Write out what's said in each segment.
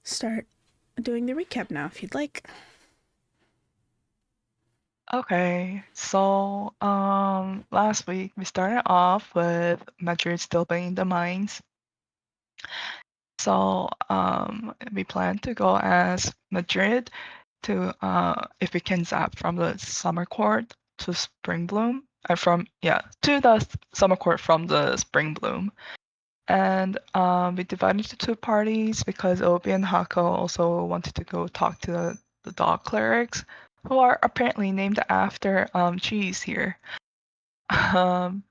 start doing the recap now if you'd like. Okay, so last week we started off with Madrid still being in the mines. So we plan to go as Madrid to if we can zap from the summer court to spring bloom, to the summer court from the spring bloom. And we divided into two parties because Obi and Hako also wanted to go talk to the dog clerics, who are apparently named after cheese here. Um,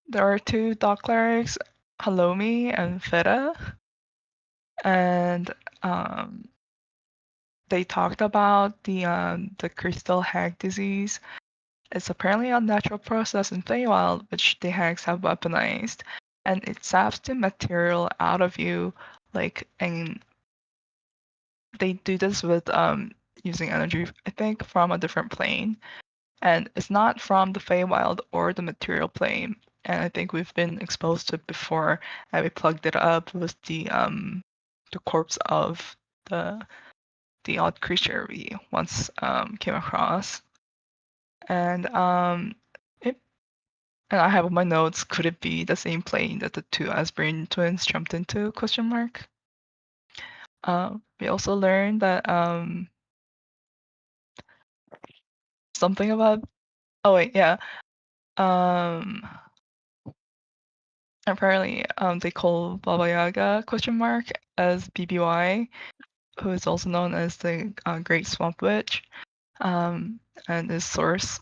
there are two dog clerics, Halomi and Feta, and they talked about the crystal hag disease. It's apparently a natural process in Feywild, which the hags have weaponized, and it saps the material out of you, and they do this with using energy, I think, from a different plane, and it's not from the Feywild or the material plane. And I think we've been exposed to it before, and we plugged it up with the corpse of the odd creature we once came across. And it and I have on my notes, could it be the same plane that the two Asbrain twins jumped into? Question mark. We also learned that something about. Oh wait, yeah. Um, Apparently, they call Baba Yaga question mark as BBY, who is also known as the Great Swamp Witch, and is source.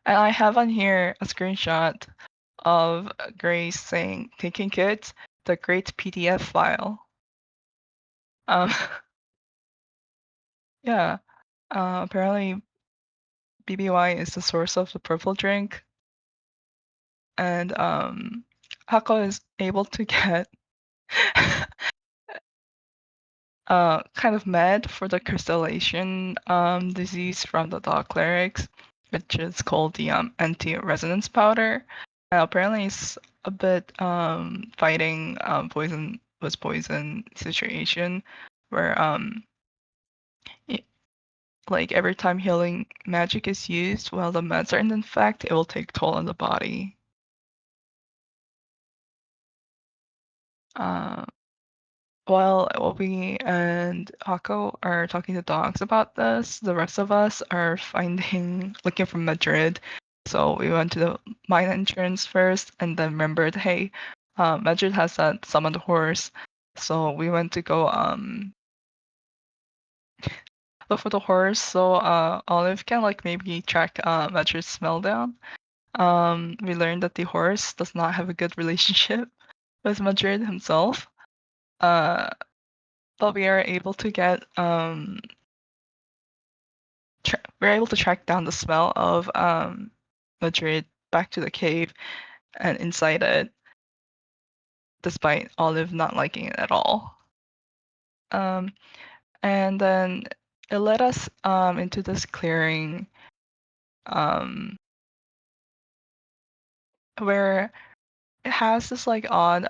And I have on here a screenshot of Grace saying, "Taking kids, the great PDF file." Um, yeah. Apparently, BBY is the source of the purple drink, and Hako is able to get kind of med for the crystallization disease from the dog clerics, which is called the anti-resonance powder. Apparently, it's a bit fighting poison situation, where like every time healing magic is used while the meds are in effect, it will take toll on the body. Uh, While Obi and Hako are talking to dogs about this, the rest of us are looking for Madrid. So we went to the mine entrance first and then remembered, hey, Madrid has that summoned horse. So we went to go look for the horse so Olive can maybe track Madrid's smell down. We learned that the horse does not have a good relationship with Madrid himself. But we are able to get we're able to track down the smell of Madrid back to the cave and inside it, despite Olive not liking it at all. And then it led us into this clearing where it has this odd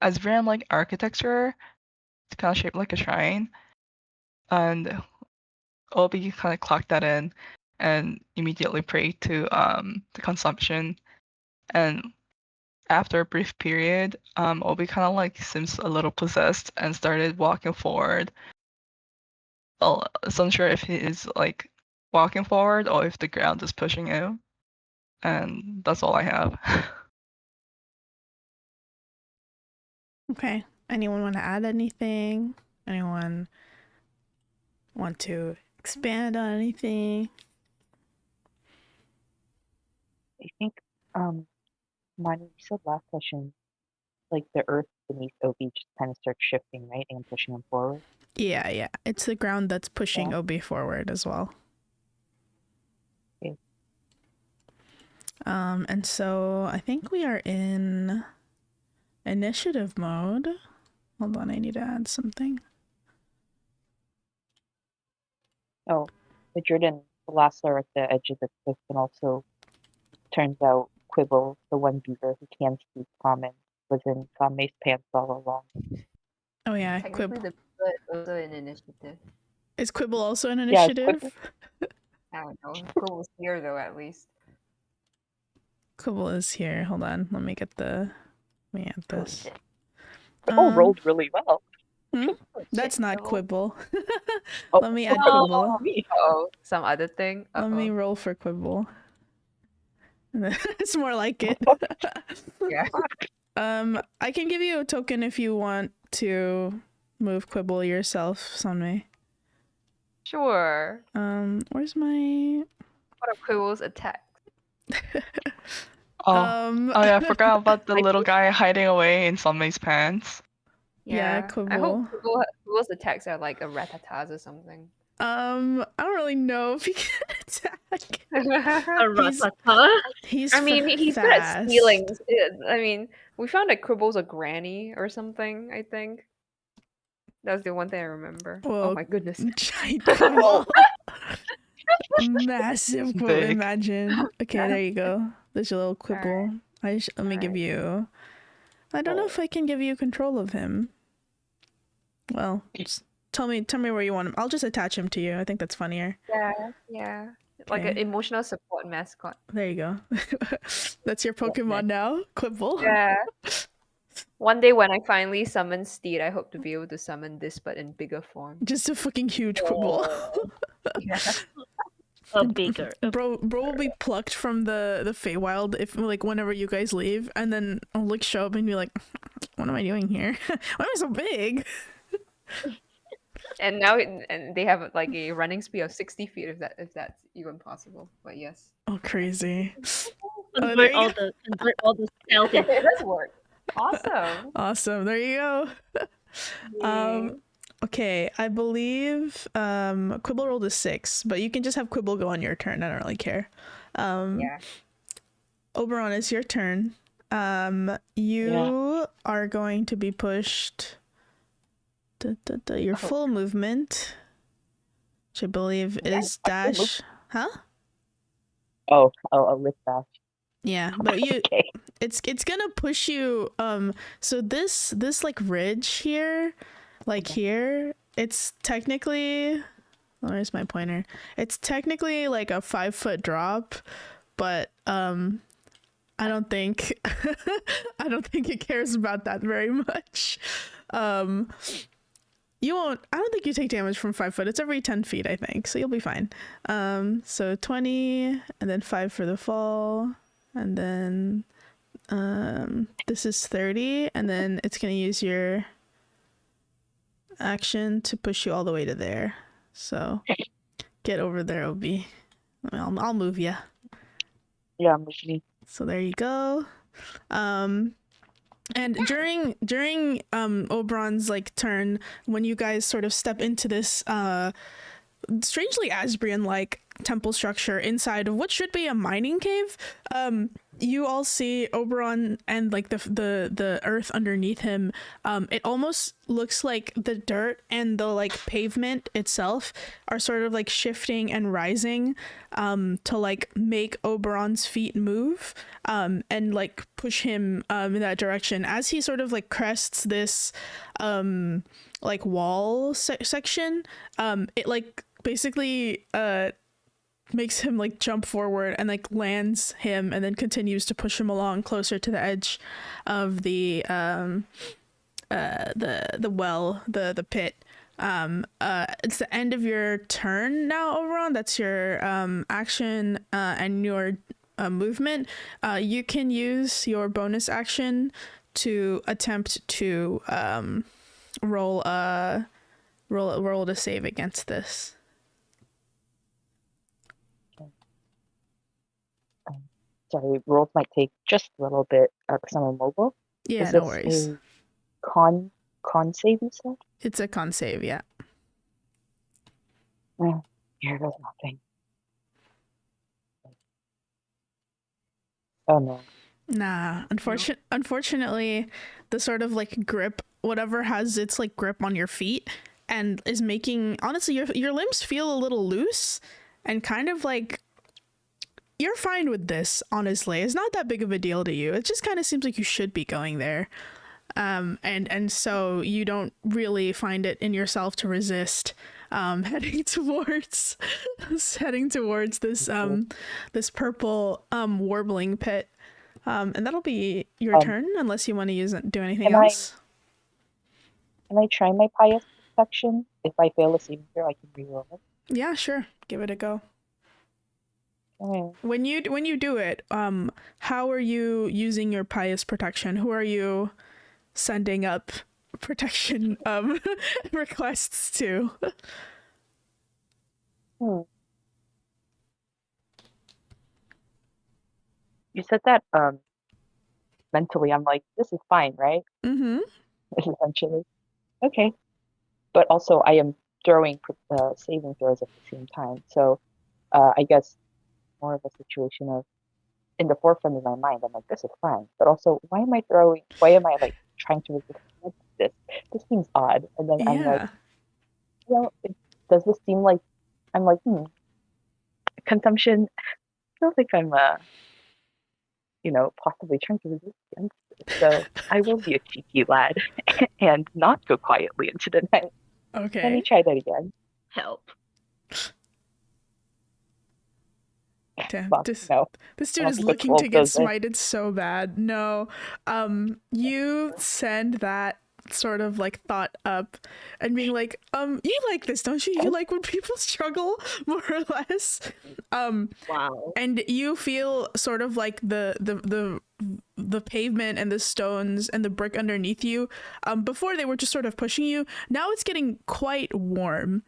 Asbrian architecture. It's kind of shaped like a shrine, and Obi kind of clocked that in and immediately prayed to the consumption. And after a brief period, Obi kind of seems a little possessed and started walking forward. Well, so I'm unsure if he is walking forward or if the ground is pushing him. And that's all I have. Okay. Anyone want to add anything? Anyone want to expand on anything? I think, Manu, you said last session, the earth beneath Obi just kind of starts shifting, right, and pushing him forward. Yeah. It's the ground that's pushing Yeah. Obi forward as well. Okay. And so I think we are in initiative mode. Hold on, I need to add something. Oh, Madrid and Laszlo are at the edge of the cliff, and also turns out Quibble, the one beaver who can speak common, was in Same's pants all along. Oh yeah, Technically, Quib. the bullet is also an initiative. Is Quibble also an Yeah, it's initiative? I don't know. Quibble's here though, at least. Quibble is here. Hold on. Let me add this. Quibble rolled really well. Hmm? Oh, That's shit, not Quibble. Quibble. Oh, Let me add Oh, Quibble. me. oh, some other thing. Let me Uh-oh. roll for Quibble. It's more like it. Yeah. I can give you a token if you want to move Quibble yourself, Sunmei. Sure. Where's my What are Quibble's attacks? Oh, oh yeah, I forgot about the little guy hiding away in Sunmay's pants. Yeah, I hope Quibble. Quibble's attacks are like a Ratatas or something. I don't really know if he can attack. A He's- ratata? He's I mean, he's good at fast. stealing. I mean, we found that Quibble's a granny or something, I think. That's the one thing I remember. Whoa. Oh my goodness. Giant Quibble. Massive Quibble, Big. imagine. Okay, there you go. There's your little Quibble. Let me give Alright. you... I don't know if I can give you control of him. Well, just tell me where you want him. I'll just attach him to you. I think that's funnier. Yeah. Like an Okay. emotional support mascot. There you go. That's your Pokemon now, Quibble. Yeah. One day when I finally summon Steed, I hope to be able to summon this, but in bigger form. Just a fucking huge Quibble. Yeah. A bigger. Bro will be plucked from the Feywild if like whenever you guys leave, and then I'll like show up and be like, what am I doing here? Why am I so big? And now and they have like a running speed of 60 feet if that's even possible. But yes. Oh, crazy. Oh, there you go. Convert all the stealth. It does work. Awesome. Awesome. There you go. Yay. Okay, I believe Quibble rolled a 6, but you can just have Quibble go on your turn. I don't really care. Yeah. Oberon, it's your turn. You are going to be pushed your full movement, which I believe is dash. Huh? Oh, a lift dash. Yeah, but you Okay. it's gonna push you so this like ridge here, like here, it's technically, where's my pointer? It's technically like a 5-foot drop, but I don't think I don't think it cares about that very much. You won't, I don't think you take damage from 5 foot. It's every 10 feet, I think, so you'll be fine. So 20 and then 5 for the fall, and then this is 30, and then it's gonna use your action to push you all the way to there. So get over there, Obi. I'll move you. Yeah, move me. So there you go. And during Oberon's like turn, when you guys sort of step into this strangely Asbrian like temple structure inside of what should be a mining cave, you all see Oberon and like the earth underneath him. It almost looks like the dirt and the like pavement itself are sort of like shifting and rising to like make Oberon's feet move and like push him in that direction as he sort of like crests this like wall section. It like basically makes him like jump forward and like lands him and then continues to push him along closer to the edge of the well, the pit. It's the end of your turn now, Oberon. That's your action and your movement. You can use your bonus action to attempt to roll to save against this. Sorry, rolls might take just a little bit because I'm immobile. Yeah, Is no this worries. a con save, you said? It's a con save, yeah. Oh, here goes nothing. Oh no. Nah, unfortunately, the sort of like grip, whatever has its like grip on your feet and is making, honestly, your limbs feel a little loose and kind of like you're fine with this, honestly. It's not that big of a deal to you. It just kind of seems like you should be going there. And so you don't really find it in yourself to resist heading towards this this purple warbling pit. And that'll be your turn, unless you want to do anything else. Can I try my pious protection? If I fail a saving throw, I can reroll it. Yeah, sure. Give it a go. Okay. When you do it, how are you using your pious protection? Who are you sending up protection requests to? You said that mentally. I'm like, this is fine, right? Mm-hmm. Essentially. Okay. But also, I am throwing saving throws at the same time. So I guess more of a situation of, in the forefront of my mind, I'm like, this is fine. But also, why am I like trying to resist this? This seems odd. And then I'm like, does this seem like, I'm like, consumption? I don't think I'm, possibly trying to resist against it. So I will be a cheeky lad and not go quietly into the night. Okay. Let me try that again. Help. Damn, Fuck, no. this dude I is don't think looking the to get 12 does smited so bad. No. You send that sort of like thought up and being like, you like this, don't you? You like when people struggle, more or less. Wow. And you feel sort of like the pavement and the stones and the brick underneath you, before they were just sort of pushing you. Now it's getting quite warm,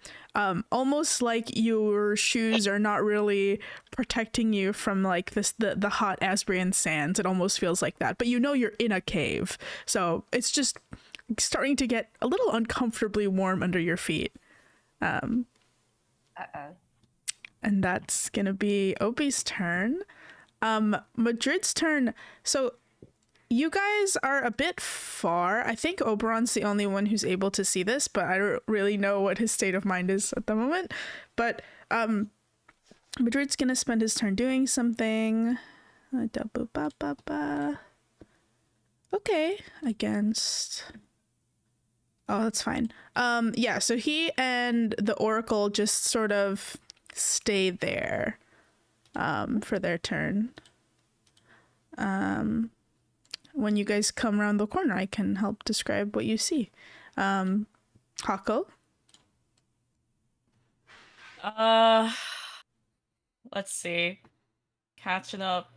almost like your shoes are not really protecting you from like the hot Asbrian sands. It almost feels like that, but you know you're in a cave, so it's just starting to get a little uncomfortably warm under your feet. And that's gonna be Opie's turn. Madrid's turn. So you guys are a bit far. I think Oberon's the only one who's able to see this, but I don't really know what his state of mind is at the moment. But Madrid's gonna spend his turn doing something. Okay, against... Oh, that's fine. Yeah, so he and the Oracle just sort of stay there for their turn. When you guys come around the corner, I can help describe what you see. Hako? Let's see. Catching up.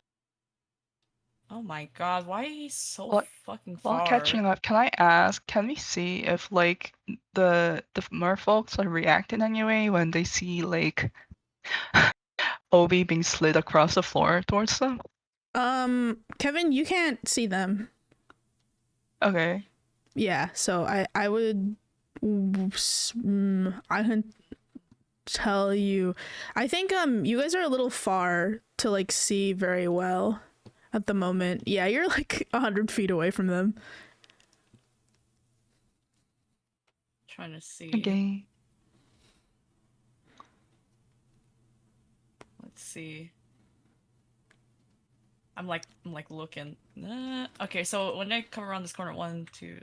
Oh my god, why are you so fucking far? While catching up, can I ask, can we see if like the merfolks are reacting anyway when they see like Obi being slid across the floor towards them? Kevin, you can't see them. Okay. Yeah, so I would I can tell you. I think you guys are a little far to like see very well at the moment. Yeah, you're like 100 feet away from them. Trying to see. Okay. Let's see. I'm like looking. Okay, so when I come around this corner, 1, 2,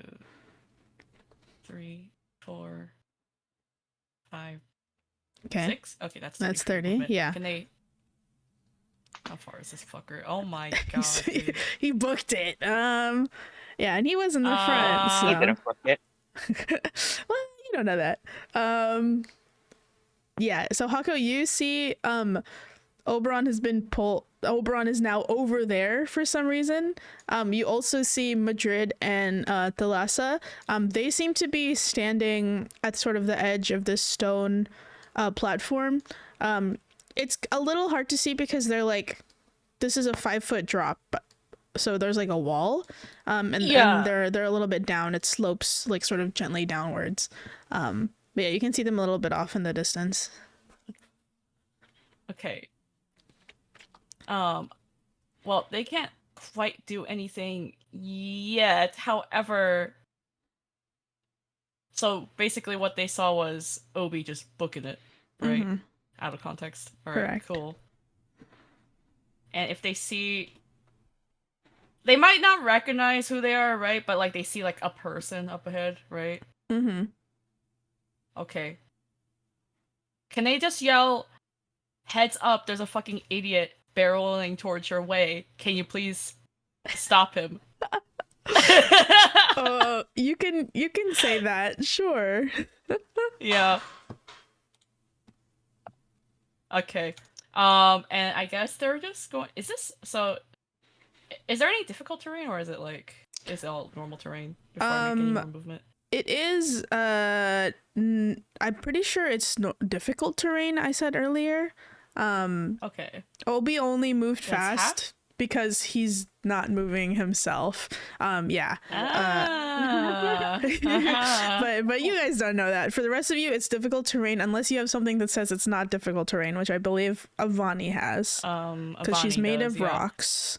3, 4, 5, Okay. 6. Okay, that's 30. movement. Yeah. Can they? How far is this fucker? Oh my god, dude. He booked it. Yeah, and he was in the front. So. He didn't book it. Well, you don't know that. Yeah. So Hako, you see, Oberon has been pulled. Oberon is now over there for some reason. You also see Madrid and Thalassa. They seem to be standing at sort of the edge of this stone platform. It's a little hard to see because they're like, this is a 5-foot drop, so there's like a wall, and they're a little bit down. It slopes like sort of gently downwards. But yeah, you can see them a little bit off in the distance. Okay. Well, they can't quite do anything yet. However, so basically what they saw was Obi just booking it, right? Mm-hmm. Out of context. All right, Correct. cool. and if they see, they might not recognize who they are, right? But like they see like a person up ahead, right? Mm-hmm. Okay. Can they just yell, "Heads up! There's a fucking idiot barreling towards your way. Can you please stop him?" You can say that, sure. Yeah. Okay. And I guess they're just going. Is this so? Is there any difficult terrain, or is it like is it all normal terrain before I make any more movement? It is I'm pretty sure it's difficult terrain, I said earlier. Okay. Obi only moved That's half? fast because he's not moving himself. Yeah. But you guys don't know that. For the rest of you, it's difficult terrain unless you have something that says it's not difficult terrain, which I believe Avani has. Because she's Avani made does, of yeah. rocks.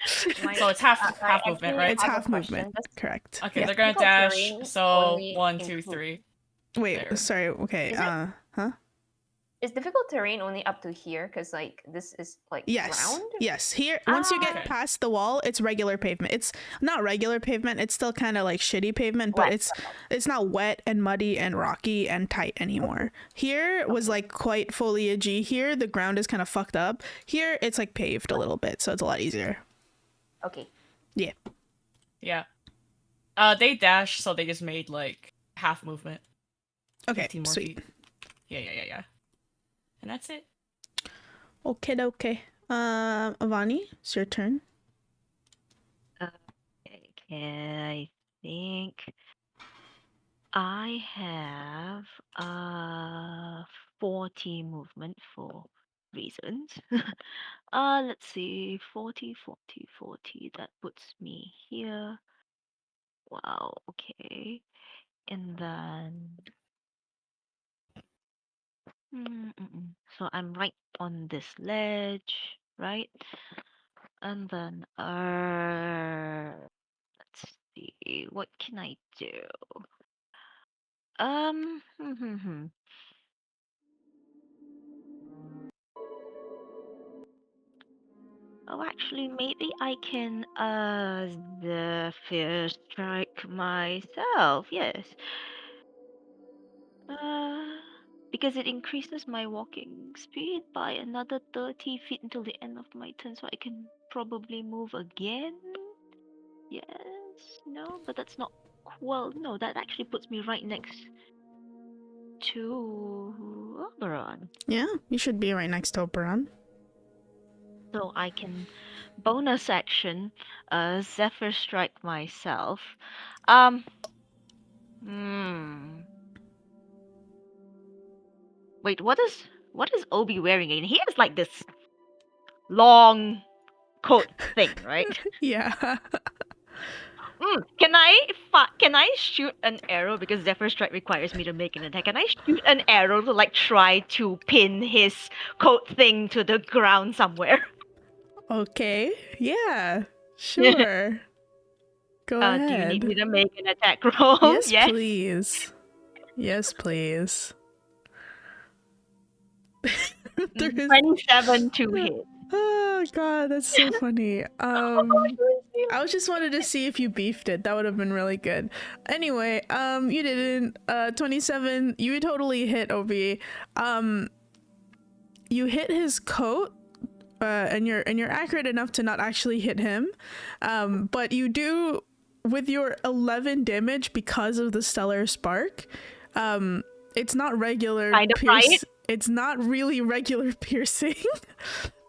So it's half movement, right? It's half movement. Correct. Okay, Yeah. they're gonna Difficult dash. terrain So only 1, 2, include- 3. Wait, There. sorry. Okay. Is it- Huh? Is difficult terrain only up to here? Because like this is like Yes. ground. Yes. Here, once you get Okay. past the wall, it's regular pavement. It's not regular pavement. It's still kind of like shitty pavement, but Wet. it's not wet and muddy and rocky and tight anymore. Here was like quite foliagey. Here, the ground is kind of fucked up. Here, it's like paved a little bit, so it's a lot easier. Okay. Yeah. They dash, so they just made like half movement. Okay. 15 more Sweet. feet. Yeah. And that's it. Okay. Avani, it's your turn. Okay, I think I have 40 movement for reasons. Let's see, 40. That puts me here. Wow, okay. And then so I'm right on this ledge, right? And then let's see, what can I do? Oh, actually, maybe I can the fear strike myself. Yes. Because it increases my walking speed by another 30 feet until the end of my turn, so I can probably move again. Yes. No, but that's not. Well, no, that actually puts me right next to Oberon. Yeah, you should be right next to Oberon. So I can bonus action Zephyr Strike myself. Wait, what is Obi wearing again? He has like this long coat thing, right? Yeah. Can I shoot an arrow, because Zephyr Strike requires me to make an attack? Can I shoot an arrow to like try to pin his coat thing to the ground somewhere? Okay. Yeah. Sure. Go ahead. Do you need me to make an attack roll? Yes, please. Yes, please. There is- 27 to hit. Oh god, that's so funny. I just wanted to see if you beefed it. That would have been really good. Anyway, you didn't. 27. You totally hit Obi. You hit his coat. And you're accurate enough to not actually hit him. But you do with your 11 damage because of the stellar spark. It's not regular It's not really regular piercing.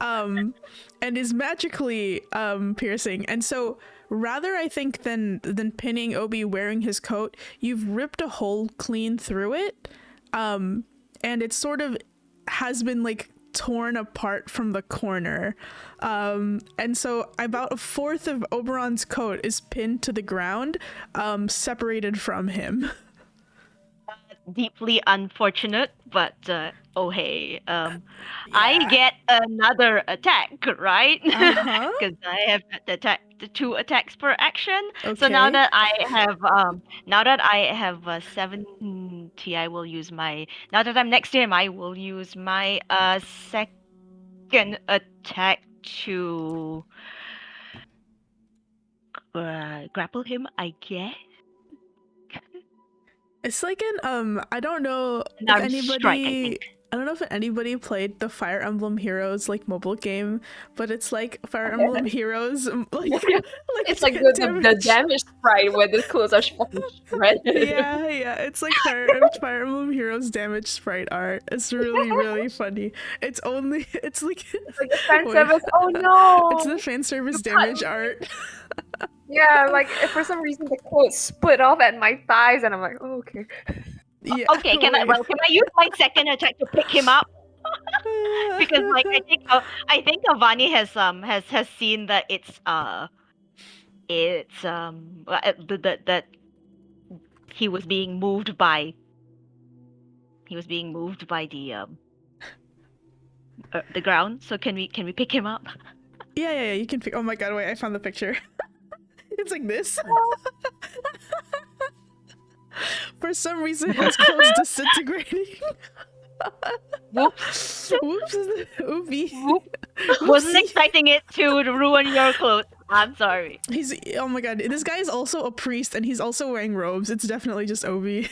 And is magically piercing. And so rather, I think, than pinning Obi wearing his coat, you've ripped a hole clean through it. And it sort of has been like torn apart from the corner. And so about a fourth of Oberon's coat is pinned to the ground, separated from him. Deeply unfortunate, but oh hey, I get another attack, right? Because I have the 2 attacks per action. Okay. So now that I have 70, I will use my. Now that I'm next to him, I will use my can attack to grapple him, I guess. It's like an I don't know if Now anybody strike, I think. I don't know if anybody played the Fire Emblem Heroes like mobile game, but it's like Fire Emblem Heroes like It's like the damage. damage sprite where the clothes are fucking shredded. Yeah, it's like Fire Emblem Heroes damage sprite art. It's really funny. It's like It's like the fan service. Oh no! it's the fan service damage art. Yeah, like for some reason the clothes split off at my thighs, and I'm like, oh, okay. Yeah, Okay, can I use my second attack to pick him up? Because like I think Avani has seen that that he was being moved by the ground. So can we pick him up? Yeah, you can oh my god, wait, I found the picture. It's like this. For some reason his clothes disintegrating. Whoops. Whoops. Oopie. Wasn't expecting it to ruin your clothes. I'm sorry. He's oh my god, this guy is also a priest and he's also wearing robes. It's definitely just Obi.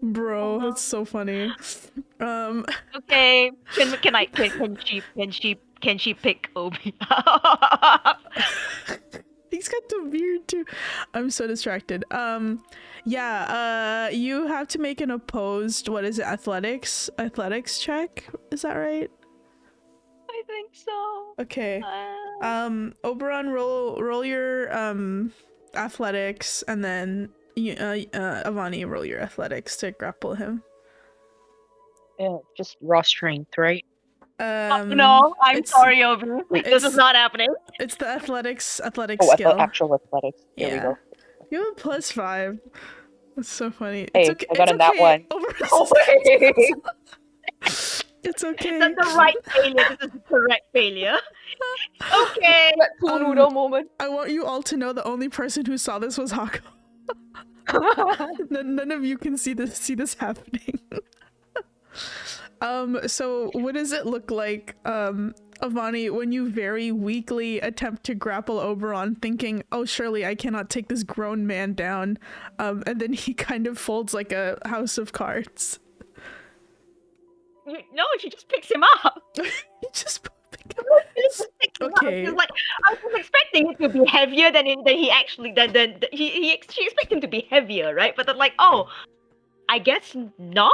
Bro, it's so funny. Okay, can she pick Obi up? He's got the beard too. I'm so distracted. You have to make an opposed, what is it, athletics check? Is that right? I think so. Okay. Oberon, roll your athletics, and then Avani, roll your athletics to grapple him. Yeah, just raw strength, right? No, I'm sorry, Obi. This is not happening. It's the athletics skill. Actual athletics. There we go. You have a +5. That's so funny. Hey, it's okay. I got in that one. It's okay. That's the right failure. This is the correct failure. Okay. Noodle moment. I want you all to know the only person who saw this was Hako. None of you can see this happening. So what does it look like, Avani, when you very weakly attempt to grapple Oberon, thinking, oh, surely I cannot take this grown man down, and then he kind of folds like a house of cards? No, she just picks him up. You just pick him up. Okay. Like, I was expecting it to be heavier than he actually she expected him to be heavier, right? But then like, oh, I guess not.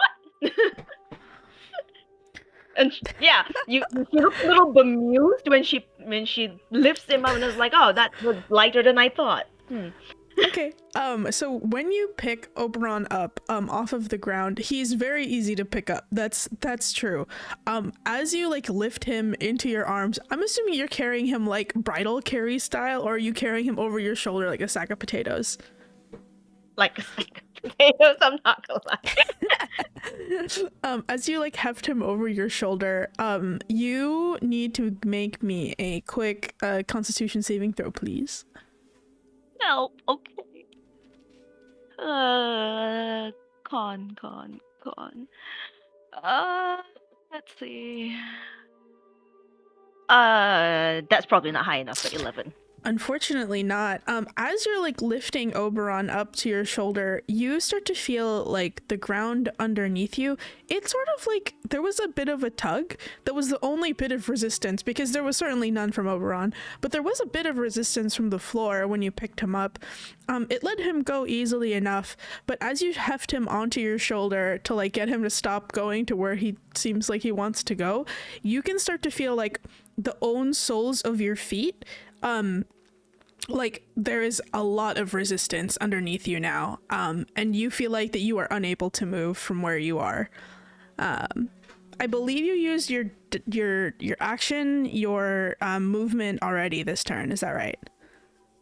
And yeah, you look a little bemused when she lifts him up and is like, oh, that was lighter than I thought. Okay. So when you pick Oberon up off of the ground, he's very easy to pick up. That's true. As you like lift him into your arms, I'm assuming you're carrying him like bridal carry style, or are you carrying him over your shoulder like a sack of potatoes? Like a sack of potatoes, I'm not gonna lie. As you like heft him over your shoulder, you need to make me a quick Constitution saving throw, please. No, okay. Con. Let's see. That's probably not high enough for 11. Unfortunately not. As you're like lifting Oberon up to your shoulder, you start to feel like the ground underneath you. It's sort of like there was a bit of a tug. That was the only bit of resistance, because there was certainly none from Oberon, but there was a bit of resistance from the floor when you picked him up. It let him go easily enough, but as you heft him onto your shoulder to like get him to stop going to where he seems like he wants to go, you can start to feel like the own soles of your feet, like there is a lot of resistance underneath you now, and you feel like that you are unable to move from where you are. I believe you used your action, your movement already this turn. Is that right?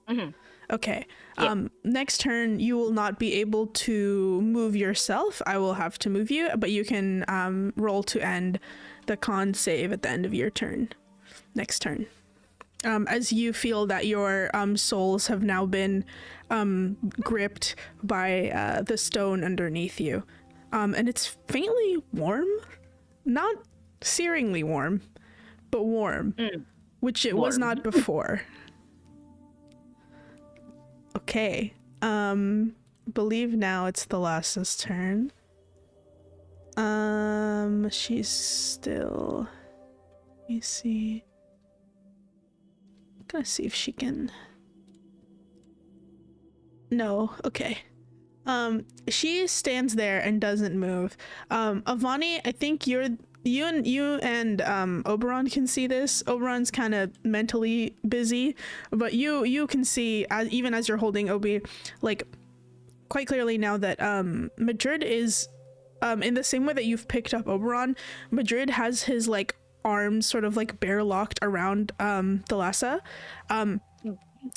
Mm-hmm. Okay. Yeah. Next turn you will not be able to move yourself. I will have to move you, but you can roll to end the con save at the end of your turn. Next turn. As you feel that your souls have now been gripped by the stone underneath you. And it's faintly warm. Not searingly warm, but warm, which it was Warm. not before. Okay. Believe now it's the Thalassa's turn. She's still. Let me see. Gonna see if she can. No. Okay. She stands there and doesn't move. Avani, I think you and Oberon can see this. Oberon's kind of mentally busy, but you can see, even as you're holding Obi, like quite clearly now that Madrid is in the same way that you've picked up Oberon. Madrid has his like arms sort of like bear locked around Thalassa, and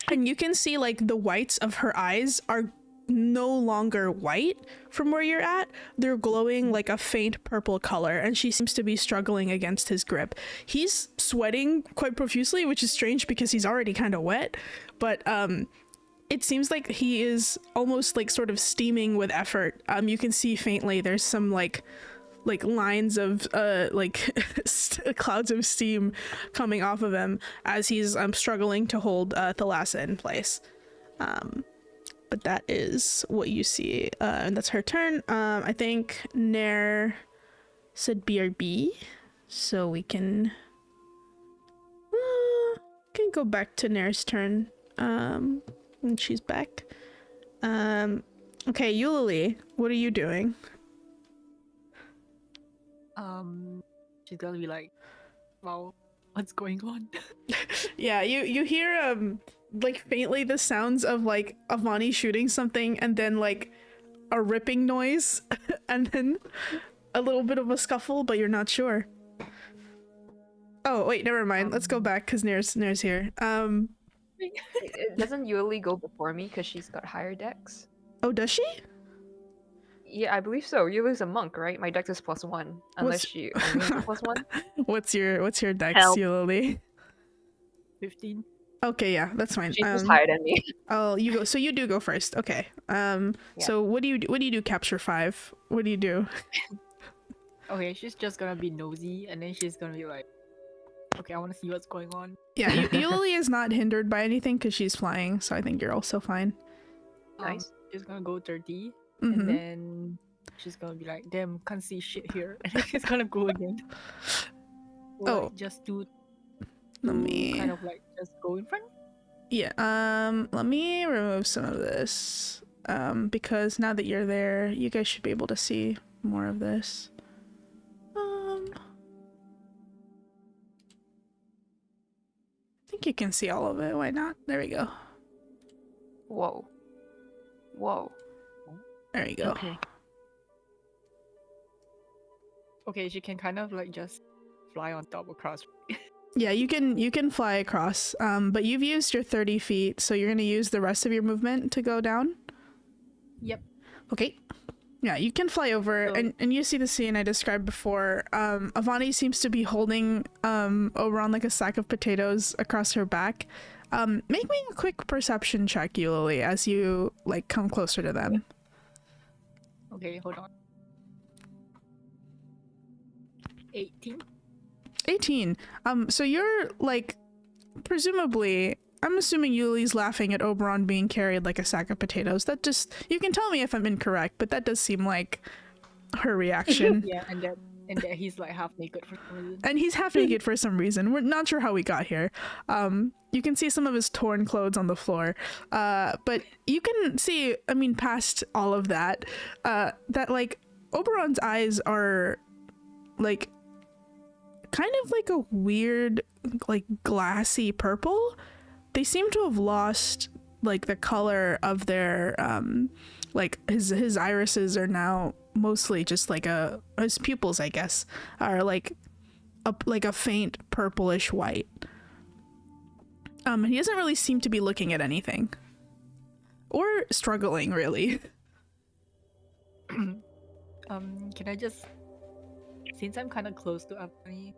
you can see like the whites of her eyes are no longer white from where you're at. They're glowing like a faint purple color, and she seems to be struggling against his grip. He's sweating quite profusely, which is strange because he's already kind of wet, but it seems like he is almost like sort of steaming with effort. You can see faintly there's some like lines of clouds of steam coming off of him as he's struggling to hold Thalassa in place. But that is what you see, and that's her turn. I think Nair said BRB, so we can go back to Nair's turn when she's back. Okay, Eulalie, what are you doing? She's gonna be like, wow, what's going on? Yeah, you hear like faintly the sounds of like Avani shooting something, and then like a ripping noise, and then a little bit of a scuffle, but you're not sure. Oh wait, never mind. Let's go back because Nair's here. Doesn't Yuli go before me because she's got higher dex? Oh, does she? Yeah, I believe so. Yuli's a monk, right? My dex is +1, unless she only has a +1. What's your dex, Help. Eulalie? 15. Okay, yeah, that's fine. She's just higher than me. Oh, you go. So you do go first. Okay. So what do you do? Capture 5. What do you do? Okay, she's just gonna be nosy, and then she's gonna be like, okay, I want to see what's going on. Yeah, Eulalie is not hindered by anything because she's flying, so I think you're also fine. Nice. She's gonna go 30, Mhm. and then she's gonna be like, damn, can't see shit here. And then she's gonna go again. Or, Oh. like, just do Let me. kind of like just go in front. Yeah. Let me remove some of this. Because now that you're there, you guys should be able to see more of this. I think you can see all of it. Why not? There we go. Whoa. Whoa. There you go. Okay. Okay, she can kind of like just fly on top across. Yeah, you can fly across. But you've used your 30 feet, so you're gonna use the rest of your movement to go down. Yep. Okay. Yeah, you can fly over, So- and you see the scene I described before. Avani seems to be holding Oberon like a sack of potatoes across her back. Make me a quick perception check, Eulalie, as you like come closer to them. Okay, hold on. 18. 18. So you're like, presumably, I'm assuming Yuli's laughing at Oberon being carried like a sack of potatoes. That just, you can tell me if I'm incorrect, but that does seem like her reaction. Yeah, and that he's like half naked for some reason. And he's half naked for some reason. We're not sure how we got here. You can see some of his torn clothes on the floor. But you can see, I mean, past all of that, that like Oberon's eyes are like kind of like a weird, like glassy purple. They seem to have lost like the color of their like his irises are now mostly just like his pupils, I guess, are like a faint purplish white. And he doesn't really seem to be looking at anything or struggling really. Can I just, since I'm kind of close to Avani,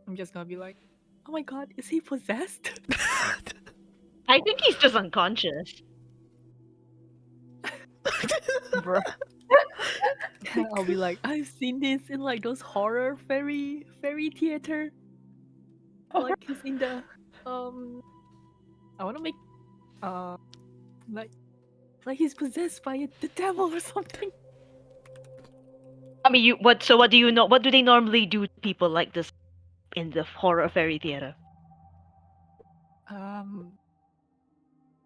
I'm just gonna be like, oh my god, is he possessed? I think he's just unconscious. Bro. I'll be like, I've seen this in like those horror fairy theater. Like he's in the I want to make like he's possessed by the devil or something. I mean, what do you know? What do they normally do to people like this in the horror fairy theater?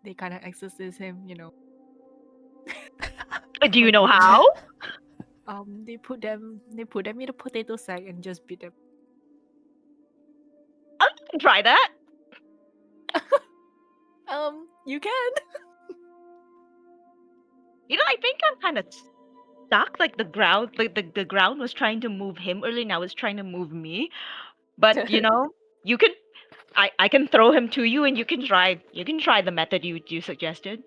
They kind of exorcise him, you know. Do you know how? They put them in a potato sack and just beat them. I can try that. You can. You know, I think I'm kind of stuck. Like the ground, the ground was trying to move him earlier. Now it's trying to move me. But you know, you can. I can throw him to you, and you can try the method you suggested.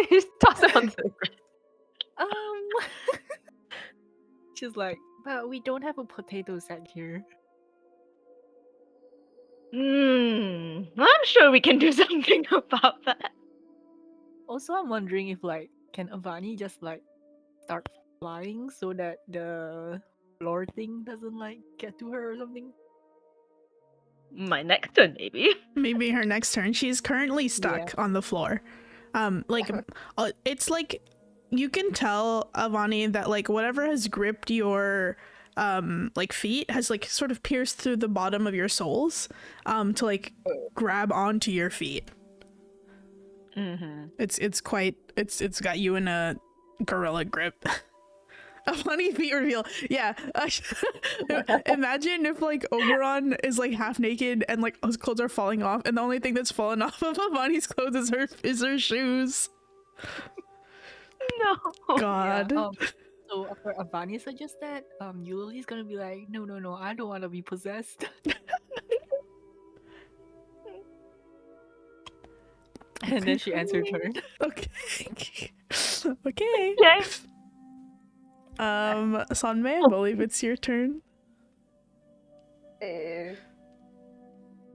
You toss him onto the ground. She's like, but we don't have a potato sack here. I'm sure we can do something about that. Also, I'm wondering if like, can Avani just like start flying so that the floor thing doesn't like get to her or something? My next turn, maybe. Maybe her next turn. She's currently stuck on the floor. It's like you can tell, Avani, that like whatever has gripped your like feet has like sort of pierced through the bottom of your soles to like grab onto your feet. It's got you in a gorilla grip. A funny feet reveal. Yeah. Imagine if like Oberon is like half naked and like his clothes are falling off, and the only thing that's fallen off of Avani's clothes is her shoes. No. God. Yeah, so after Avani suggests that, Yuli's gonna be like, no, I don't want to be possessed. And then she ends her turn. Okay. Okay. Okay. Sanmei, I believe it's your turn.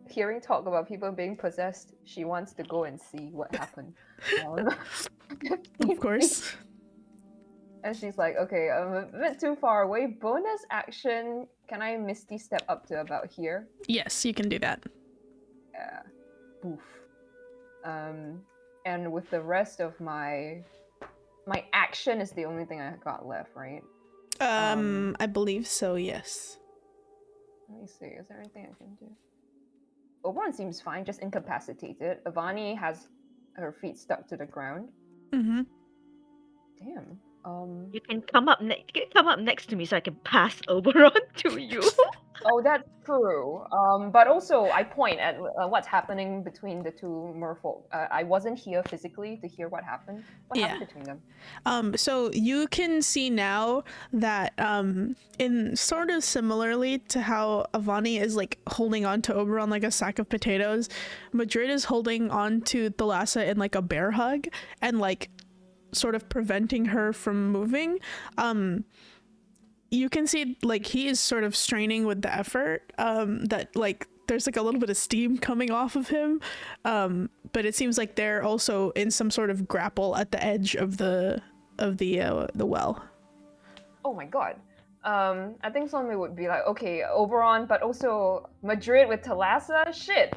Hearing talk about people being possessed, she wants to go and see what happened. Of course. And she's like, okay, I'm a bit too far away. Bonus action, can I Misty step up to about here? Yes, you can do that. Yeah. Oof. And with the rest of my action is the only thing I got left, right? I believe so, yes. Let me see, is there anything I can do? Oberon seems fine, just incapacitated. Avani has her feet stuck to the ground. Mm-hmm. Damn. You can come up next to me so I can pass Oberon to you. Oh, that's true. But also, I point at what's happening between the two merfolk. I wasn't here physically to hear what happened. What happened between them? So you can see now that, in sort of similarly to how Avani is like holding on to Oberon like a sack of potatoes, Madrid is holding on to Thalassa in like a bear hug and like sort of preventing her from moving. You can see like he is sort of straining with the effort, that like there's like a little bit of steam coming off of him, but it seems like they're also in some sort of grapple at the edge of the well. Oh my god. I think someone would be like, okay, Oberon, but also Madrid with Thalassa. Shit.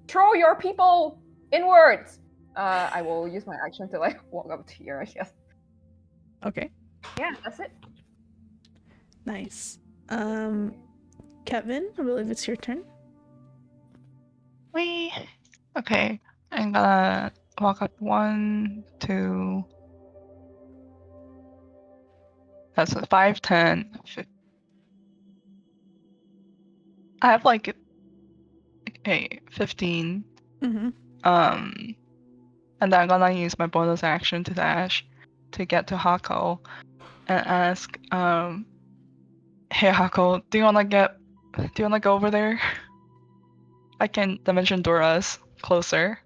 Throw your people inwards. I will use my action to like walk up to here, I guess. Okay. Yeah, that's it. Nice. Kevin, I believe it's your turn. Okay. I'm gonna walk up 1, 2. That's a 5, 10. I have like 15. Mm-hmm. And then I'm gonna use my bonus action to dash to get to Hako and ask, hey Hako, do you wanna go over there? I can dimension door us closer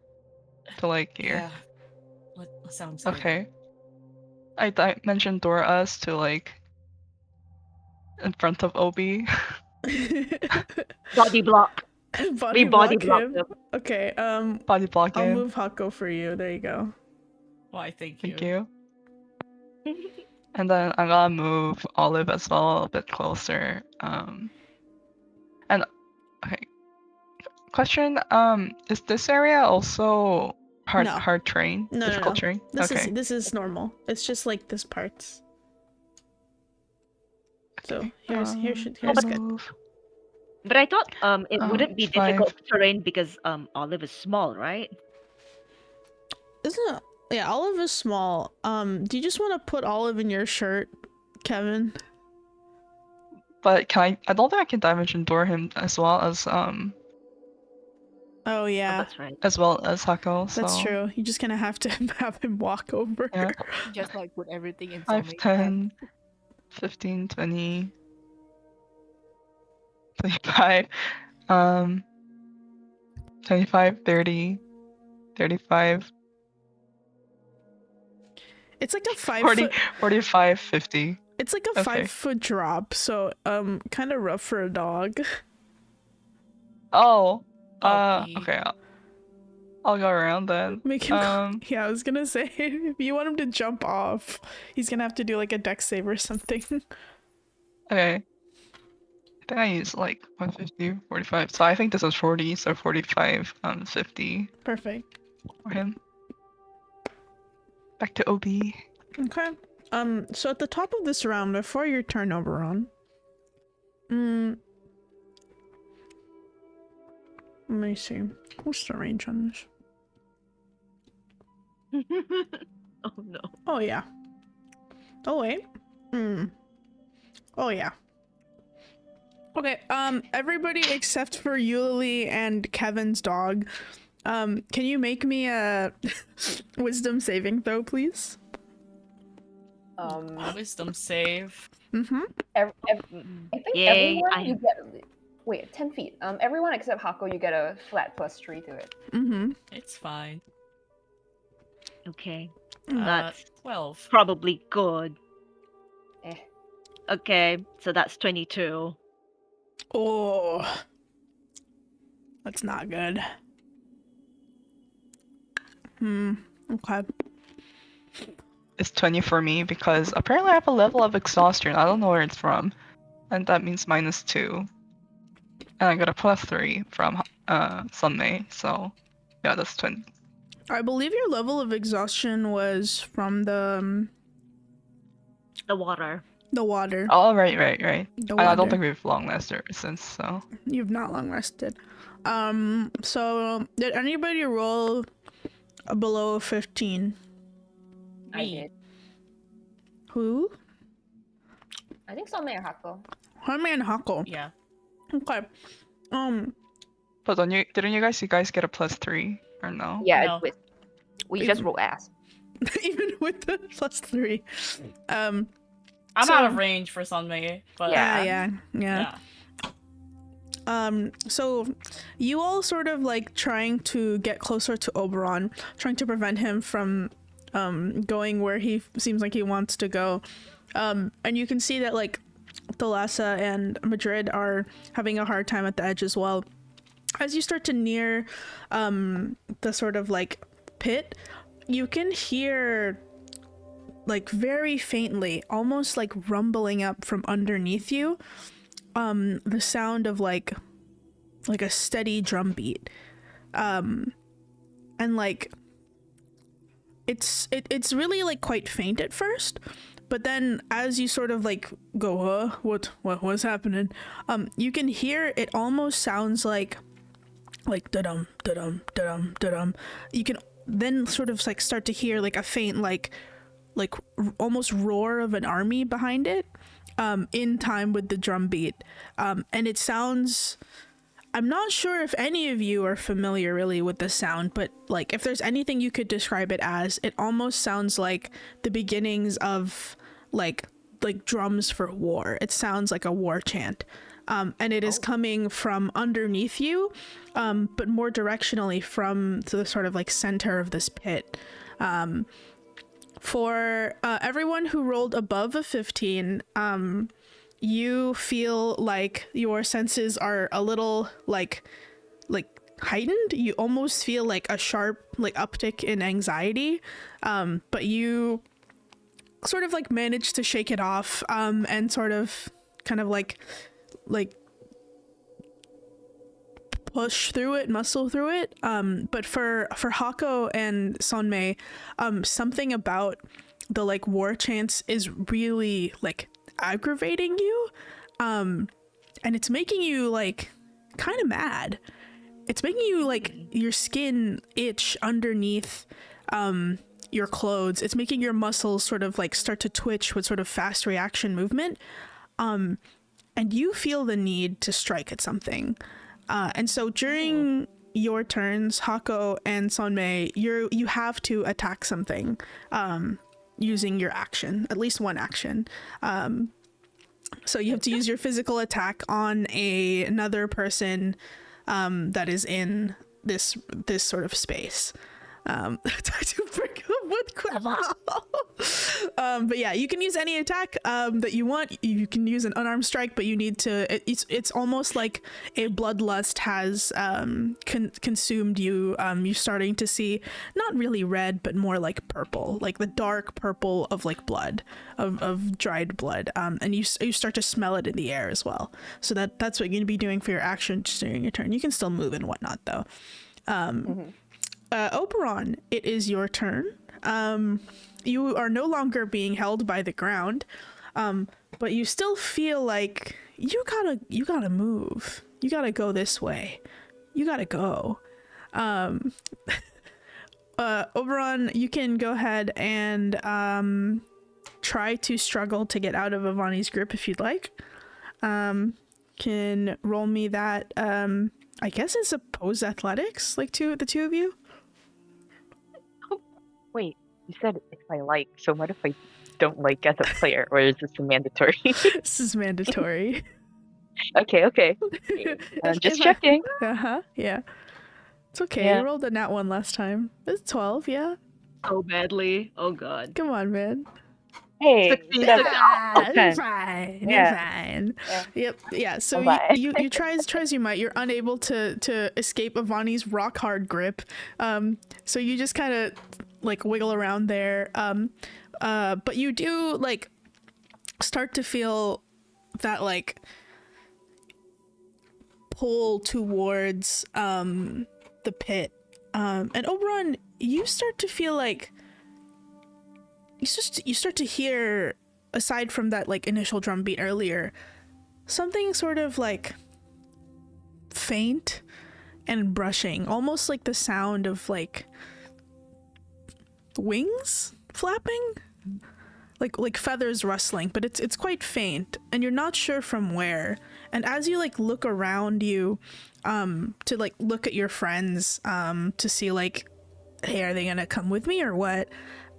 to like here. Yeah. What sounds good. Okay. I dimension door us to like in front of Obi. Body block. Body body block block him. Okay. Body block I'll him. move Hako for you. There you go. Why, thank you. Thank you. And then I'm gonna move Olive as well a bit closer. And okay, question. Is this area also No. hard terrain? No, Difficult terrain? This Okay. is normal. It's just like this parts. So here's good. Move. But I thought it wouldn't be 5. difficult terrain because Olive is small, right? Isn't it? Yeah, Olive is small. Do you just want to put Olive in your shirt, Kevin? But can I don't think I can dimension door him as well as Oh Oh, yeah, that's right. as well as Hako. So that's true. You're just gonna have to have him walk over. Yeah. Just like put everything in 5, Soulmate 10, 15, 20, 25, 25, 30, 35, It's like a 5 40, foot. 45, 50. It's like a Okay. 5-foot drop, so kind of rough for a dog. Oh, Okay. okay. I'll go around then. Make him. Yeah, I was gonna say if you want him to jump off, he's gonna have to do like a dex save or something. Okay. I think I used like 150, 45. So I think this is 40, so 45, 50 Perfect. for him. Back to OB. Okay. So at the top of this round, before your turn, Oberon. Let me see. What's the range on this? Oh no. Oh yeah. Oh wait. Oh yeah. Okay. Everybody except for Yuli and Kevin's dog. Can you make me a wisdom saving throw, please? Wisdom save. Mm-hmm. I think Yay, everyone you get. Wait, 10 feet. Everyone except Hako, you get a flat +3 to it. Mm-hmm. It's fine. Okay. Mm. That's 12. probably good. Eh. Okay, so that's 22. Oh. That's not good. Okay. It's 20 for me because apparently I have a level of exhaustion. I don't know where it's from. And that means -2. And I got a +3 from Sunmay, so yeah, that's 20. I believe your level of exhaustion was from the The water. Oh, right. The I don't water. think we've long lasted since, so. You've not long rested. So did anybody roll below 15? I Me. did. Who? I think Somme or Hako. Herman and Hako. Yeah. Okay. But didn't you guys get a +3 or no? Yeah, No. we just roll ass. Even with the +3. I'm So- out of range for Sunmay, but Yeah. So you all sort of like trying to get closer to Oberon, trying to prevent him from going where he seems like he wants to go. And you can see that like Thalassa and Madrid are having a hard time at the edge as well. As you start to near the sort of like pit, you can hear like very faintly, almost like rumbling up from underneath you, the sound of like a steady drum beat. And like it's really like quite faint at first, but then as you sort of like go, what's happening? You can hear it almost sounds like da-dum, da-dum, da-dum, da-dum. You can then sort of like start to hear like a faint like almost roar of an army behind it, in time with the drum beat. And it sounds, I'm not sure if any of you are familiar really with the sound, but like if there's anything you could describe it as, it almost sounds like the beginnings of like drums for war. It sounds like a war chant. And it is coming from underneath you, but more directionally from the sort of like center of this pit. For everyone who rolled above a 15, you feel like your senses are a little like heightened. You almost feel like a sharp like uptick in anxiety, but you sort of like manage to shake it off, and sort of kind of like push through it, muscle through it. But for Hako and Sonmei, something about the like war chants is really like aggravating you, and it's making you like kind of mad. It's making you like your skin itch underneath your clothes. It's making your muscles sort of like start to twitch with sort of fast reaction movement, and you feel the need to strike at something. And so during your turns, Hako and Sonmei, you have to attack something using your action, at least one action. So you have to use your physical attack on another person that is in this sort of space. To break up with Clever. But yeah, you can use any attack that you want. You can use an unarmed strike, but you need to. It's almost like a bloodlust has consumed you. You're starting to see not really red, but more like purple, like the dark purple of like blood, of dried blood. And you start to smell it in the air as well. So that's what you're gonna be doing for your action during your turn. You can still move and whatnot though. Oberon, it is your turn. You are no longer being held by the ground, but you still feel like you gotta move. You gotta go this way. You gotta go. Oberon, you can go ahead and try to struggle to get out of Avani's grip if you'd like. Can roll me that. I guess it's opposed athletics, like the two of you. Wait, you said if I like, so what if I don't like as a player, or is this a mandatory? This is mandatory. Okay. I'm just checking. Yeah. It's okay. Yeah. You rolled a nat 1 last time. It's 12, yeah. So badly. Oh god. Come on, man. Hey, 16, that's You're 10. fine. Yeah. You're fine. Yeah. Yep. Yeah. So I'm fine. you try as you might. You're unable to escape Avani's rock hard grip. So you just kind of like wiggle around there. But you do like start to feel that like pull towards the pit. And Oberon, you start to feel like you start to hear, aside from that like initial drum beat earlier, something sort of like faint and brushing, almost like the sound of like wings flapping, like feathers rustling, but it's quite faint and you're not sure from where. And as you like look around you to like look at your friends to see like, hey, are they gonna come with me or what,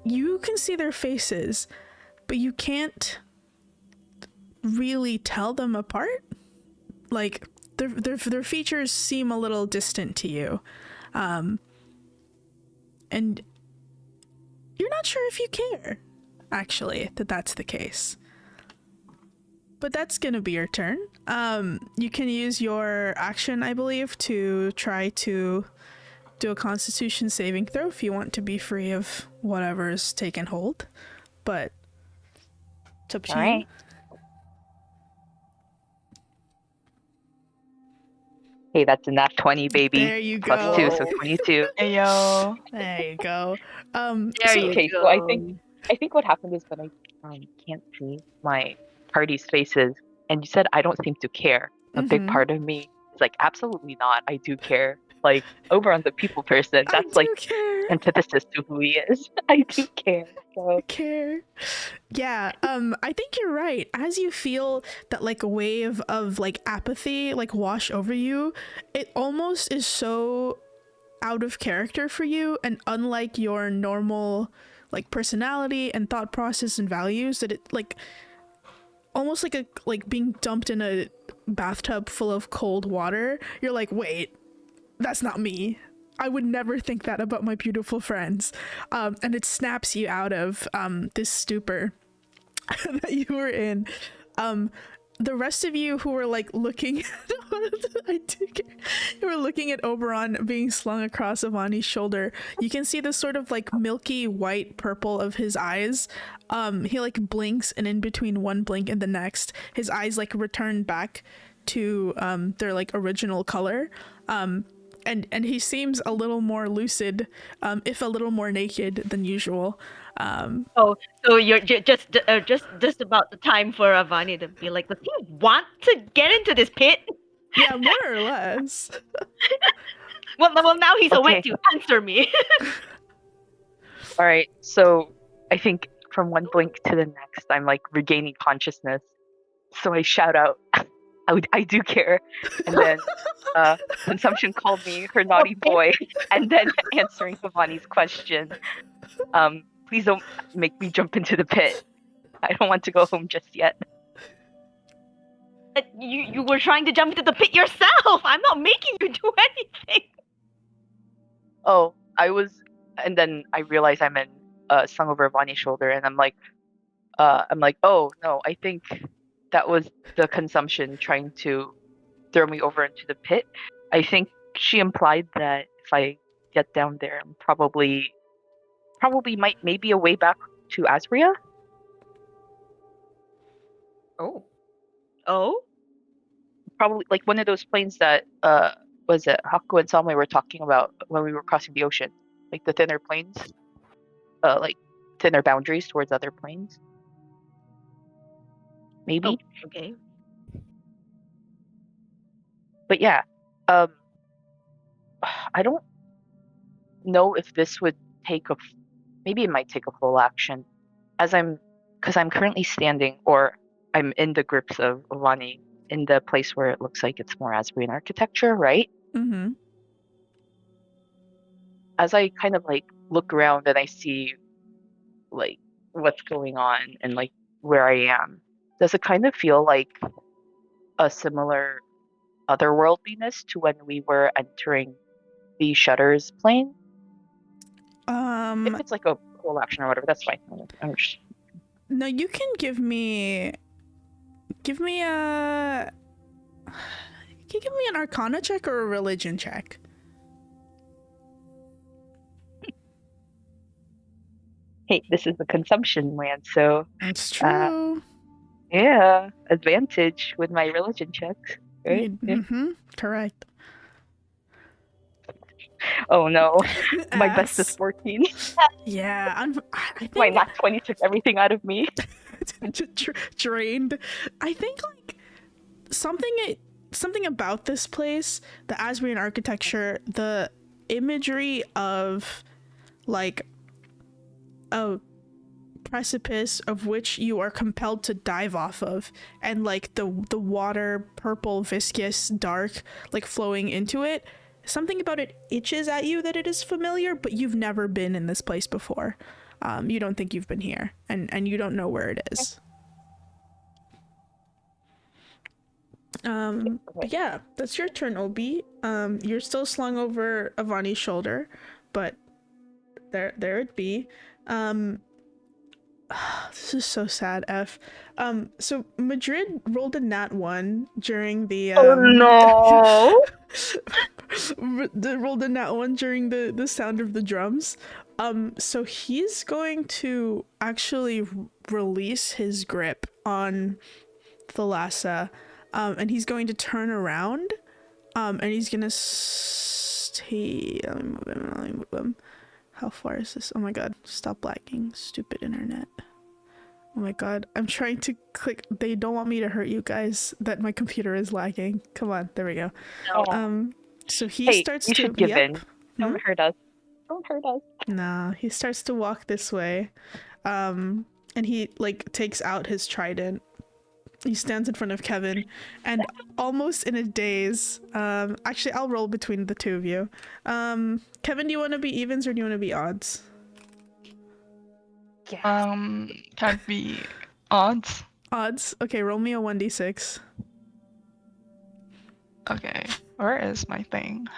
you can see their faces, but you can't really tell them apart. Like their features seem a little distant to you, and you're not sure if you care actually that's the case. But that's gonna be your turn. You can use your action, I believe, to try to do a Constitution saving throw if you want to be free of whatever's taken hold. But it's up to you. Alright. Hey, that's a nat 20, baby. There you go. Plus 2, so 22. Hey yo. There you go. There you Okay, go. so I think what happened is when I can't see my party's faces, and you said I don't seem to care. A big part of me is like, absolutely not. I do care. Like, Oberon's a people person. That's like antithesis to who he is. I do care. So. Care. Yeah, I think you're right. As you feel that like wave of like apathy like wash over you, it almost is so out of character for you and unlike your normal like personality and thought process and values that it like almost like being dumped in a bathtub full of cold water. You're like, wait, that's not me. I would never think that about my beautiful friends. And it snaps you out of this stupor that you were in. the rest of you who were like looking who were looking at Oberon being slung across Avani's shoulder, you can see this sort of like milky white purple of his eyes. He like blinks, and in between one blink and the next, his eyes like return back to their like original color. And he seems a little more lucid, if a little more naked than usual. So you're just about the time for Avani to be like, does he want to get into this pit? Yeah, more or less. Well, now he's awake Okay. to answer me. All right, so I think from one blink to the next, I'm like regaining consciousness. So I shout out, I do care. And then Consumption called me her naughty boy. And then answering Avani's question, please don't make me jump into the pit. I don't want to go home just yet. You were trying to jump into the pit yourself. I'm not making you do anything. Oh, I was, and then I realized I'm in slung over Avani's shoulder, and I'm like, oh no, I think that was the Consumption trying to throw me over into the pit. I think she implied that if I get down there, I'm probably maybe a way back to Asria. Oh. Probably like one of those planes that was it Haku and Salme were talking about when we were crossing the ocean, like the thinner planes, like thinner boundaries towards other planes. Maybe. Oh, okay. But yeah, I don't know if this would take maybe it might take a full action, because I'm currently standing, or I'm in the grips of Avani, in the place where it looks like it's more Asbrian architecture, right? Mm-hmm. As I kind of like look around and I see like what's going on and like where I am, does it kind of feel like a similar otherworldliness to when we were entering the Shutters plane? If it's like a full action or whatever, that's fine. No, you can give me a. Can you give me an Arcana check or a Religion check? Hey, this is the Consumption land, so That's true. yeah, advantage with my religion checks, right? Yeah. Mm-hmm. Correct. Oh no, my best is Ass. 14. Yeah, I think My nat 20 took everything out of me. drained. I think like something about this place, the Asbrian architecture, the imagery of like a precipice of which you are compelled to dive off of, and like the water, purple, viscous, dark, like flowing into it. Something about it itches at you that it is familiar, but you've never been in this place before. You don't think you've been here, and you don't know where it is. But yeah, that's your turn, Obi. You're still slung over Avani's shoulder, but there it be. This is so sad, F. So Madrid rolled a nat 1 during the Oh no! rolled a nat 1 during the sound of the drums. So he's going to actually release his grip on Thalassa, and he's going to turn around, and he's gonna stay. Let me move him. How far is this? Oh my god, stop lagging, stupid internet. Oh my god, I'm trying to click. They don't want me to hurt you guys that my computer is lagging. Come on, there we go. So he starts you to should give in. Don't hurt us. Don't hurt us. Nah, he starts to walk this way. And he like takes out his trident. He stands in front of Kevin, and almost in a daze, actually I'll roll between the two of you. Kevin, do you want to be evens or do you want to be odds? Can't be odds. Odds? Okay, roll me a 1d6. Okay, where is my thing?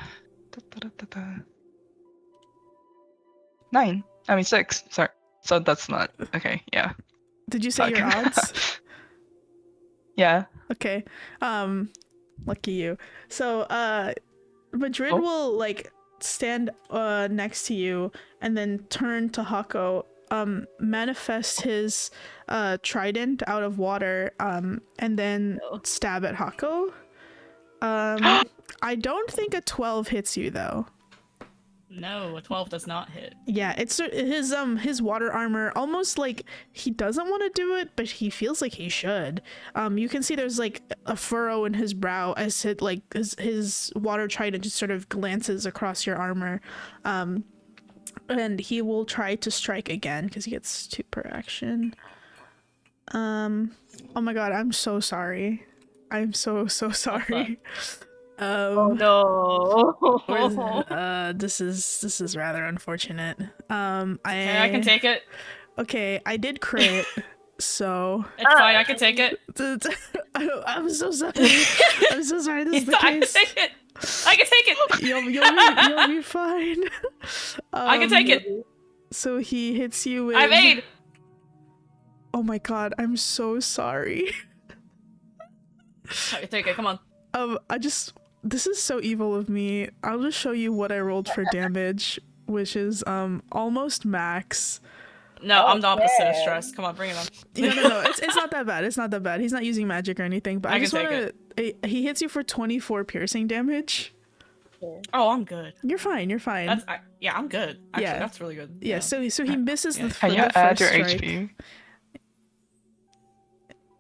9. I mean 6. Sorry. So that's not okay. Yeah. Did you say Fuck. your odds? Yeah. Okay. Lucky you. So Madrid Oh. will like stand next to you and then turn to Hako, manifest his trident out of water, and then stab at Hako. I don't think a 12 hits you though. No, a 12 does not hit. Yeah, it's his water armor, almost like he doesn't want to do it, but he feels like he should. You can see there's like a furrow in his brow as it like his water trident just sort of glances across your armor. And he will try to strike again because he gets 2 per action. Oh my god, I'm so sorry. I'm so sorry. Oh no. This is rather unfortunate. I can take it. Okay, I did crit, so It's fine, I can take it. I'm so sorry. I'm so sorry. This is the I can case. take it. I can take it. You'll be fine. I can take it. So he hits you with. I made. Oh my god, I'm so sorry. I can take it. Come on. This is so evil of me. I'll just show you what I rolled for damage, which is almost max. No, I'm the opposite of stress. Come on, bring it on. No. It's not that bad. It's not that bad. He's not using magic or anything. But I just want to. He hits you for 24 piercing damage. Oh, I'm good. You're fine. You're fine. I'm good. Actually, that's really good. Yeah. So he misses the Can you first add your strike. HP?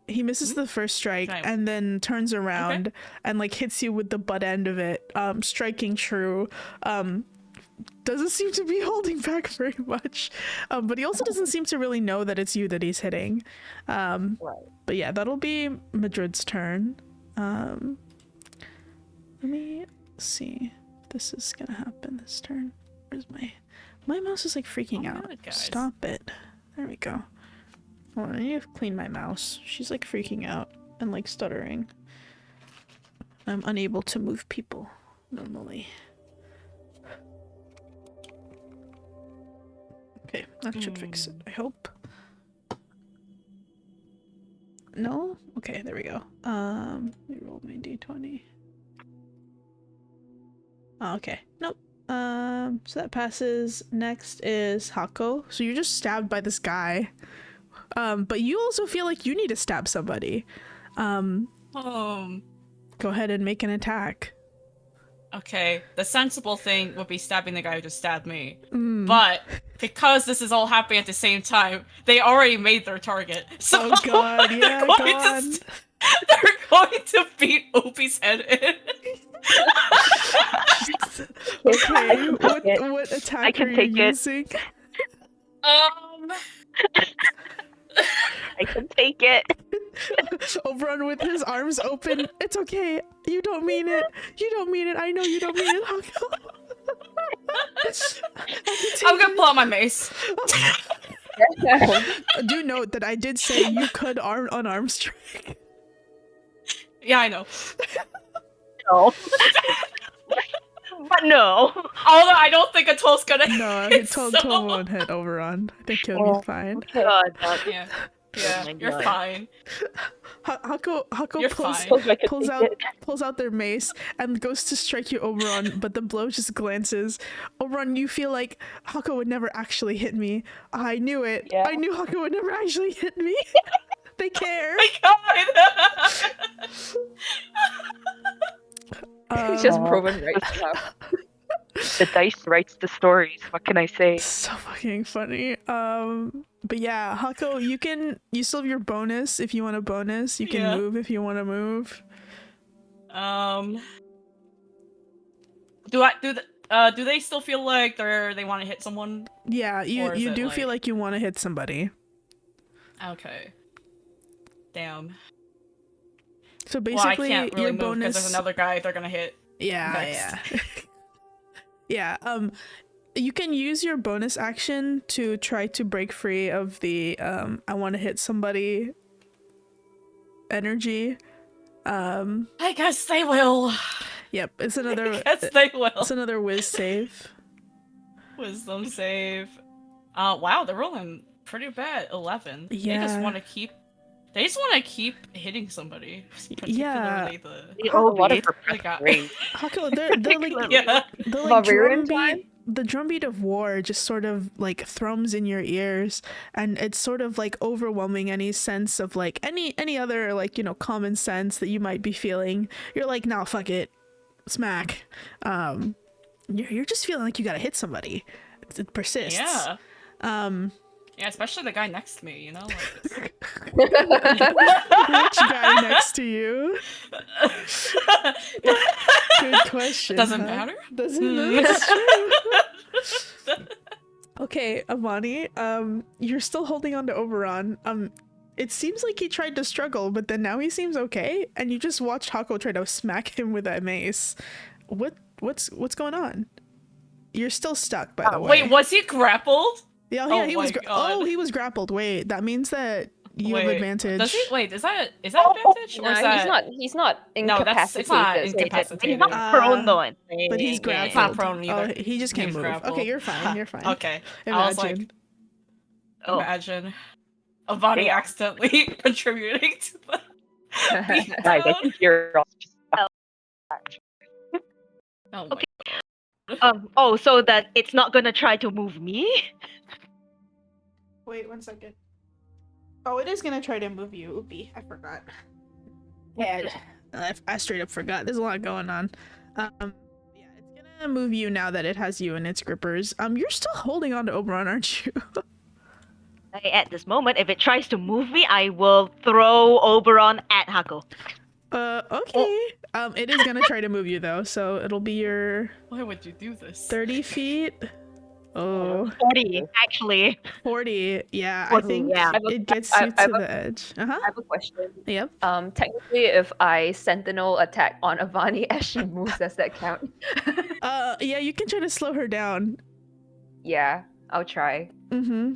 He misses the first strike and then turns around and like hits you with the butt end of it, striking true. Doesn't seem to be holding back very much, but he also doesn't seem to really know that it's you that he's hitting. But yeah, that'll be Madrid's turn. Let me see if this is gonna happen this turn. Where's my mouse is like freaking out. Stop it. There we go. Hold on, I need to clean my mouse. She's like freaking out and like stuttering. I'm unable to move people normally. Okay, that should fix it, I hope. No? Okay, there we go. Let me roll my d20. Oh, okay. Nope. So that passes. Next is Hako. So you're just stabbed by this guy. But you also feel like you need to stab somebody. Go ahead and make an attack. Okay, the sensible thing would be stabbing the guy who just stabbed me. But because this is all happening at the same time, they already made their target. So oh god, yeah, they're going to beat Opie's head in. Okay, what attack are you using? I can take it. Oberon with his arms open. It's okay. You don't mean it. You don't mean it. I know you don't mean it. I'm gonna pull out my mace. Do note that I did say you could unarm strike. Yeah, I know. No. But no. Although I don't think a 12's gonna hit. No, he told won't hit Oberon. I think he'll be fine. God, Yeah, you're fine. Hako You're pulls out their mace and goes to strike you, Oberon, but the blow just glances. Oberon, you feel like Hako would never actually hit me. I knew it. Yeah. I knew Hako would never actually hit me. They care. He's just proven right now. The dice writes the stories. What can I say? So fucking funny. But yeah, Hako, you still have your bonus if you want a bonus. You can move if you want to move. Do they still feel like they want to hit someone? Yeah, you do feel like you want to hit somebody. Okay. Damn. So basically, I can't really your move bonus. Because there's another guy they're gonna hit. Yeah. Yeah. You can use your bonus action to try to break free of the I want to hit somebody energy. I guess they will. Yep, it's another. I guess they will. It's another whiz save. Wisdom save. Wow, they're rolling pretty bad. 11. Yeah. They just want to keep They just want to keep hitting somebody. Yeah. Particularly the The A lot of Obi. repressed got- rage. Hako, they're like yeah. the like Barbarian drumbeat, the drumbeat of war just sort of like thrums in your ears, and it's sort of like overwhelming any sense of like any other like, you know, common sense that you might be feeling. You're like, nah, fuck it, smack. You're just feeling like you gotta hit somebody. It persists. Yeah. Um, Yeah, especially the guy next to me, you know? Like, which guy next to you? Good question. Doesn't huh? matter. Doesn't Hmm. matter. It's true. Okay, Amani, you're still holding on to Oberon. It seems like he tried to struggle, but then now he seems okay, and you just watched Hako try to smack him with that mace. What's going on? You're still stuck, by the way. Wait, was he grappled? Yeah, Oh he my was. God. He was grappled. Wait, that means that you have Wait, advantage. Does he? Wait, is that advantage? No, Or is that... he's not No, that's it's not incapacitated. incapacitated. He's not prone though. But he's grappled. It's not prone either. Oh, he just can't He's move. grappled. Okay, you're fine. You're fine. Okay. I was like, Imagine. Oh. imagine Avani Yeah. accidentally contributing to the Guys, I beatdown. think you're all just Oh my Okay. Oh, so that it's not gonna try to move me? Wait 1 second. Oh, it is gonna try to move you. Oopie, I forgot. Yeah, I straight up forgot. There's a lot going on. Yeah, it's gonna move you now that it has you in its grippers. You're still holding on to Oberon, aren't you? At this moment, if it tries to move me, I will throw Oberon at Hako. Okay. It is gonna try to move you though, so it'll be your Why would you do this? 30 feet. Oh, 40, actually. 40. Yeah, 40, I think yeah. it gets I you have to a- the edge. I have a question. Yep. Technically, if I sentinel attack on Avani as she moves, does that count? Yeah, you can try to slow her down. Yeah, I'll try. Mm-hmm.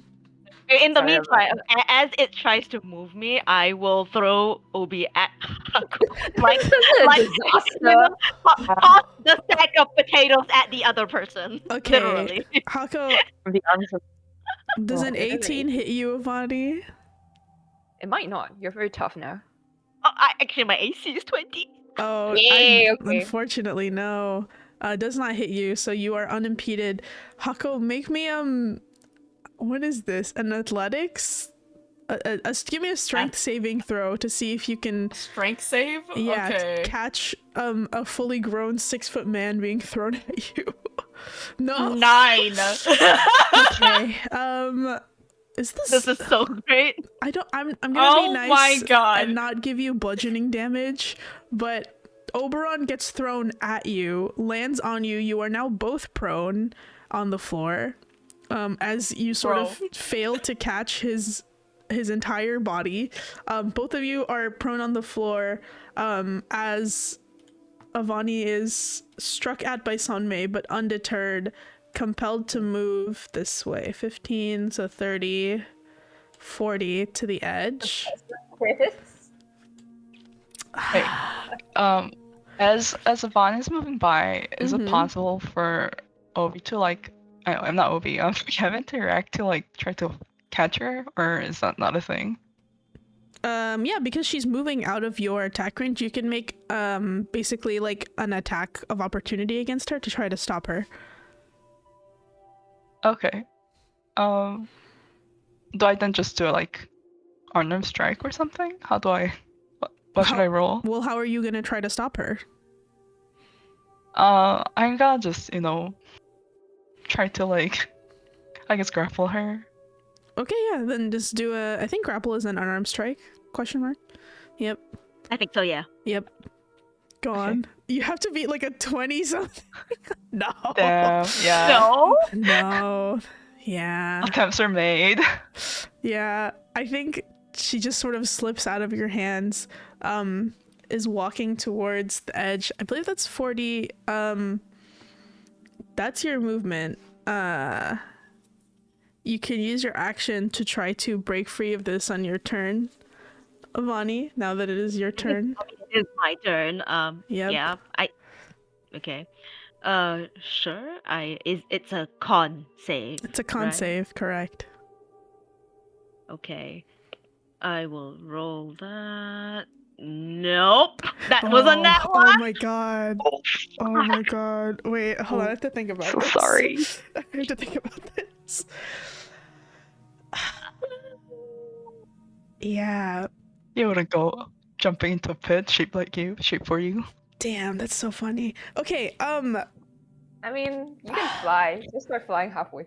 In the Sorry, meantime, as it tries to move me, I will throw Obi at Hako. like, This is a like disaster. you know, toss the sack of potatoes at the other person. Okay. Literally. Hako, from the arms of does an it is an 18 hit you, Avani? It might not. You're very tough now. Oh, actually, my AC is 20. Oh, Yay, okay. unfortunately, no. It does not hit you, so you are unimpeded. Hako, make me what is this? An athletics? Give me a strength saving throw to see if you can Strength save? yeah Okay. catch a fully grown 6-foot man being thrown at you. No. 9. Okay. Is this? This is so great. I'm gonna Oh be nice my God. and not give you bludgeoning damage, but Oberon gets thrown at you, lands on you. You are now both prone on the floor, as you sort of fail to catch his entire body. Both of you are prone on the floor, as Avani is struck at by Sonmei, but undeterred, compelled to move this way. 15, so 30, 40 to the edge. Hey, as Yvonne is moving by, is it Mhm. possible for Obi to like, I'm not Obi, Kevin to react to like try to catch her, or is that not a thing? Yeah, because she's moving out of your attack range, you can make basically like an attack of opportunity against her to try to stop her. Okay. Do I then just do like unarmed strike or something? How do I? What should How- I roll? Well, how are you gonna try to stop her? I'm gonna just try to like, I guess grapple her. Okay, yeah, then just do I think grapple is an unarmed strike? Question mark. Yep. I think so, yeah. Yep. Go Okay. on. You have to beat like a 20 something. No. Damn. Yeah. No. No. Yeah. Attempts are made. Yeah. I think she just sort of slips out of your hands, is walking towards the edge. I believe that's 40. That's your movement. You can use your action to try to break free of this on your turn, Avani, now that it is your turn. It is my turn. Yep. Yeah. Okay. Sure. It's a con save. It's a con right? save, correct. Okay. I will roll that. Nope. That was a nat Oh one. my god. Oh, Oh my god. Wait, hold on. I have to think about so this. sorry. I have to think about this. Yeah. You wanna go jumping into a pit shaped for you? Damn, that's so funny. Okay, I mean, you can fly. Just start flying halfway.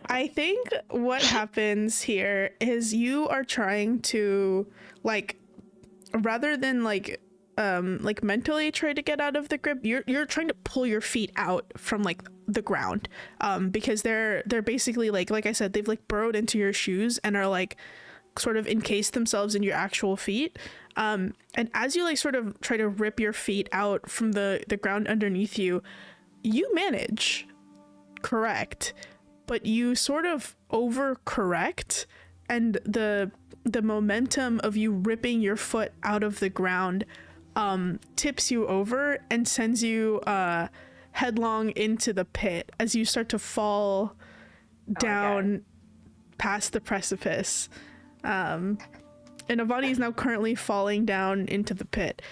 I think what happens here is you are trying to like rather than like mentally try to get out of the grip, you're trying to pull your feet out from like the ground. Because they're basically like I said, they've like burrowed into your shoes and are like sort of encased themselves in your actual feet. And as you like sort of try to rip your feet out from the ground underneath you, you manage, correct, but you sort of overcorrect, and the momentum of you ripping your foot out of the ground tips you over and sends you headlong into the pit as you start to fall down past the precipice. And Avani is now currently falling down into the pit.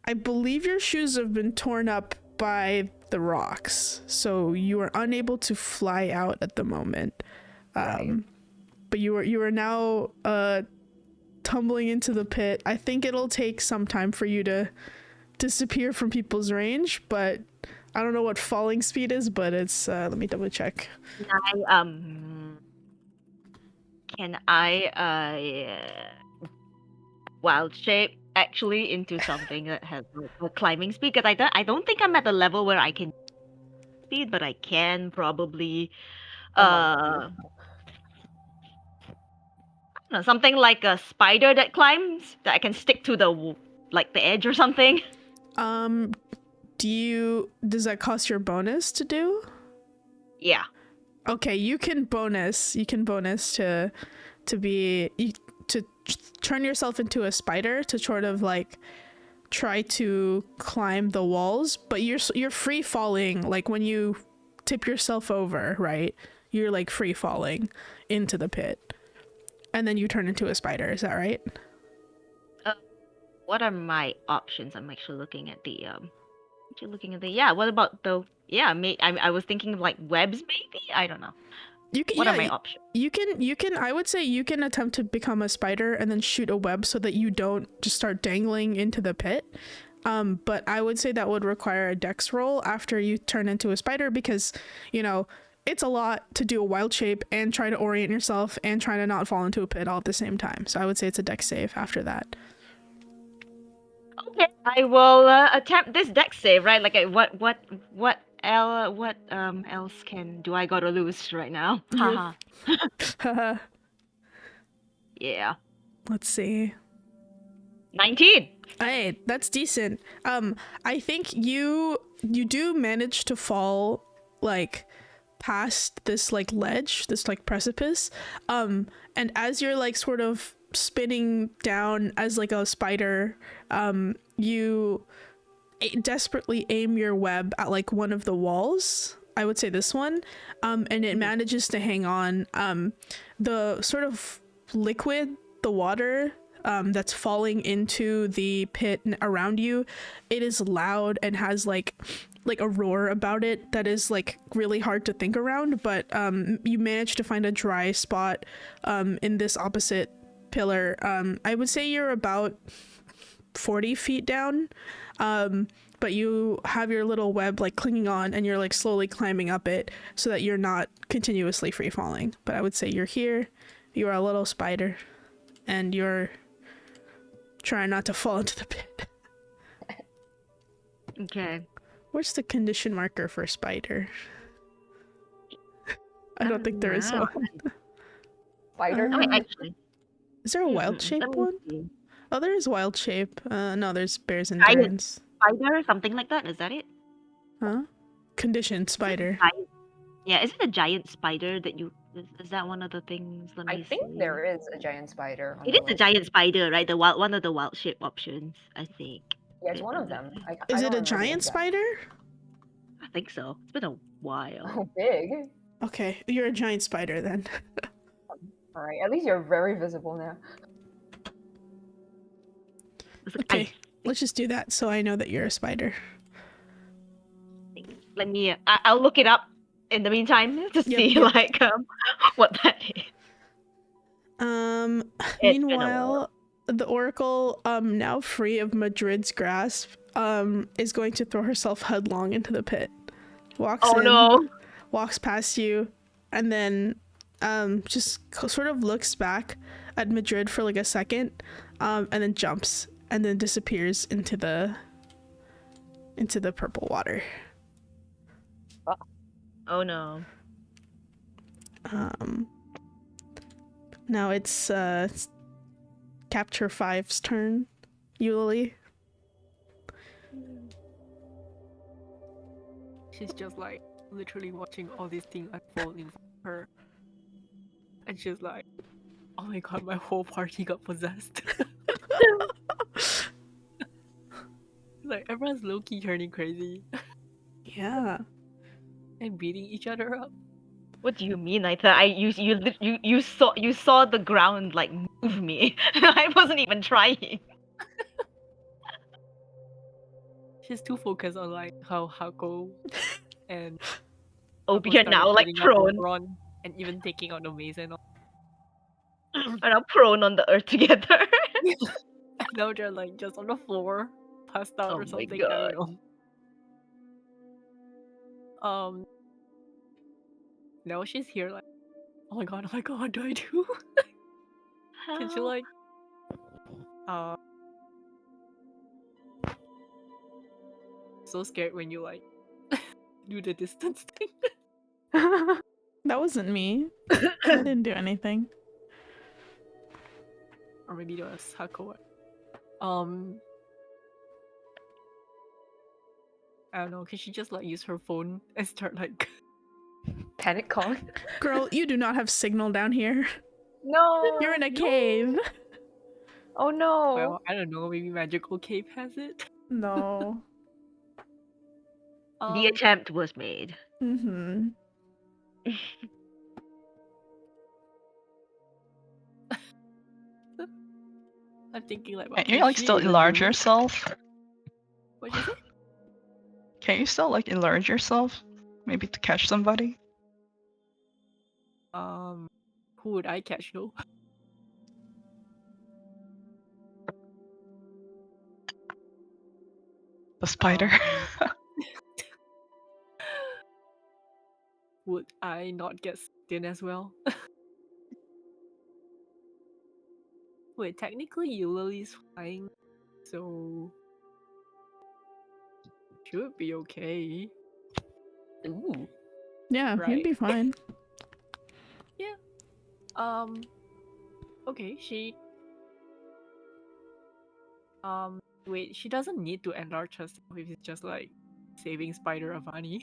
I believe your shoes have been torn up by the rocks, so you are unable to fly out at the moment. But you are now tumbling into the pit. I think it'll take some time for you to disappear from people's range, but I don't know what falling speed is, but it's let me double check. Can I wild shape actually into something that has a climbing speed? Because I don't think I'm at the level where I can speed, but I can probably I don't know, something like a spider that climbs that I can stick to the edge or something. Does that cost your bonus to do? Yeah. Okay, you can bonus to turn yourself into a spider to sort of like try to climb the walls, but you're free falling. Like when you tip yourself over, right? You're like free falling into the pit, and then you turn into a spider. Is that right? What are my options? I'm actually looking at the yeah. What about the I was thinking of like webs maybe. I don't know. What are my options? You can I would say you can attempt to become a spider and then shoot a web so that you don't just start dangling into the pit. But I would say that would require a dex roll after you turn into a spider, because it's a lot to do a wild shape and try to orient yourself and try to not fall into a pit all at the same time. So I would say it's a dex save after that. Okay, I will attempt this dex save. Right, like what else do I gotta lose right now? Haha. Yeah. Let's see. 19. Hey, that's decent. I think you do manage to fall like past this like ledge, this like precipice. And as you're like sort of spinning down as like a spider, you desperately aim your web at like one of the walls. I would say this one, and it manages to hang on. The sort of liquid, the water that's falling into the pit around you, it is loud and has like a roar about it that is like really hard to think around, but you manage to find a dry spot in this opposite pillar. I would say you're about 40 feet down, but you have your little web like clinging on and you're like slowly climbing up it so that you're not continuously free falling. But I would say you're here, you are a little spider, and you're trying not to fall into the pit. Okay. Where's the condition marker for spider? I don't think there is one. Spider? Actually. Is there a wild shape one? See. Oh, there is wild shape. No, there's bears and Giant dragons. Spider, something like that. Is that it? Huh? Condition spider. Yeah, is it a giant spider that you? Is that one of the things? Let me I think see. there is a giant spider. It is a giant spider, right? One of the wild shape options, I think. Yeah, it's one of them. Is I it don't a remember giant exact- spider? I think so. It's been a while. Oh, big. Okay, you're a giant spider then. All right, at least you're very visible now. It's like, Okay, let's just do that so I know that you're a spider. Let me. I'll look it up in the meantime to see yep. like what that is. Meanwhile, the Oracle, now free of Madrid's grasp, is going to throw herself headlong into the pit. Walks in, walks past you, and then just sort of looks back at Madrid for like a second, and then jumps and then disappears into the purple water. Oh no. Now it's Capture 5's turn. Eulalie. She's just like literally watching all these things unfold in front of her. And she's like, oh my god, my whole party got possessed. Like everyone's low-key turning crazy. Yeah. And beating each other up. What do you mean? I thought you saw the ground like move me. I wasn't even trying. She's too focused on like how Hako and Obi Hako are now started like beating up prone. Oberon and even taking out the maze and all. Are now prone on the earth together. Now they're like just on the floor, passed out Oh or my something. God. I don't know. Now she's here like, oh my god, what do I do? Can she like so scared when you like do the distance thing? That wasn't me. I didn't do anything. Or maybe it was Hako. I don't know, can she just like use her phone and start like Panic calling. Girl, you do not have signal down here. No. You're in a cave. Oh no. well, I don't know, maybe Magical Cave has it? No. The attempt was made. Mm-hmm. I'm thinking like, Can you like still enlarge yourself? What'd you say? Can you still like enlarge yourself? Maybe to catch somebody? Who would I catch though? The spider. Would I not get sucked in as well? Wait, technically Eulalie's flying, so should be okay. Ooh. Yeah, Right. you'd be fine. Yeah. Okay, she wait, she doesn't need to enlarge herself if it's just like saving Spider Avani.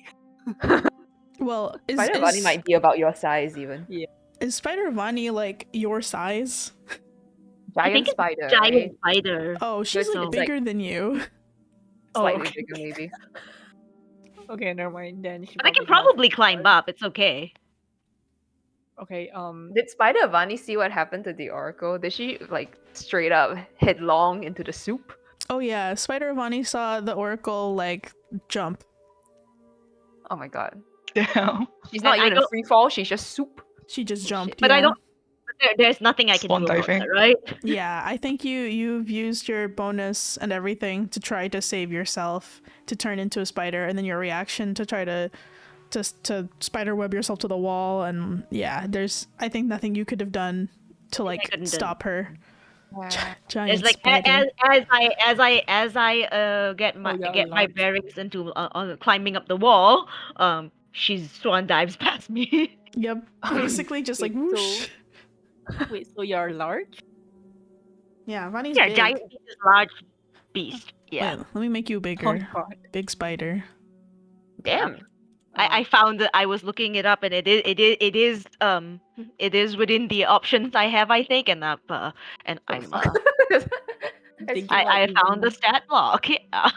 Well, Spider Bunny might be about your size even. Yeah. Is Spider Vani like your size? Giant spider. Giant right? spider. Oh, she's So like it's like- bigger than you. Slightly okay. bigger maybe. Okay, never mind. Then she But I can probably probably climb up. It's okay. Okay, Did Spider Vani see what happened to the Oracle? Did she like straight up headlong into the soup? Oh yeah, Spider Vani saw the Oracle like jump. Oh my god. Damn. She's not And I even in don't- free fall, she's just soup. She just jumped. But I yeah. don't. There's nothing I can Swan do about diving. that, right? Yeah, I think you've used your bonus and everything to try to save yourself to turn into a spider, and then your reaction to try to spider web yourself to the wall, and yeah, there's I think nothing you could have done to like couldn't do. stop her. Yeah. Giant It's like spider. as I get my yeah, my large. bearings into climbing up the wall, she's swan dives past me. Yep, basically just like Wait, whoosh. Wait, so you're large? Yeah, Vani's Yeah, big. giant beast is large beast. Yeah. Wait, let me make you Oh bigger. god. Big spider. Damn. I found that I was looking it up and it is within the options I have, I think, and I'm I'm It's thinking I like found the even- stat block. Yeah.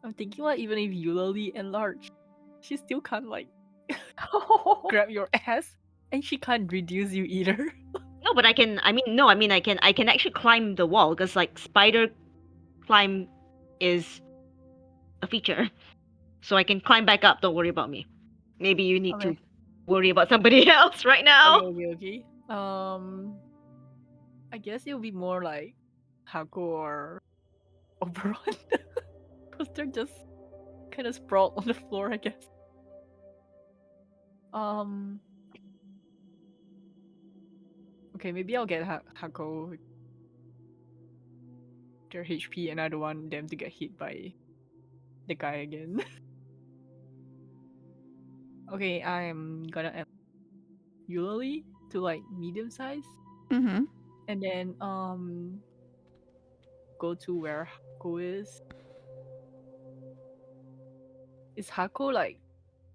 I'm thinking like even if Eulalie enlarged, she still can't like grab your ass, and she can't reduce you either. No, but I can. I mean, I can actually climb the wall because like spider climb is a feature. So I can climb back up. Don't worry about me. Maybe you need to Okay. worry about somebody else right now. Okay. I guess it'll be more like Hako or Oberon. Because they're just kind of sprawled on the floor, I guess. Okay, maybe I'll get Hako. Their HP, and I don't want them to get hit by the guy again. Okay, I'm gonna add Eulalie to like medium size, Mm-hmm. and then go to where Hako is. Is Hako like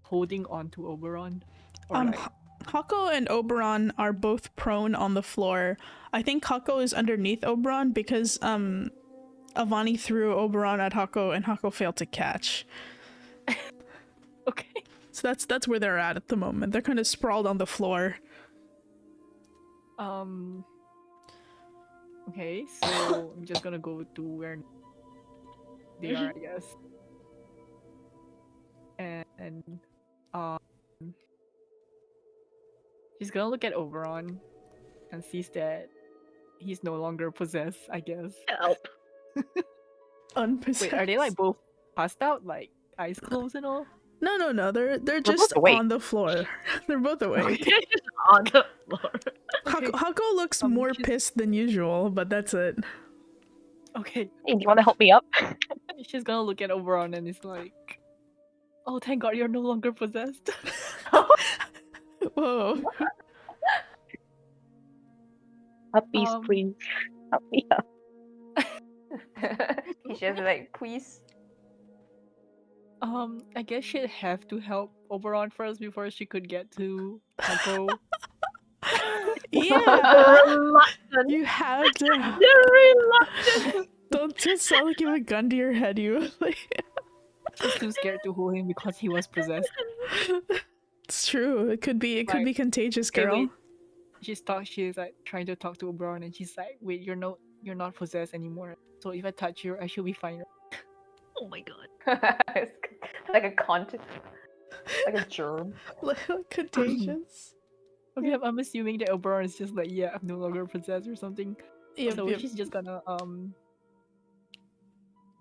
holding on to Oberon? Or like... Hako and Oberon are both prone on the floor. I think Hako is underneath Oberon because Avani threw Oberon at Hako and Hako failed to catch. Okay. So that's where they're at the moment. They're kind of sprawled on the floor. Okay, so I'm just gonna go to where they are, I guess. And she's gonna look at Oberon and sees that he's no longer possessed, I guess. Help. Unpossessed. Wait, are they like both passed out, like eyes closed and all? No. They're just both awake. on the floor. They're both awake. They're just on the floor. Hako looks more pissed than usual, but that's it. Okay. Hey, do you want to help me up? She's gonna look at Oberon and it's like, oh, thank God you're no longer possessed. Whoa. Puppies, please. Help me up. He's just like, please. I guess she'd have to help Oberon first before she could get to Hako. Yeah. Reluctant. You have to. You're reluctant. Don't just sound like you have a gun to your head, you. She's too scared to hold him because he was possessed. It's true. It could be contagious, Okay, girl. wait. She's like trying to talk to Oberon and she's like, wait, you're not possessed anymore. So if I touch you, I should be fine. Oh my God. It's like a like a germ. Contagious. Okay, I'm assuming that Oberon is just like, yeah, I'm no longer possessed or something. Yep, So yep. she's just gonna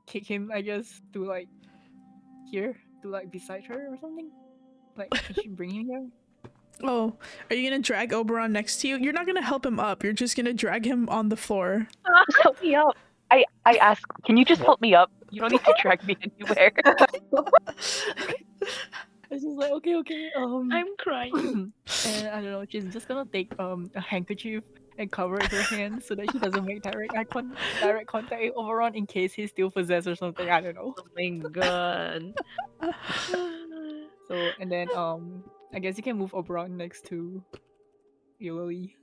kick him, I guess, to like here, to like beside her or something. Like, can she bring him here? Oh, are you gonna drag Oberon next to you? You're not gonna help him up. You're just gonna drag him on the floor. Help me up. I ask, can you just help me up? You don't need to drag me anywhere. And she's like, okay. I'm crying. And I don't know, she's just gonna take a handkerchief and cover her hand so that she doesn't make direct contact with Oberon in case he's still possessed or something. I don't know. Oh my God. So and then I guess you can move Oberon next to Eulalie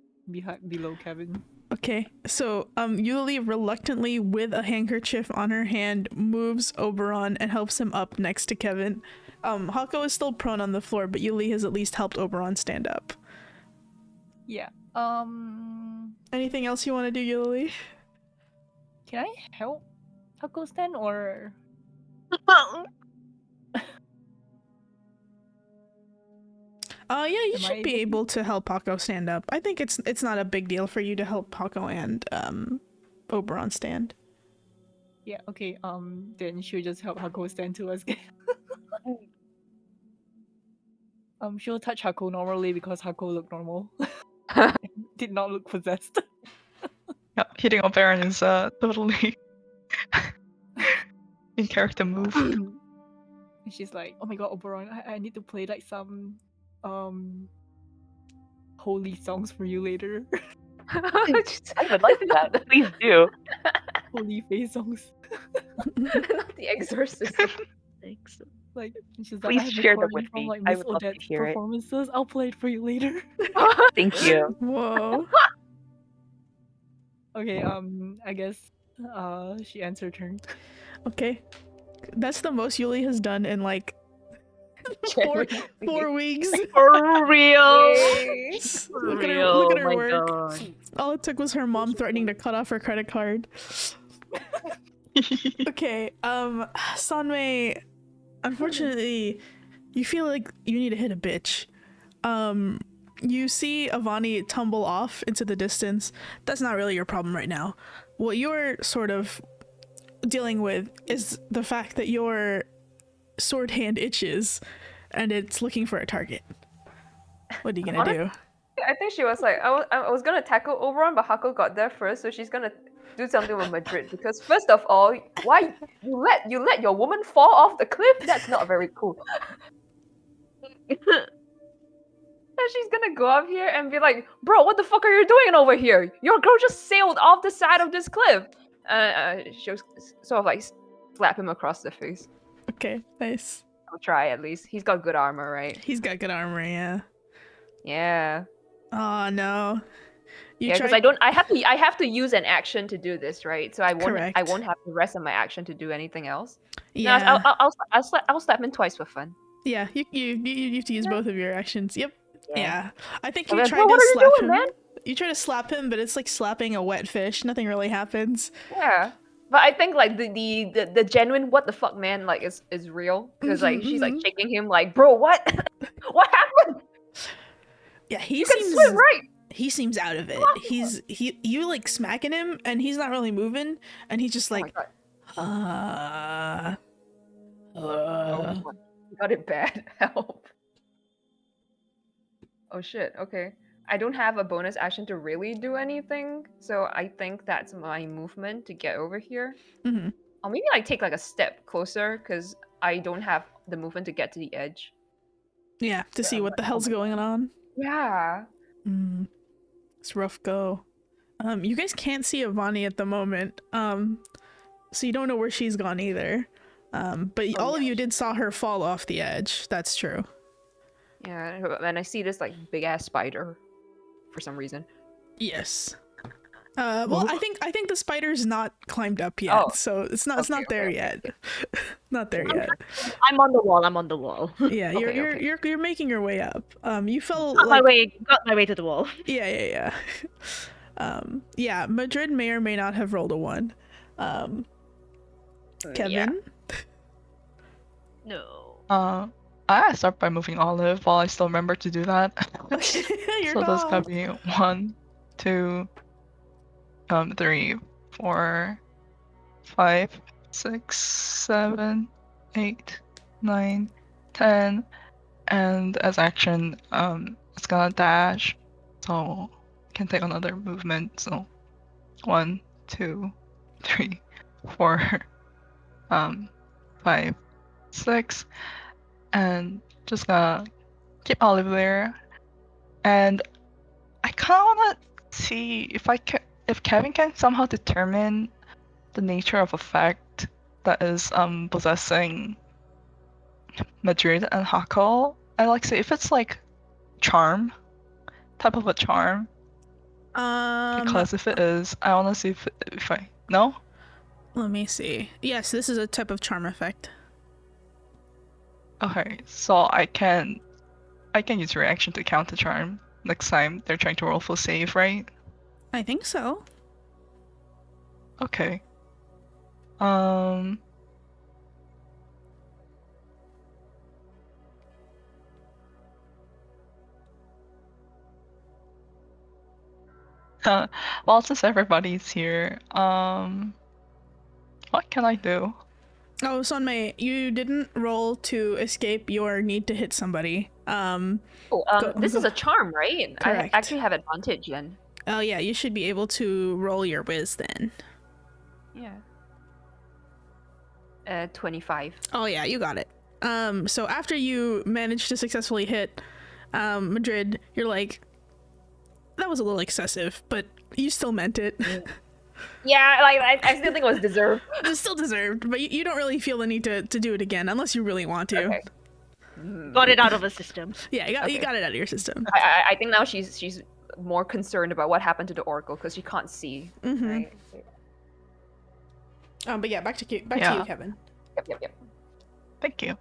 below Kevin. Okay, so Eulalie reluctantly, with a handkerchief on her hand, moves Oberon and helps him up next to Kevin. Hako is still prone on the floor, but Eulalie has at least helped Oberon stand up. Yeah. Anything else you want to do, Eulalie? Can I help Hako stand or? Yeah, you Am I should be able to help Hako stand up. I think it's not a big deal for you to help Hako and Oberon stand. Yeah. Okay. Then she'll just help Hako stand to us. She'll touch Hako normally because Hako looked normal. Did not look possessed. Yeah, hitting a Baron is totally in character move. And she's like, oh my God, Oberon, I need to play like some holy songs for you later. I would like that. Please do. Holy face songs. Not the exorcism. Thanks. Like, she's like, Please I have share them recording with from, me. like, I Miss would love to Odette's hear it. performances. I'll play it for you later. Thank you. Whoa. Okay, I guess she ends her turn. Okay. That's the most Eulalie has done in like 4 weeks. For real. Yay. Look at her my work. God. All it took was her mom threatening to cut off her credit card. Okay, Sanmei, unfortunately, you feel like you need to hit a bitch. You see Avani tumble off into the distance. That's not really your problem right now. What you're sort of dealing with is the fact that your sword hand itches and it's looking for a target. What are you gonna do? I think she was like, I was gonna tackle Oberon, but Hako got there first, so she's gonna do something with Madrid because first of all, why you let your woman fall off the cliff? That's not very cool. And she's gonna go up here and be like, bro, what the fuck are you doing over here? Your girl just sailed off the side of this cliff. She'll sort of like slap him across the face. Okay, nice. I'll try at least. He's got good armor, right? He's got good armor, yeah. Yeah. Oh no. Yeah, because I have to use an action to do this, right? So I won't have the rest of my action to do anything else. Yeah. No, I'll slap him twice for fun. Yeah, you have to use both of your actions. Yep. Yeah. I think I'm you like, tried "Bro, what to are you slap doing, him. man?" You try to slap him, but it's like slapping a wet fish. Nothing really happens. Yeah. But I think like the genuine what the fuck man like is real because like she's like shaking him like, bro, what what happened? Yeah, he You seems can swim, right? he seems out of it. You like smacking him and he's not really moving and he's just Oh my like God. You got it bad. Help. Oh shit, okay. I don't have a bonus action to really do anything, so I think that's my movement to get over here. Mhm. I'll maybe like take like a step closer because I don't have the movement to get to the edge. Yeah, to see what the hell's going on. Yeah. It's rough go. You guys can't see Avani at the moment. So you don't know where she's gone either. But all of you did saw her fall off the edge. That's true. Yeah, and I see this like big ass spider for some reason. Yes. Well, I think the spider's not climbed up yet, so it's not there yet. Not there yet. I'm on the wall. I'm on the wall. Yeah, you're making your way up. You felt got like my way to the wall. Yeah. Yeah, Madrid may or may not have rolled a 1. Kevin? No. I start by moving Olive while I still remember to do that. Your So that's dog. gonna be 1, 2, 3, 4, 5, 6, 7, 8, 9, 10, and as action, it's gonna dash, so can take another movement. So 1, 2, 3, 4, 5, 6, and just gonna keep Olive there. And I kind of wanna see if Kevin can somehow determine the nature of effect that is possessing Madrid and Hako. I like say if it's like charm, type of a charm. Because if it is, I wanna see if I no. Let me see. Yes, this is a type of charm effect. Okay, so I can use reaction to counter charm next time they're trying to roll for save, right? I think so. Okay. Well, since everybody's here, what can I do? Oh, Sonmei, you didn't roll to escape your need to hit somebody. This is a charm, right? Correct. I actually have advantage then. Oh yeah, you should be able to roll your whiz then. Yeah. 25. Oh yeah, you got it. So after you manage to successfully hit Madrid, you're like, that was a little excessive, but you still meant it. Yeah, like I still think it was deserved. It's still deserved, but you don't really feel the need to do it again unless you really want to. Okay. Got it out of the system. Yeah, you got it out of your system. I think now she's more concerned about what happened to the Oracle because she can't see. Right? But yeah, back to you, Kevin. Yep. Thank you.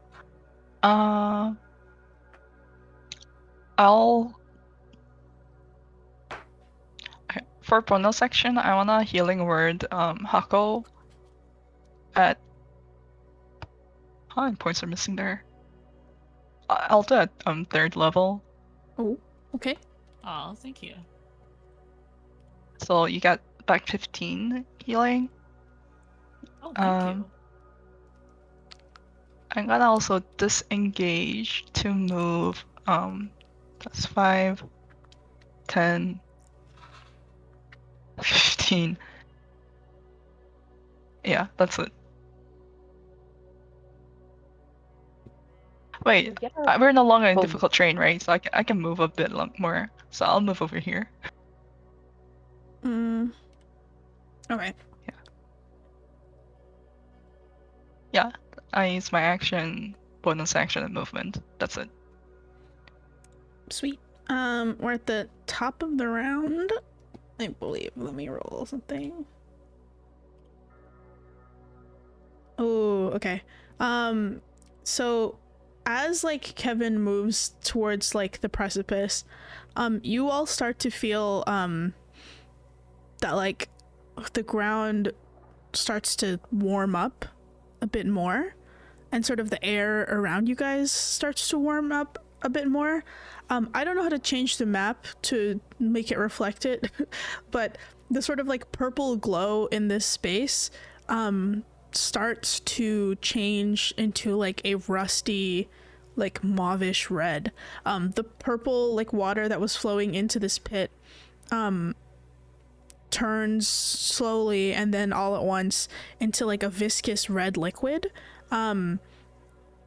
I'll. Okay, for bonus section, I want a healing word, Hako. at... How many points are missing there? I'll do it 3rd level. Oh, okay. Oh, thank you. So you got back 15 healing. Oh, thank you. I'm gonna also disengage to move. That's 5, 10, 15. Yeah, that's it. Wait, Get our we're no longer in full difficult terrain, right? So I can move a bit more. So I'll move over here. Okay. Yeah, I use my action, bonus action, and movement. That's it. Sweet. We're at the top of the round, I believe. Let me roll something. Oh, okay. So as like Kevin moves towards like the precipice, you all start to feel that like the ground starts to warm up a bit more, and sort of the air around you guys starts to warm up a bit more. I don't know how to change the map to make it reflect it, but the sort of like purple glow in this space starts to change into like a rusty, like mauvish red. The purple like water that was flowing into this pit turns slowly and then all at once into like a viscous red liquid. And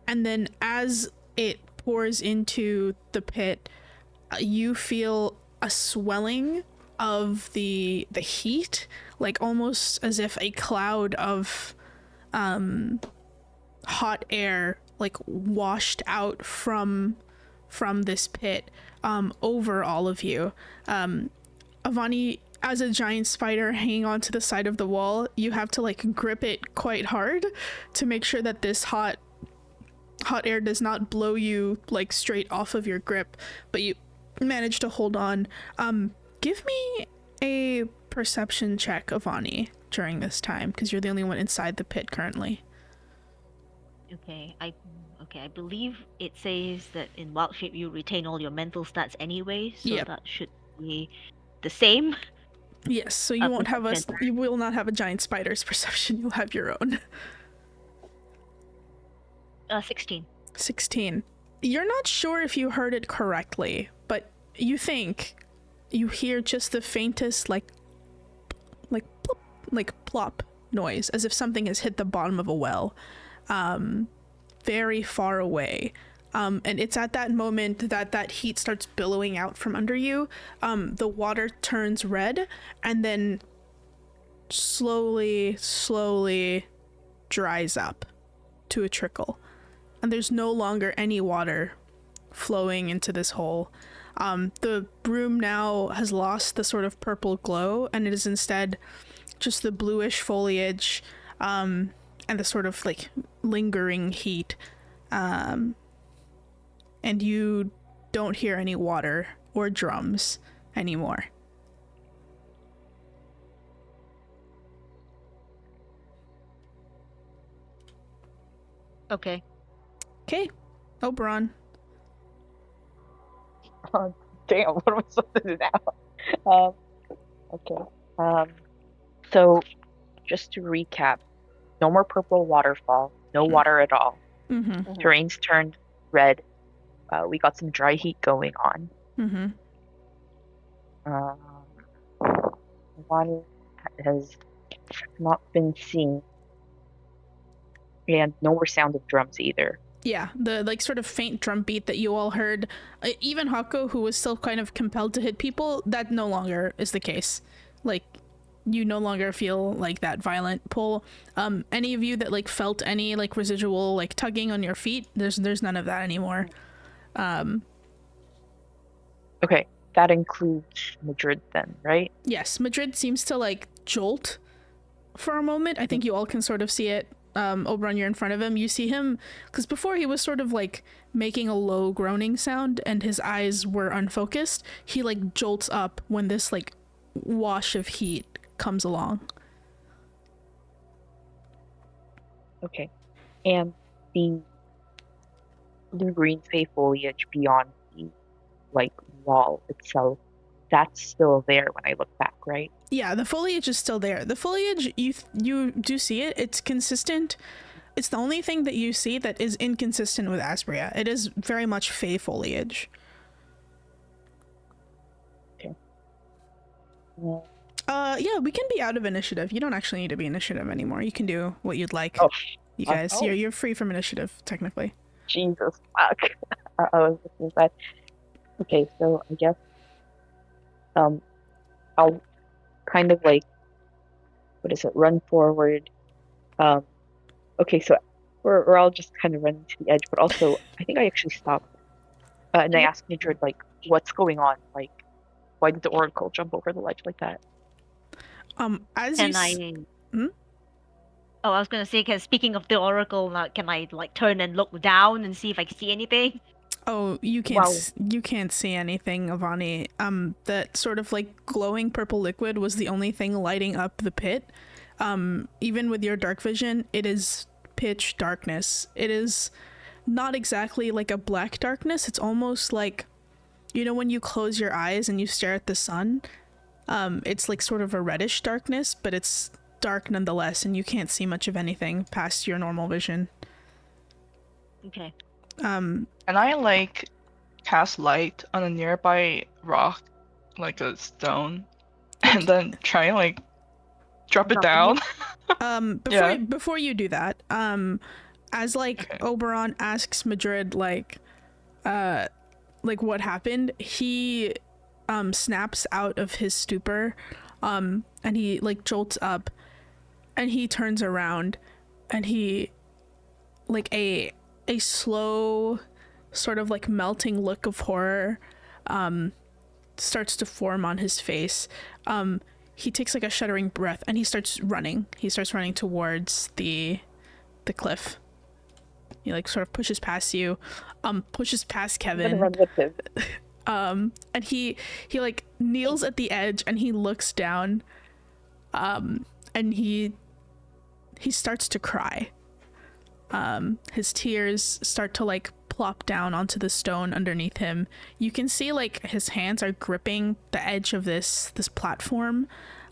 then as it pours into the pit, you feel a swelling of the heat, like almost as if a cloud of hot air like washed out from this pit over all of you. Avani, as a giant spider hanging onto the side of the wall, you have to like grip it quite hard to make sure that this hot air does not blow you like straight off of your grip, but you manage to hold on. Give me a perception check, Avani, during this time, because you're the only one inside the pit currently. Okay, I believe it says that in wild shape you retain all your mental stats anyway, so Yep. that should be the same. Yes, so you won't have you will not have a giant spider's perception, you'll have your own. 16. 16. You're not sure if you heard it correctly, but you think you hear just the faintest like plop, like plop noise, as if something has hit the bottom of a well, very far away. And it's at that moment that heat starts billowing out from under you. The water turns red and then slowly dries up to a trickle. And there's no longer any water flowing into this hole. The broom now has lost the sort of purple glow, and it is instead just the bluish foliage and the sort of like lingering heat. And you don't hear any water or drums anymore. Okay. Okay, Oberon. Oh, damn, what am I supposed to do now? Okay. So, just to recap, no more purple waterfall, no water at all. Mm-hmm. Terrain's turned red. We got some dry heat going on. Mm-hmm. One has not been seen. And no more sound of drums either. Yeah, the like sort of faint drum beat that you all heard, even Hako, who was still kind of compelled to hit people, that no longer is the case. Like, you no longer feel like that violent pull. Any of you that like felt any like residual like tugging on your feet, there's none of that anymore. Okay, that includes Madrid then, right? Yes, Madrid seems to like jolt for a moment. I think you all can sort of see it. Oberon, you're in front of him. You see him, because before he was sort of like making a low groaning sound and his eyes were unfocused. He like jolts up when this like wash of heat comes along. Okay. And the green fey foliage beyond the like wall itself, that's still there when I look back, right? Yeah, the foliage is still there. The foliage, you do see it. It's consistent. It's the only thing that you see that is inconsistent with Aspria. It is very much fey foliage. Okay. Yeah, we can be out of initiative. You don't actually need to be initiative anymore. You can do what you'd like. Oh, you guys, oh. you're free from initiative technically. Jesus fuck. I was looking at that. Okay, so I guess I'll kind of like run forward. Okay, so we're all just kind of running to the edge, but also I think I actually stopped and I asked Madrid like, what's going on? Like, why did the oracle jump over the ledge like that? As Can you I? Hmm? Oh, I was gonna say, cause speaking of the oracle, can I like turn and look down and see if I can see anything? Oh, you can't. Wow. You can't see anything, Avani. That sort of like glowing purple liquid was the only thing lighting up the pit. Even with your dark vision, it is pitch darkness. It is not exactly like a black darkness. It's almost like, you know, when you close your eyes and you stare at the sun. It's like sort of a reddish darkness, but it's dark nonetheless, and you can't see much of anything past your normal vision. Okay. And I like cast light on a nearby rock, like a stone, and then try and like drop it down. Before you do that, as like Okay. Oberon asks Madrid like what happened, he snaps out of his stupor, and he like jolts up, and he turns around, and he like a slow sort of like melting look of horror starts to form on his face. He takes like a shuddering breath and he starts running towards the cliff. He like sort of pushes past you, pushes past Kevin. I'm gonna run with him. And he like kneels at the edge and he looks down, and he starts to cry. His tears start to like plop down onto the stone underneath him. You can see like his hands are gripping the edge of this platform,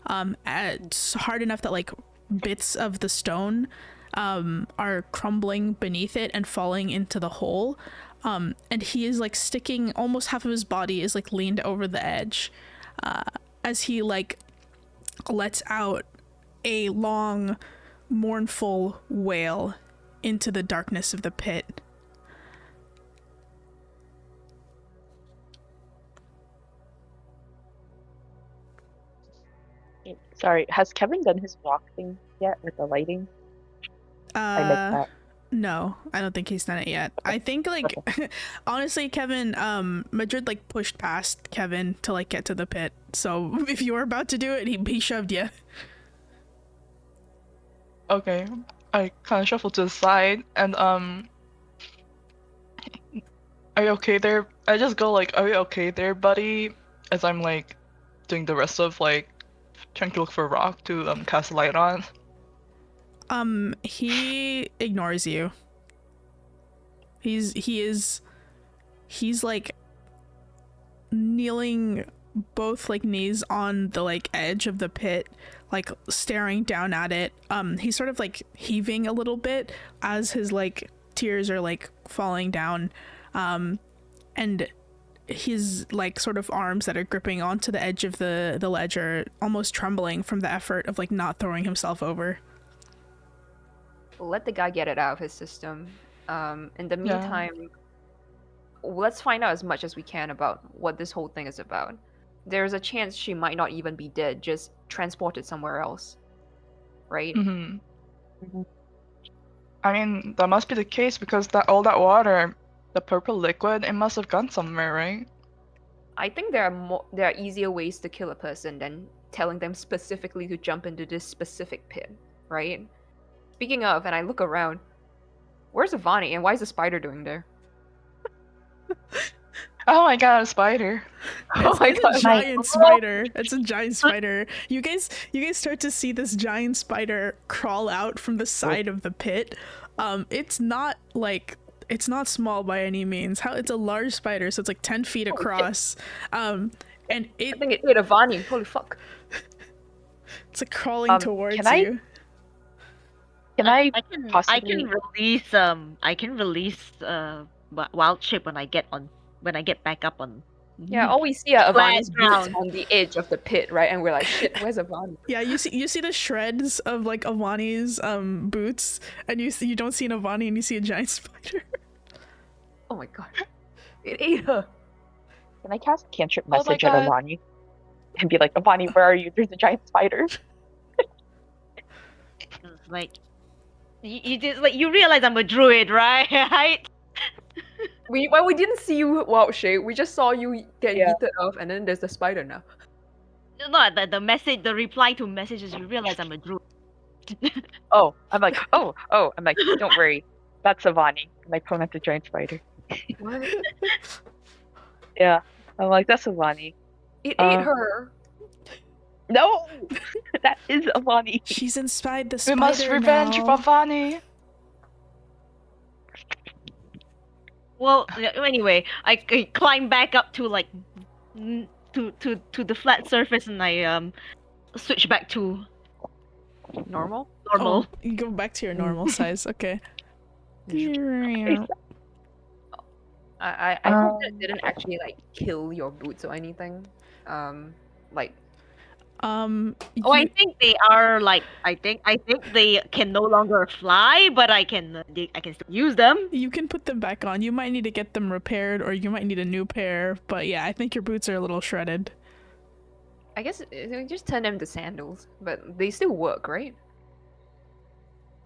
it's hard enough that like bits of the stone are crumbling beneath it and falling into the hole. And he is like sticking, almost half of his body is like leaned over the edge, as he like lets out a long, mournful wail into the darkness of the pit. Sorry, has Kevin done his walk thing yet with the lighting? I missed that. No, I don't think he's done it yet. I think like honestly, Kevin, Madrid like pushed past Kevin to like get to the pit. So if you were about to do it, he shoved you. Okay, I kind of shuffle to the side and are you okay there? I just go like, are you okay there, buddy? As I'm like doing the rest of like trying to look for a rock to cast light on. He ignores you. He's like kneeling, both like knees on the like edge of the pit, like staring down at it. He's sort of like heaving a little bit as his like tears are like falling down, and his like sort of arms that are gripping onto the edge of the ledge are almost trembling from the effort of like not throwing himself over. Let the guy get it out of his system. In the meantime, let's find out as much as we can about what this whole thing is about. There's a chance she might not even be dead, just transported somewhere else. Right? Mm-hmm. I mean, that must be the case because all that water, the purple liquid, it must have gone somewhere, right? I think there are easier ways to kill a person than telling them specifically to jump into this specific pit, right? Speaking of, and I look around, where's Avani and why is the spider doing there? Oh my god, a spider. Oh my It's a god. giant spider. It's a giant spider. You guys start to see this giant spider crawl out from the side of the pit. It's not small by any means. It's a large spider, so it's like 10 feet across. And I think it ate a Vani. Holy fuck. it's like crawling towards can I- you. Can I I can possibly? release wild shape when I get back up on. Yeah, all we see are Flat Avani's boots ground. on the edge of the pit, right? And we're like, shit, where's Avani? Yeah, you see the shreds of like Avani's boots, and you don't see an Avani, and you see a giant spider. Oh my god. It ate her. Can I cast a cantrip Oh my message at God. Avani? And be like, Avani, where are you? There's a giant spider. Like, you realize I'm a druid, right? We didn't see you wild shape, we just saw you get yeeted off, and then there's the spider now. No, the reply to messages. You realize I'm a druid. Oh, I'm like, I'm like, don't worry, that's Avani. And I point at the giant spider. What? Yeah, I'm like, that's Avani. It ate her. No, that is Avani. She's inside the We spider must revenge now. Ravani. Well, anyway, I climb back up to like to the flat surface, and I switch back to Normal? normal. Oh, you go back to your normal size. Okay. I hope that didn't actually like kill your boots or anything. Like Oh, I think they are like I think they can no longer fly, but I can still use them. you can put them back on. You might need to get them repaired, or you might need a new pair. But yeah, I think your boots are a little shredded. I guess just turn them to sandals, but they still work, right?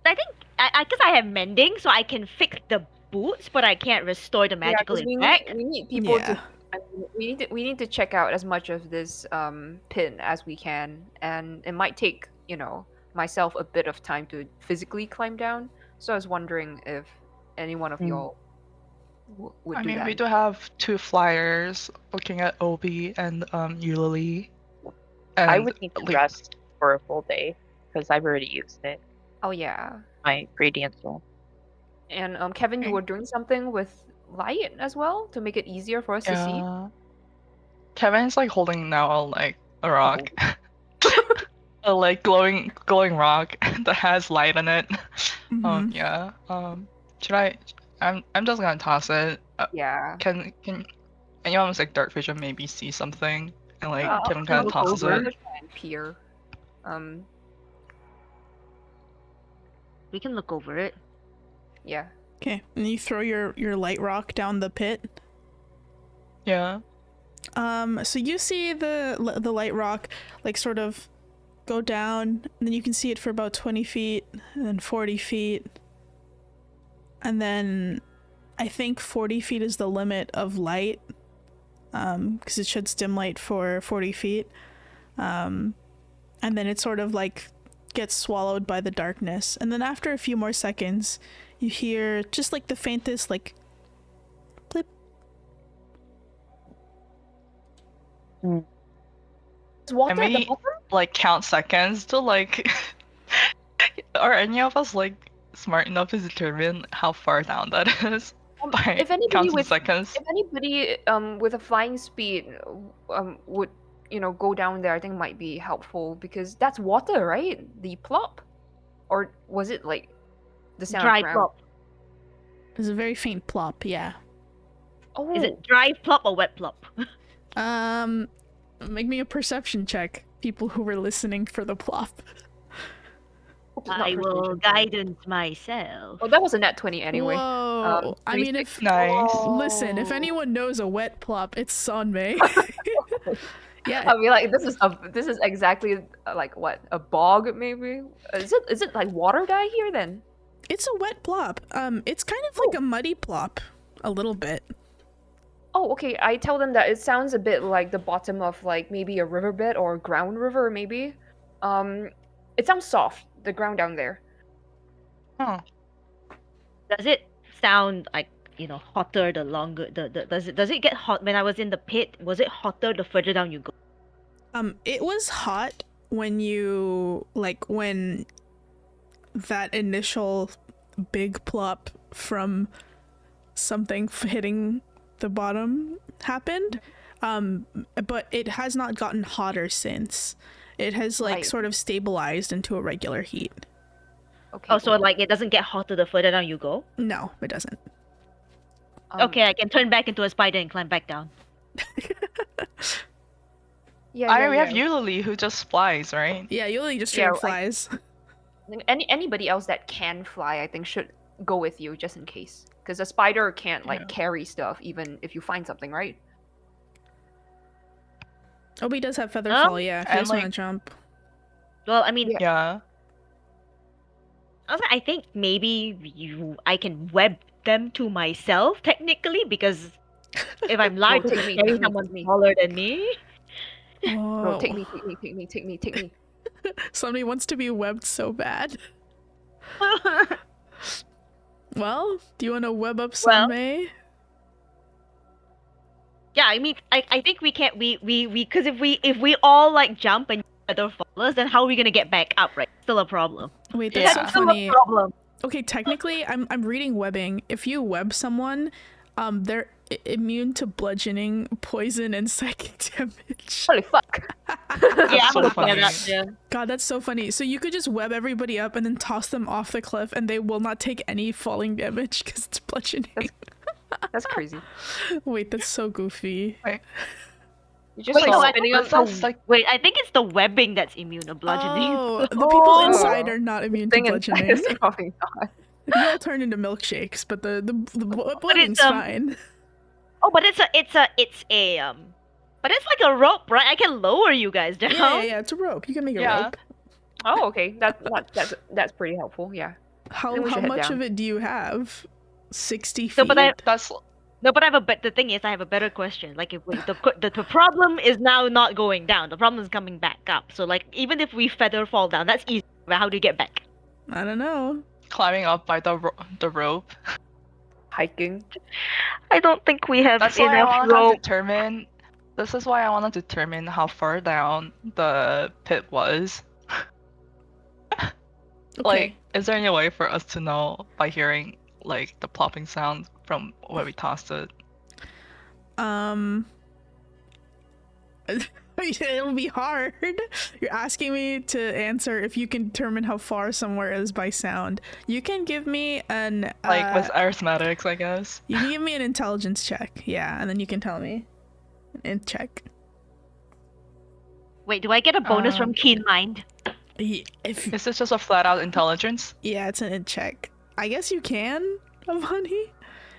I think because I have mending, so I can fix the boots, but I can't restore the magical 'cause effect. we need people Yeah. to. I mean, we need to check out as much of this pin as we can, and it might take myself a bit of time to physically climb down. So I was wondering if any one of y'all would I do mean, that. we do have 2 flyers looking at Obi and Eulalie. And I would need to like, rest for a full day because I've already used it. Oh yeah, My gradient soul. and Kevin, you Okay. were doing something with light as well to make it easier for us to see. yeah. Kevin's like holding now like a rock. A like glowing rock that has light in it. Mhm. Yeah. Should I? I'm just gonna toss it. Yeah. Can anyone with like dark vision maybe see something? And like I'll Kevin kind of look tosses over. it. try and peer. We can look over it. Yeah. Okay, and you throw your light rock down the pit. Yeah. So you see the light rock like sort of go down, and then you can see it for about 20 feet, and then 40 feet, and then I think 40 feet is the limit of light, because it should stim light for 40 feet, and then it sort of like gets swallowed by the darkness, and then after a few more seconds, you hear just like the faintest like blip. Is water And at the we bottom? like count seconds to like. Are any of us like smart enough to determine how far down that is by If anybody counting with seconds? if anybody with a flying speed would go down there, I think might be helpful because that's water, right? The plop, or was it like the sound Dry of ground? plop. There's a very faint plop, yeah. Oh, Is it dry plop or wet plop? Make me a perception check, people who were listening for the plop. Oops, not I will persuasion. guidance myself. Oh, that was a nat 20 anyway. Whoa. I mean, if Nice. listen, if anyone knows a wet plop, it's Sonmei. Yeah, I mean, like this is exactly like what, a bog maybe? Is it like water dye here then? it's a wet plop. It's kind of like a muddy plop, a little bit. Oh, okay. I tell them that it sounds a bit like the bottom of like maybe a riverbed or a ground river maybe. It sounds soft, the ground down there. Huh. Does it sound like hotter the longer does it get hot? When I was in the pit, was it hotter the further down you go? It was hot when when that initial big plop from something hitting the bottom happened. But it has not gotten hotter since. It has sort of stabilized into a regular heat. Okay. Oh, so it doesn't get hotter the further down you go? No, it doesn't. Okay, I can turn back into a spider and climb back down. We have Yuli who just flies, right? Yeah, Yuli just straight flies. Anybody else that can fly, I think, should go with you just in case. Because a spider can't carry stuff even if you find something, right? Obi does have feather fall, yeah. If you just want to jump. Well, I mean, Yeah. Also, I think maybe I can web them to myself technically, because if I'm large, take it's me, carry take me, someone take me. smaller than me. Bro, Oh. take me. Somebody wants to be webbed so bad. Well, do you want to web up Sunmay? Yeah, I mean, I think we can't because if we all jump and feather fall us, then how are we gonna get back up? Right? Still a problem. Wait, that's so Still funny. a problem. Okay, technically, I'm reading webbing. If you web someone, they're immune to bludgeoning, poison, and psychic damage. Holy fuck. That's so funny. God, that's so funny. So you could just web everybody up and then toss them off the cliff, and they will not take any falling damage because it's bludgeoning. That's crazy. Wait, that's so goofy. Wait. You just spinning on Wait, I think it's the webbing that's immune to bludgeoning. Oh, the people inside are not immune to bludgeoning. Is probably not. You all turn into milkshakes, but the webbing's fine. Oh, but it's but it's like a rope, right? I can lower you guys down. Yeah, it's a rope. You can make a rope. Oh, okay. That's pretty helpful. Yeah. How much of it do you have? 60 feet. No, but I have the thing is, I have a better question. Like, if the problem is now not going down, the problem is coming back up. So, even if we feather fall down, that's easy. But how do you get back? I don't know. Climbing up by the rope. Hiking. I don't think we have That's enough why I want rope. to determine. This is why I want to determine how far down the pit was. Okay. Is there any way for us to know by hearing the plopping sound from where we tossed it? It'll be hard. You're asking me to answer if you can determine how far somewhere is by sound. You can give me an with arithmetics, I guess. You can give me an intelligence check, yeah, and then you can tell me. And check. Wait, do I get a bonus from Keen Mind? Is this just a flat-out intelligence? Yeah, it's an int check. I guess you can, Avani.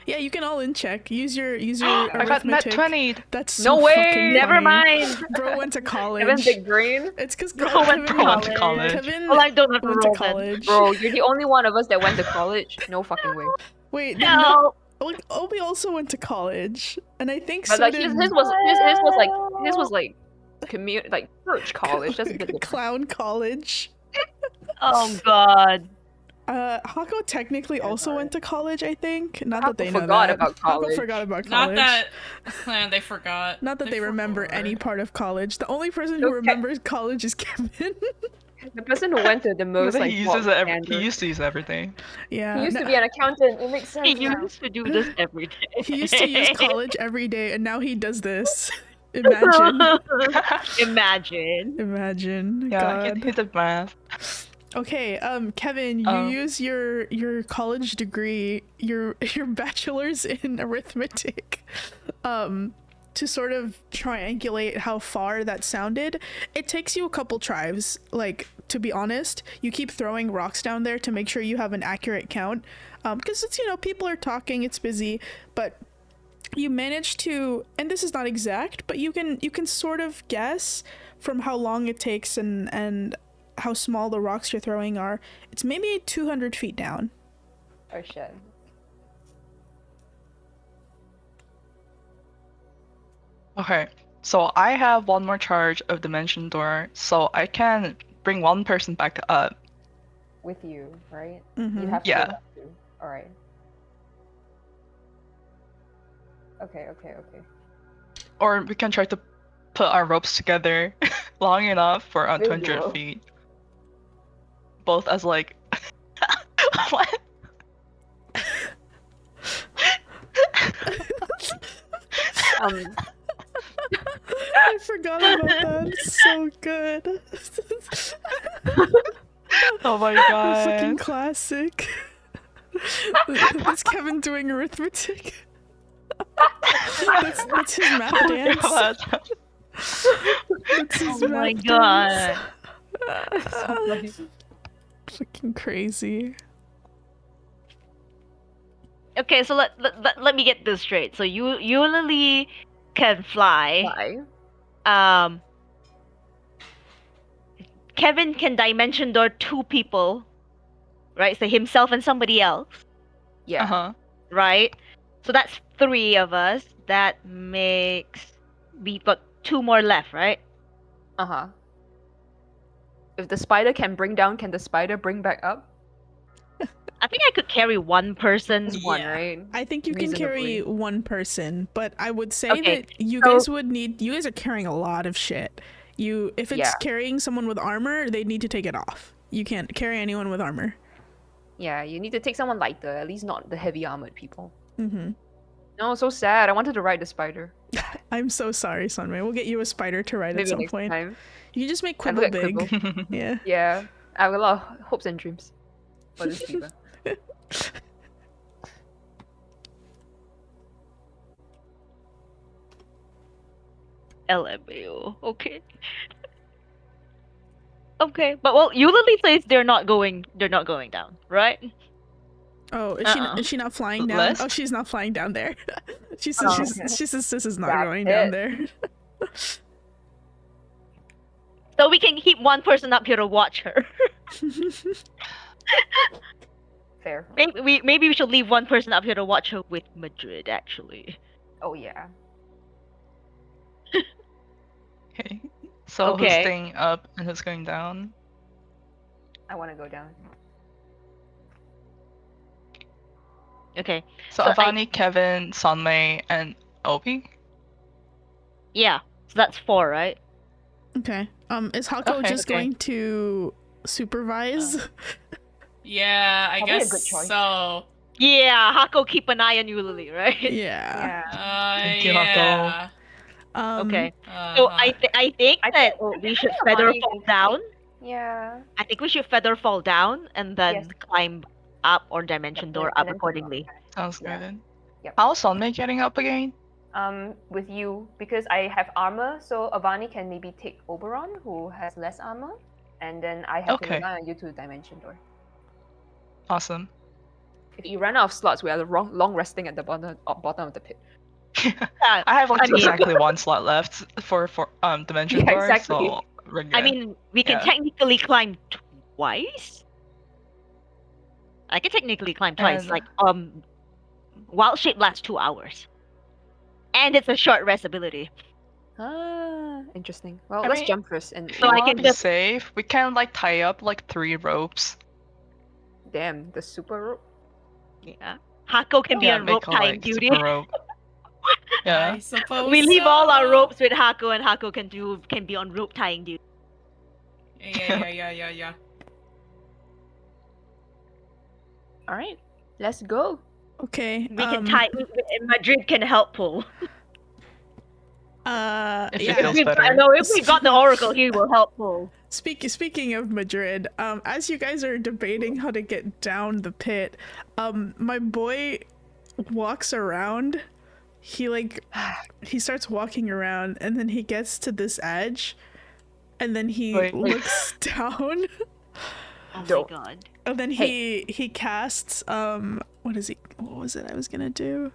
Yeah, you can all in check. Use your I got net arithmetic. 20. That's so No way! fucking Never funny. mind. Bro went to college. Kevin's big brain. It's because Bro went to college. Kevin Well, I don't have to went to roll college. Bro, you're the only one of us that went to college. No fucking way. Wait, No. Obi also went to college, and I think But so his did was like church college. That's a bit different. clown college. Oh God. Hako technically also went to college, I think. Not Hako that they know forgot that. about Hako college. forgot about Not college. that they forgot. Not that they remember forgot. any part of college. The only person who remembers college is Kevin. The person who went to the most he used to use everything. Yeah. He used to be an accountant. It makes sense. He now. used to do this every day. He used to use college every day, and now he does this. Imagine. Imagine. Yeah, God. he did math. Okay, Kevin, you use your college degree, your bachelor's in arithmetic, to sort of triangulate how far that sounded. It takes you a couple tries, to be honest. You keep throwing rocks down there to make sure you have an accurate count, because it's, people are talking, it's busy, but you manage to, and this is not exact, but you can sort of guess from how long it takes and how small the rocks you're throwing are. It's maybe 200 feet down. Oh shit. Okay, so I have one more charge of Dimension Door, so I can bring one person back up. With you, right? Mhm. You have to. Yeah. All right. Okay. Or we can try to put our ropes together long enough for 200 Visual. feet. Both as like what? I forgot about that. It's so good. Oh my Fucking god. classic. That's Kevin doing arithmetic. That's his math dance. That's his Oh my math god. dance. Fucking crazy. Okay, so let me get this straight. So you Lily can fly. Why? Kevin can dimension door 2 people, right? So himself and somebody else, Yeah. Uh-huh. right? So that's 3 of us. That makes we've got 2 more left, right? Uh-huh. If the spider can bring down, can the spider bring back up? I think I could carry one person. Just one, Yeah. right? I think you can carry Reasonably. one person, but I would say Okay, that you so- guys would need. You guys are carrying a lot of shit. If it's Yeah. carrying someone with armor, they need to take it off. You can't carry anyone with armor. Yeah, you need to take someone lighter, at least not the heavy armored people. Mm-hmm. No, so sad. I wanted to ride the spider. I'm so sorry, Sunway. We'll get you a spider to ride at Maybe some next point. time. You can just make I Quibble look at big. Quibble. Yeah. Yeah, I have a lot of hopes and dreams for this fever. LMAO. Okay. Okay, but well, Eulalie says they're not going down, right? Oh, Uh-uh. is she not flying down? List? Oh, she's not flying down there. She says Oh. she says this is not That's going down it. there. So we can keep one person up here to watch her. Fair. Maybe we should leave one person up here to watch her with Madrid, actually. Oh yeah. Okay. So who's Okay. staying up and who's going down? I want to go down. Okay. So So Avani, Kevin, Sonmei, and Obi? Yeah. So that's 4, right? Okay. Is Hako Okay. just Okay. going to supervise? Yeah, I Probably a guess good choice. so. Yeah, Hako keep an eye on Eulalie, right? Yeah. Thank you, Hako. Yeah. Okay. So I think I that think- we should I think feather Avani fall can down. Yeah. I think we should feather fall down and then Yes. climb up or dimension Yep, door and up then accordingly. Sounds Yeah. good. Yep. How's Sonmei getting up again? With you, because I have armor, so Avani can maybe take Oberon, who has less armor, and then I have to Okay. rely on you to dimension door. Awesome. If you run out of slots, we are long resting at the bottom of the pit. Yeah, I have like I mean- exactly one slot left for dimension Yeah, door, exactly. so we're good. I mean, we can Yeah. technically climb twice. I can technically climb twice. And- Like, wild shape lasts 2 hours, and it's a short rest ability. Ah, interesting. Well, I let's mean, jump first. And if So you I wanna can be just- safe, we can like tie up like 3 ropes. damn, the super rope. Yeah, Hako can be Yeah, on make rope a, tying like, duty. super rope. Yeah. I suppose We leave all our so. ropes with Hako, and Hako can be on rope tying duty. Yeah. All right, let's go. Okay. We can tie. And Madrid can help pull. If it Yeah. feels better. I know if we got the oracle, he will help pull. Speaking of Madrid, as you guys are debating how to get down the pit, my boy walks around. He starts walking around, and then he gets to this edge, and then he Wait. looks down, Oh Dope. my god. and then he casts what was it I was gonna do?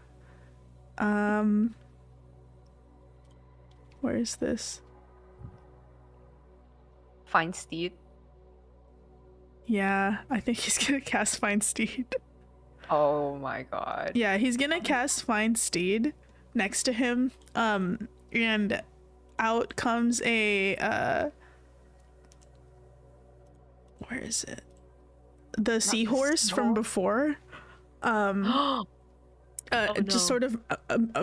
Where is this? Find Steed. Yeah, I think he's gonna cast Find Steed. Oh my god. Yeah, he's gonna cast Find Steed next to him. And out comes a where is it? The seahorse from snow? before. Oh, just no. sort of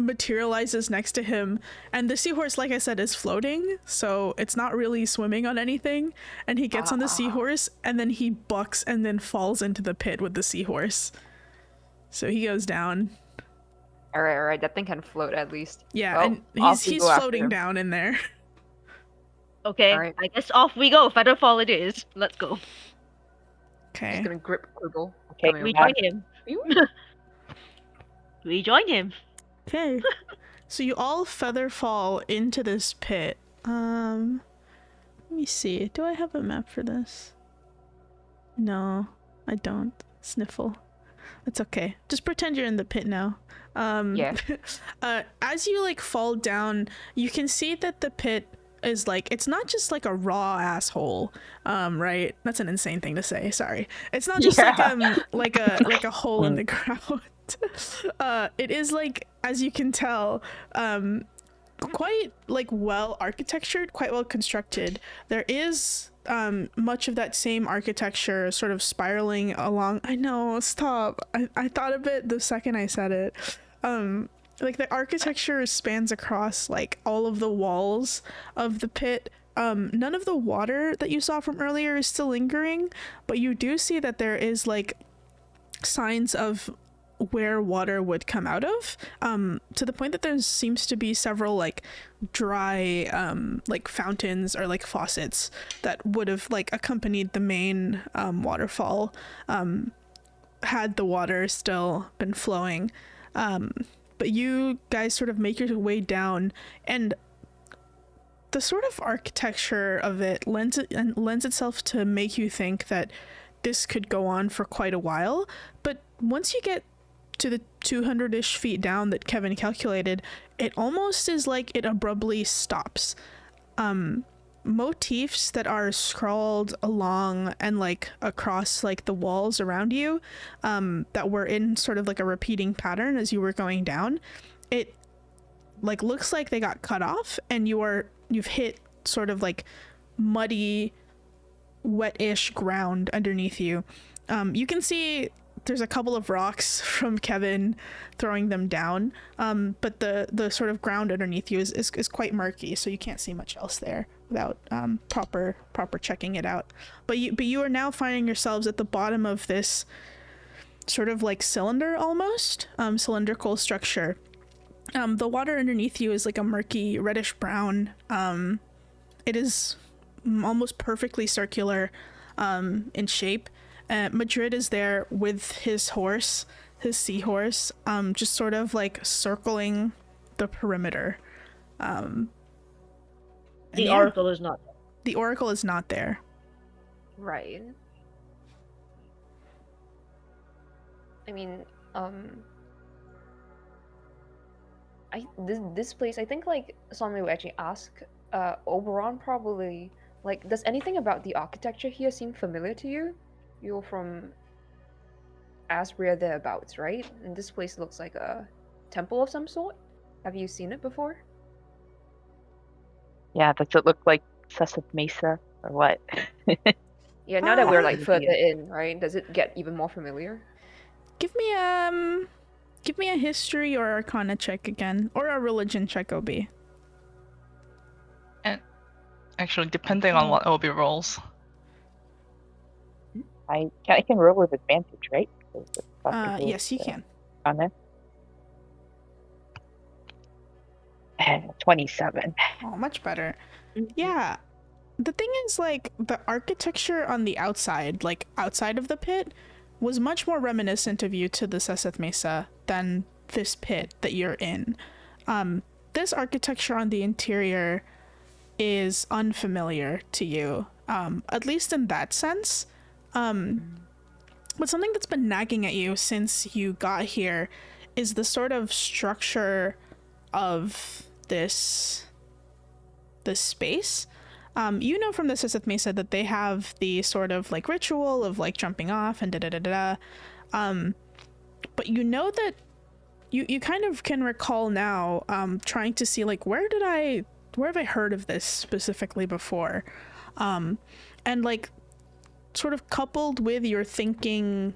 materializes next to him, and the seahorse, like I said, is floating, so it's not really swimming on anything, and he gets on the seahorse, and then he bucks and then falls into the pit with the seahorse, so he goes down. All right. That thing can float at least. Yeah, Well, and off we he's go after floating him. down in there. Okay, Alright. I guess off we go. Featherfall it is. Let's go. Okay. Just gonna grip Quibble. Okay, Coming We over. join him. We join him. Okay. So you all feather fall into this pit. Let me see. Do I have a map for this? No, I don't. Sniffle. It's okay. Just pretend you're in the pit now. Yeah. As you like fall down, you can see that the pit is like, it's not just like a raw asshole, right? That's an insane thing to say. Sorry. It's not just like a hole in the ground. It is like, as you can tell, quite like well architectured, quite well constructed. There is much of that same architecture sort of spiraling along. I know, stop. I thought of it the second I said it. Like the architecture spans across like all of the walls of the pit. None of the water that you saw from earlier is still lingering, but you do see that there is like signs of where water would come out of, to the point that there seems to be several like dry like fountains or like faucets that would have like accompanied the main waterfall had the water still been flowing. But you guys sort of make your way down, and the sort of architecture of it lends itself to make you think that this could go on for quite a while. But once you get to the 200-ish feet down that Kevin calculated, it almost is like it abruptly stops. Motifs that are scrawled along and like across like the walls around you, that were in sort of like a repeating pattern as you were going down, it like looks like they got cut off, and you've hit sort of like muddy, wet-ish ground underneath you. You can see there's a couple of rocks from Kevin throwing them down, but the sort of ground underneath you is quite murky, so you can't see much else there without proper checking it out. But you are now finding yourselves at the bottom of this sort of like cylinder, almost cylindrical structure. The water underneath you is like a murky reddish brown. It is almost perfectly circular in shape. Madrid is there with his horse, his seahorse, just sort of like circling the perimeter. The oracle is not. The oracle is not there. Right. I mean, this place, I think like somebody would actually ask Oberon probably, like, does anything about the architecture here seem familiar to you? You're from Asbria thereabouts, right? And this place looks like a temple of some sort. Have you seen it before? Yeah, does it look like Seseth Mesa or what? Yeah, now that we're like Yeah. further in, right? Does it get even more familiar? Give me a history or arcana check again, or a religion check, OB. And actually, depending on what OB rolls. I can roll with advantage, right? Yes, you can. On there. 27. Oh, much better. Yeah. The thing is, like, the architecture on the outside, like, outside of the pit, was much more reminiscent of you to the Seseth Mesa than this pit that you're in. This architecture on the interior is unfamiliar to you, at least in that sense. But something that's been nagging at you since you got here is the sort of structure of this space. You know from the Seseth Mesa that they have the sort of like ritual of like jumping off and but you know that you kind of can recall now, trying to see like where have I heard of this specifically before, and like sort of coupled with your thinking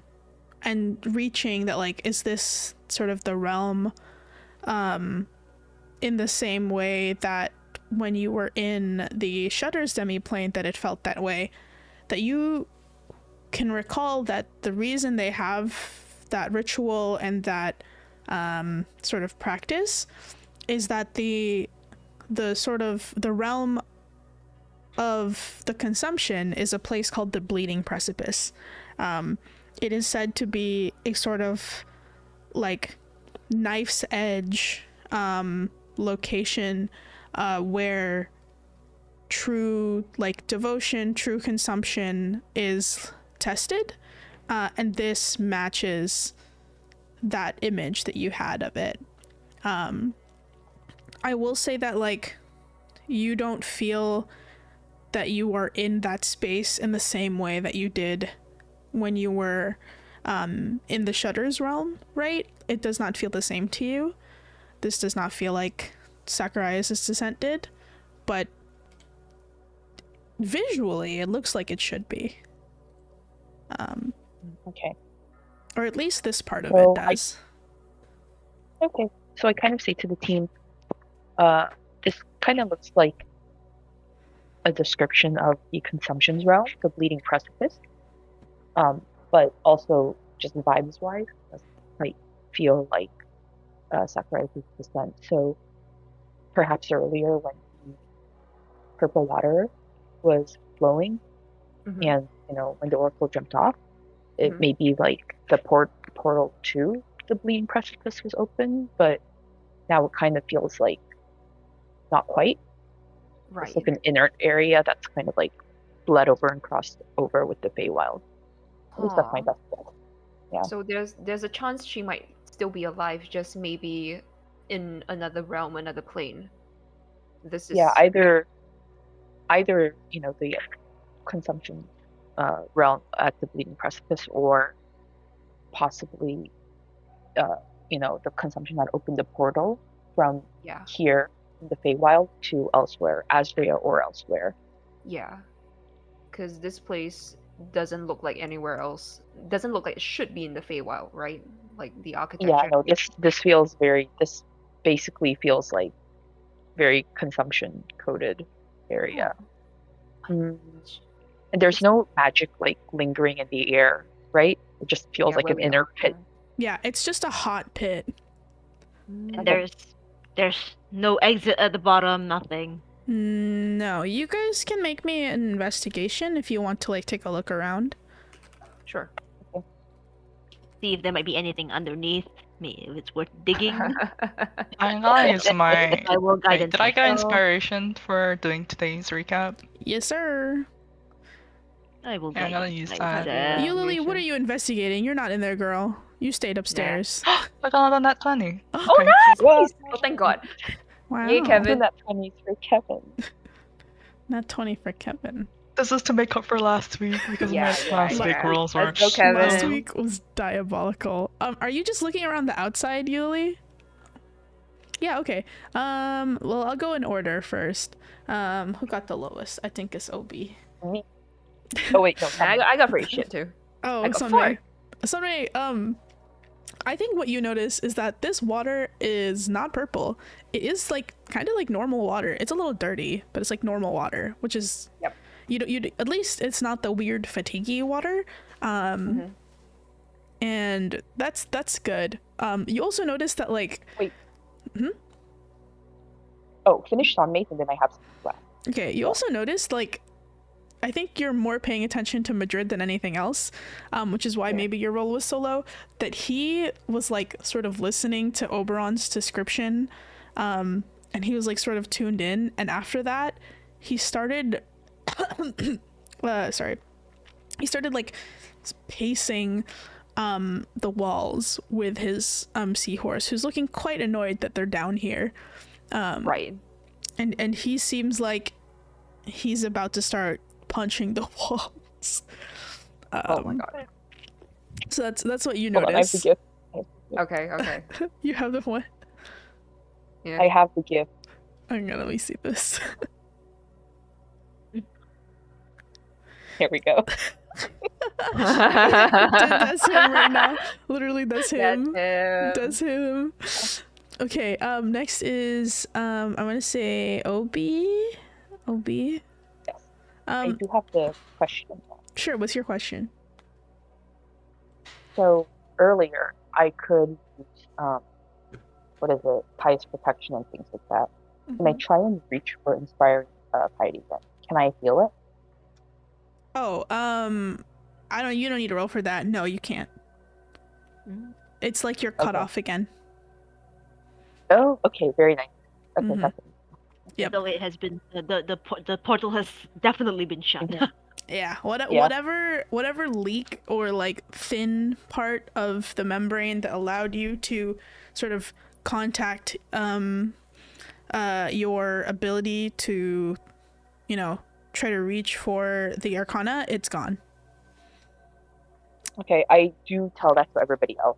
and reaching that, like, is this sort of the realm in the same way that when you were in the Shutter's demiplane that it felt that way, that you can recall that the reason they have that ritual and that sort of practice is that the sort of the realm of the consumption is a place called the Bleeding Precipice. It is said to be a sort of like knife's edge location where true like devotion, true consumption is tested, and this matches that image that you had of it. I will say that, like, you don't feel that you are in that space in the same way that you did when you were in the Shutter's realm, right? It does not feel the same to you. This does not feel like Zacharias' descent did, but visually it looks like it should be. Okay. Or at least this part of So it does. Okay. So I kind of say to the team, this kind of looks like a description of the consumption's realm, the Bleeding Precipice. But also just vibes wise, doesn't quite feel like Zacharias' descent. So perhaps earlier when the purple water was flowing, and when the oracle jumped off, it may be like the portal to the Bleeding Precipice was open, but now it kind of feels like not quite. Right. It's like an inert area that's kind of like bled over and crossed over with the Feywild. At least that's my best guess. Yeah. So there's a chance she might still be alive, just maybe in another realm, another plane. This is either the consumption realm at the Bleeding Precipice, or possibly the consumption that opened the portal from here in the Feywild to elsewhere, Azria or elsewhere. Yeah, because this place doesn't look like anywhere else. Doesn't look like it should be in the Feywild, right? Like the architecture. Yeah, no, this basically feels like very consumption coded area. And there's no magic like lingering in the air, right? It just feels like an inner pit. Yeah, it's just a hot pit. And there's no exit at the bottom, nothing. No, you guys can make me an investigation if you want to like take a look around. Sure. See if there might be anything underneath me, if it's worth digging. I'm gonna use my. I will Wait, guidance did I get myself. inspiration for doing today's recap? Yes, sir. I will Yeah, I'm gonna guidance use that. myself. You, Lily, what are you investigating? You're not in there, girl. You stayed upstairs. I got on that 20. Oh, Okay. nice! Well, Oh, thank God. Wow. Yay, Kevin. That 20 for Kevin. Not 20 for Kevin. This is to make up for last week because my last week rolls were. Let's go, Kevin. Last week was diabolical. Are you just looking around the outside, Yuli? Yeah, okay. Well, I'll go in order first. Who got the lowest? I think it's OB. Me. Oh wait, no. I got free shit too. Oh, I got Sunray. Sunray, I think what you notice is that this water is not purple. It is like kind of like normal water. It's a little dirty, but it's like normal water, which is you at least it's not the weird fatiguey water. And that's good. You also notice that like Oh, finish on Mason, then I have some left. Okay, you also noticed like I think you're more paying attention to Madrid than anything else, which is why maybe your roll was so low, that he was like sort of listening to Oberon's description, and he was like sort of tuned in, and after that he started he started like pacing the walls with his seahorse, who's looking quite annoyed that they're down here. Right. And he seems like he's about to start punching the walls. Oh my God. So that's what you Hold on, I have the notice. gift. Okay. You have the what? Yeah. I have the gift. Hang on, let me see this. Here we go. That's him right now. Literally, that's him. That's him. That's him. Okay. Next is I want to say Obi. Obi. Yes. I do have the question. Sure. What's your question? So earlier, I could use what is it, pious protection and things like that. Can I try and reach for inspiring piety then? Can I heal it? Oh, you don't need to roll for that. No, you can't. It's like you're cut off again. Oh, okay, very nice. Okay, Mhm. that's it. Yep. So it has been the portal has definitely been shut. Yeah. Yeah. Whatever leak or like thin part of the membrane that allowed you to sort of contact your ability to, try to reach for the Arcana, it's gone. Okay, I do tell that to everybody else.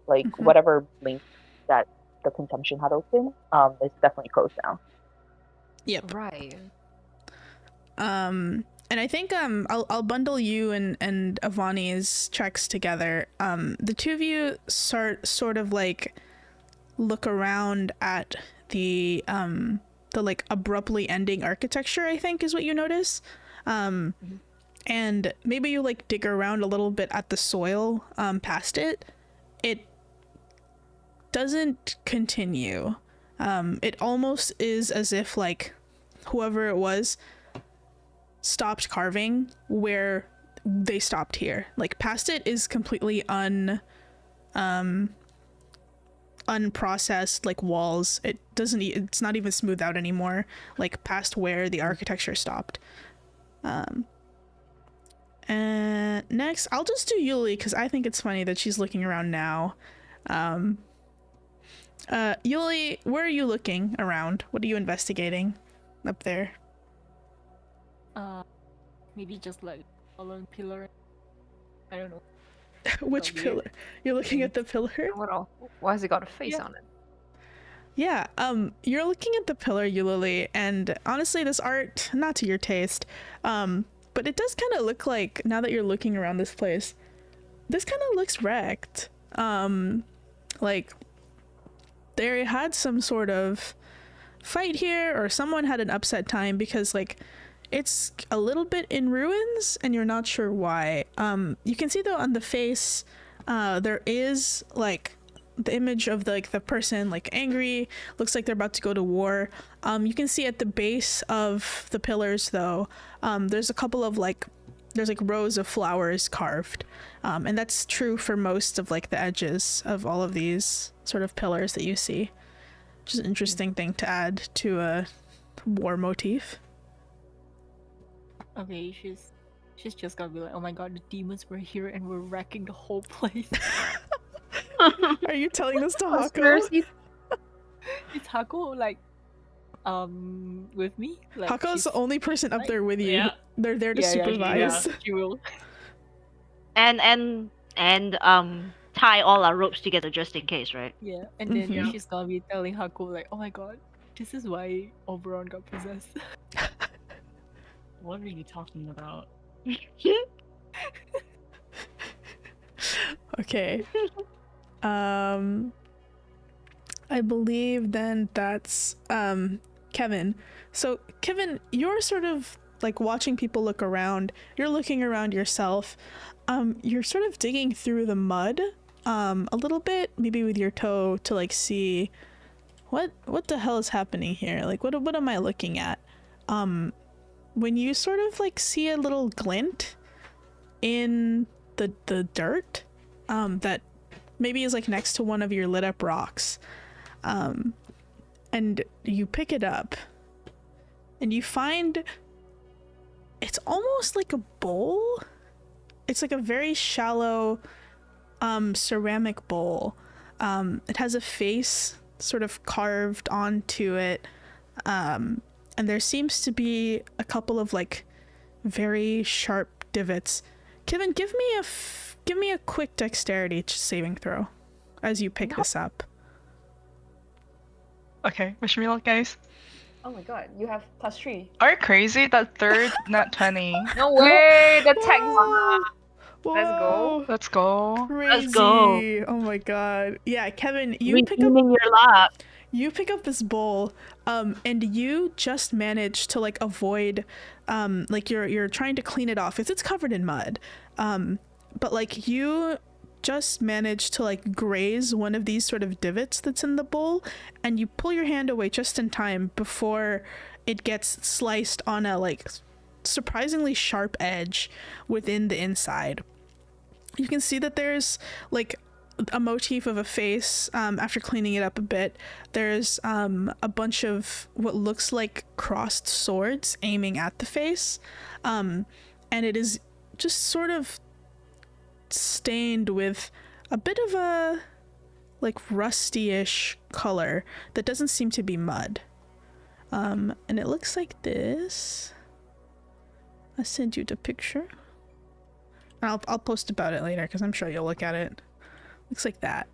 Like whatever link that the consumption had open, it's definitely closed now. Yep. Right. And I think I'll bundle you and Avani's checks together. The two of you sort of like look around at the like abruptly ending architecture, I think is what you notice. And maybe you like dig around a little bit at the soil past it. It doesn't continue. It almost is as if like whoever it was stopped carving where they stopped here. Like past it is completely unprocessed, like walls. It's not even smoothed out anymore, like past where the architecture stopped. And next I'll just do Yuli because I think it's funny that she's looking around now. Yuli, where are you looking around? What are you investigating up there? Maybe just like a lone pillar. I don't know. Which weird. pillar? You're looking at the pillar? What else? Why has it got a face on it? Yeah, you're looking at the pillar, Yulili, and honestly, this art, not to your taste, but it does kind of look like, now that you're looking around this place, this kind of looks wrecked. Like, they had some sort of fight here, or someone had an upset time, because, like, it's a little bit in ruins, and you're not sure why. You can see, though, on the face, there is, like, the image of the person like angry, looks like they're about to go to war. You can see at the base of the pillars though, there's a couple of there's rows of flowers carved, and that's true for most of the edges of all of these sort of pillars that you see, which is an interesting thing to add to a war motif. Okay, she's just gonna be like, oh my god, the demons were here and we're wrecking the whole place. Are you telling this to Hako? Is Hako with me? Hako's the only person up there with you. Yeah. They're there to supervise. She will. And tie all our ropes together just in case, right? Yeah, and then she's gonna be telling Hako like, oh my god, this is why Oberon got possessed. What are you talking about? Okay. I believe then that's Kevin. So Kevin, you're sort of watching people look around. You're looking around yourself. You're sort of digging through the mud a little bit, maybe with your toe, to see what the hell is happening here. What am I looking at? When you sort of see a little glint in the dirt that maybe is next to one of your lit up rocks, and you pick it up and you find it's almost like a bowl. It's a very shallow ceramic bowl. It has a face sort of carved onto it, and there seems to be a couple of very sharp divots. Kevin, give me a quick dexterity saving throw as you pick this up. Okay, wish me luck, guys. Oh my god, you have +3. Are you crazy? That third, not 20. No way! The text. Let's go. Whoa, Let's go. crazy. Let's go. Oh my god. Yeah, Kevin, you pick up Redeeming your luck. this bowl, and you just manage to like avoid, like you're trying to clean it off. It's covered in mud, but like you just manage to like graze one of these sort of divots that's in the bowl, and you pull your hand away just in time before it gets sliced on a like surprisingly sharp edge within the inside. You can see that there's like a motif of a face. After cleaning it up a bit, there's a bunch of what looks like crossed swords aiming at the face, and it is just sort of stained with a bit of a like rusty-ish color that doesn't seem to be mud. And it looks like this. I sent you the picture. I'll post about it later because I'm sure you'll look at it. Looks like that.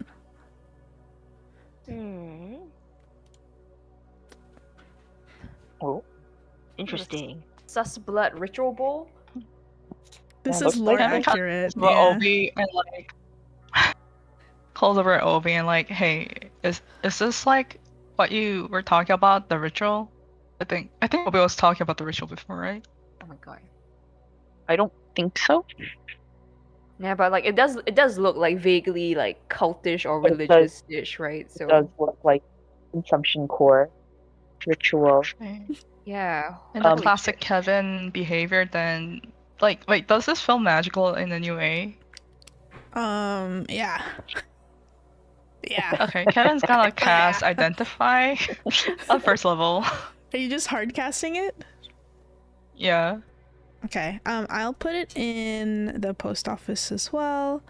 Oh, Interesting. Sus blood ritual bowl. This looks is like lore Kevin accurate. calls over Yeah. Obi and like calls over Obi and like, hey, is this like what you were talking about, the ritual? I think Obi was talking about the ritual before, right? Oh my god. I don't think so. Yeah, but like it does look like vaguely like cultish or It does- religious-ish, right? So It does look like consumption core ritual. Okay. yeah. In the Um, classic Kevin behavior, then like, wait, does this feel magical in a new way? Yeah. Yeah. Okay, Kevin's gonna cast Identify on first level. Are you just hard casting it? Yeah. Okay. I'll put it in the post office as well.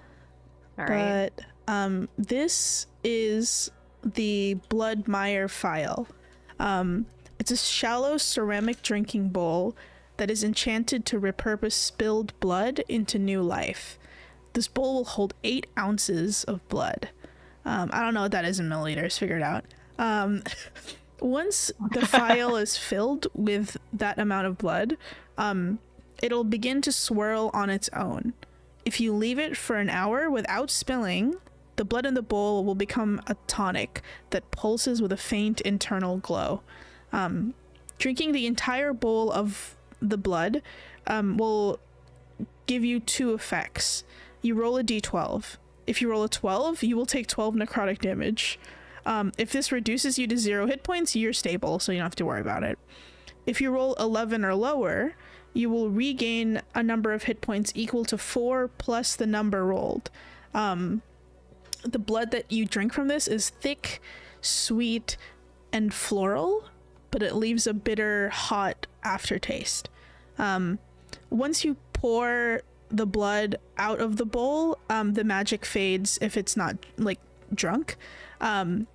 All right. But this is the Blood Mire file. It's a shallow ceramic drinking bowl that is enchanted to repurpose spilled blood into new life. This bowl will hold 8 ounces of blood. I don't know what that is in milliliters, figure it out. Once the file is filled with that amount of blood, it'll begin to swirl on its own. If you leave it for an hour without spilling, the blood in the bowl will become a tonic that pulses with a faint internal glow. Drinking the entire bowl of the blood will give you 2 effects. You roll a d12. If you roll a 12, you will take 12 necrotic damage. If this reduces you to 0 hit points, you're stable, so you don't have to worry about it. If you roll 11 or lower, you will regain a number of hit points equal to 4 plus the number rolled. The blood that you drink from this is thick, sweet, and floral, but it leaves a bitter, hot aftertaste. Once you pour the blood out of the bowl, the magic fades if it's not like drunk. And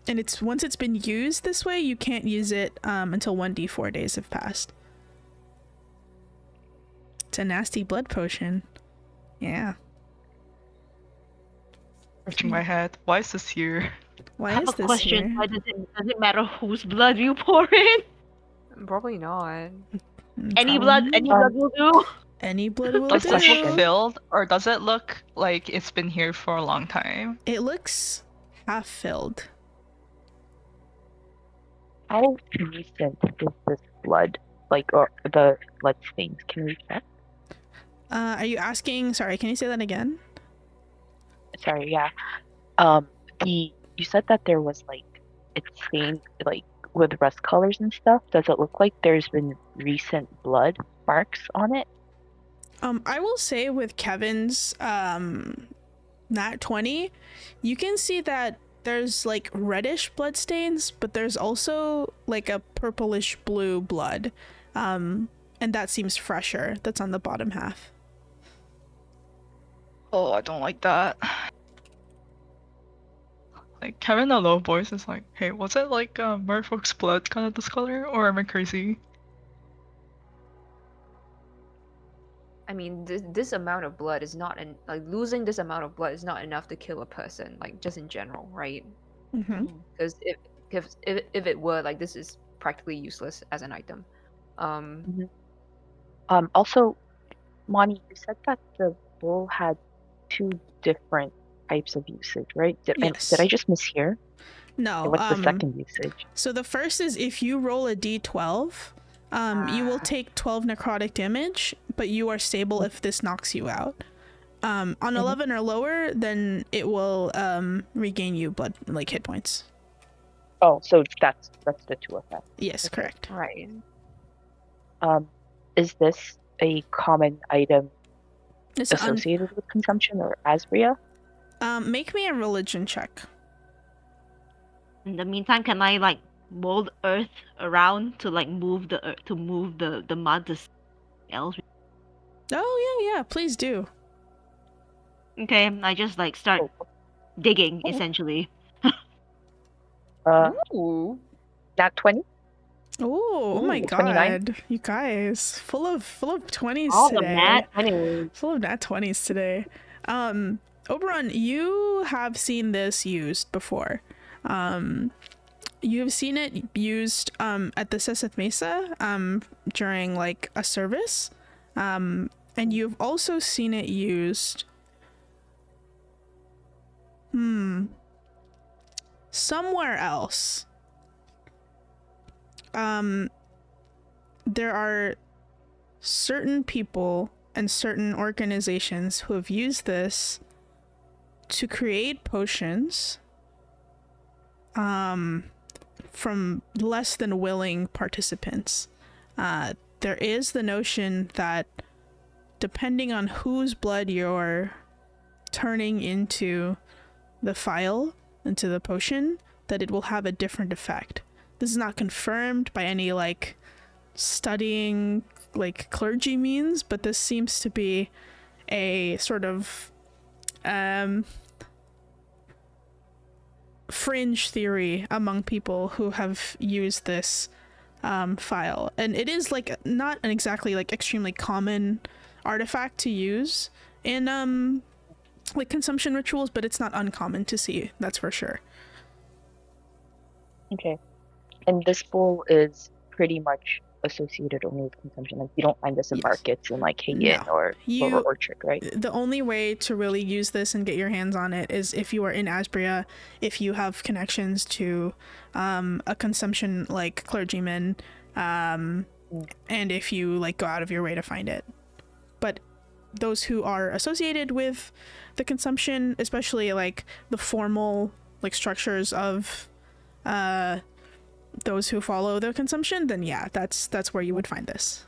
once it's been used this way, you can't use it until 1d4 days have passed. It's a nasty blood potion. Yeah. Scratching my head. Why is this here? Why I have is a this question. here? Why does it matter whose blood you pour in? Probably not. Any blood will do. Any blood will Does do. this look filled, or does it look like it's been here for a long time? It looks half filled. How recent is this blood? Like, or the blood stains? Can we check? Are you asking? Sorry, can you say that again? Sorry, yeah. You said that there was like it's stained like with rust colors and stuff. Does it look like there's been recent blood marks on it? I will say with Kevin's nat 20, you can see that there's like reddish blood stains, but there's also like a purplish blue blood. And that seems fresher. That's on the bottom half. Oh, I don't like that. Like, Kevin, a low voice is like, hey, was it like Merfolk's blood kind of this color, or am I crazy? I mean, this amount of blood is not like losing this amount of blood is not enough to kill a person, like just in general, right? Mm-hmm. Because if it were, like, this is practically useless as an item. Also, Moni, you said that the bowl had two different types of usage, right? And Yes. did I just mishear? No. And what's the second usage? So the first is if you roll a d12, you will take 12 necrotic damage, but you are stable if this knocks you out. On 11 or lower, then it will regain you blood, like hit points. Oh, so that's the two effects. Yes, Okay. correct. Right. Is this a common item It's an associated with consumption or Asbria? make me a religion check. In the meantime, can I like mold earth around to like move the earth, to move the mud to else? Oh yeah, please do. Okay, I just like start digging Oh. essentially. Ooh. Nat 20? Oh my Ooh, 29? god, you guys, full of 20s All the today. mad anyways. Full of nat 20s today. Oberon, you have seen this used before. You've seen it used at the Seseth Mesa during like a service. And you've also seen it used somewhere else. There are certain people and certain organizations who have used this to create potions from less than willing participants. There is the notion that depending on whose blood you're turning into the phial, into the potion, that it will have a different effect. This is not confirmed by any like studying like clergy means, but this seems to be a sort of fringe theory among people who have used this file, and it is like not an exactly like extremely common artifact to use in like consumption rituals, but it's not uncommon to see, that's for sure. Okay. And this bowl is pretty much associated only with consumption. Like you don't find this in Yes. markets in like Hagen No. or Lower Orchard, right? The only way to really use this and get your hands on it is if you are in Asbria, if you have connections to a consumption like clergyman, and if you like go out of your way to find it. But those who are associated with the consumption, especially like the formal like structures of those who follow the consumption, then yeah, that's where you would find this.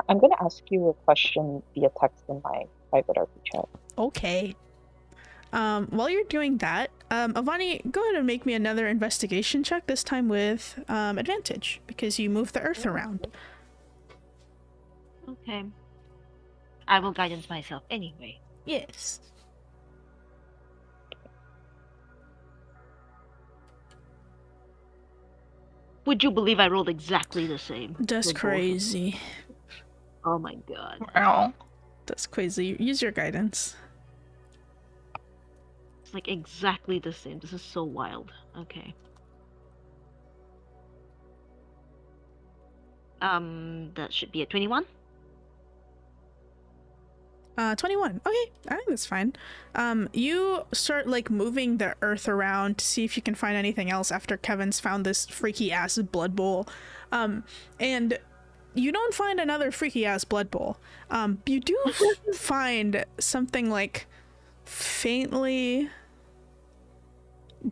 I'm going to ask you a question via text in my private RP chat. Okay. While you're doing that, Avani, go ahead and make me another investigation check, this time with advantage, because you move the earth around. Okay. I will guidance myself anyway. Yes. Would you believe I rolled exactly the same? That's with both? crazy. Oh my god. Wow. That's crazy. Use your guidance. It's like exactly the same. This is so wild. Okay. That should be a 21. 21. Okay, I think that's fine. You start like moving the earth around to see if you can find anything else after Kevin's found this freaky ass blood bowl. And you don't find another freaky ass blood bowl. You do find something like faintly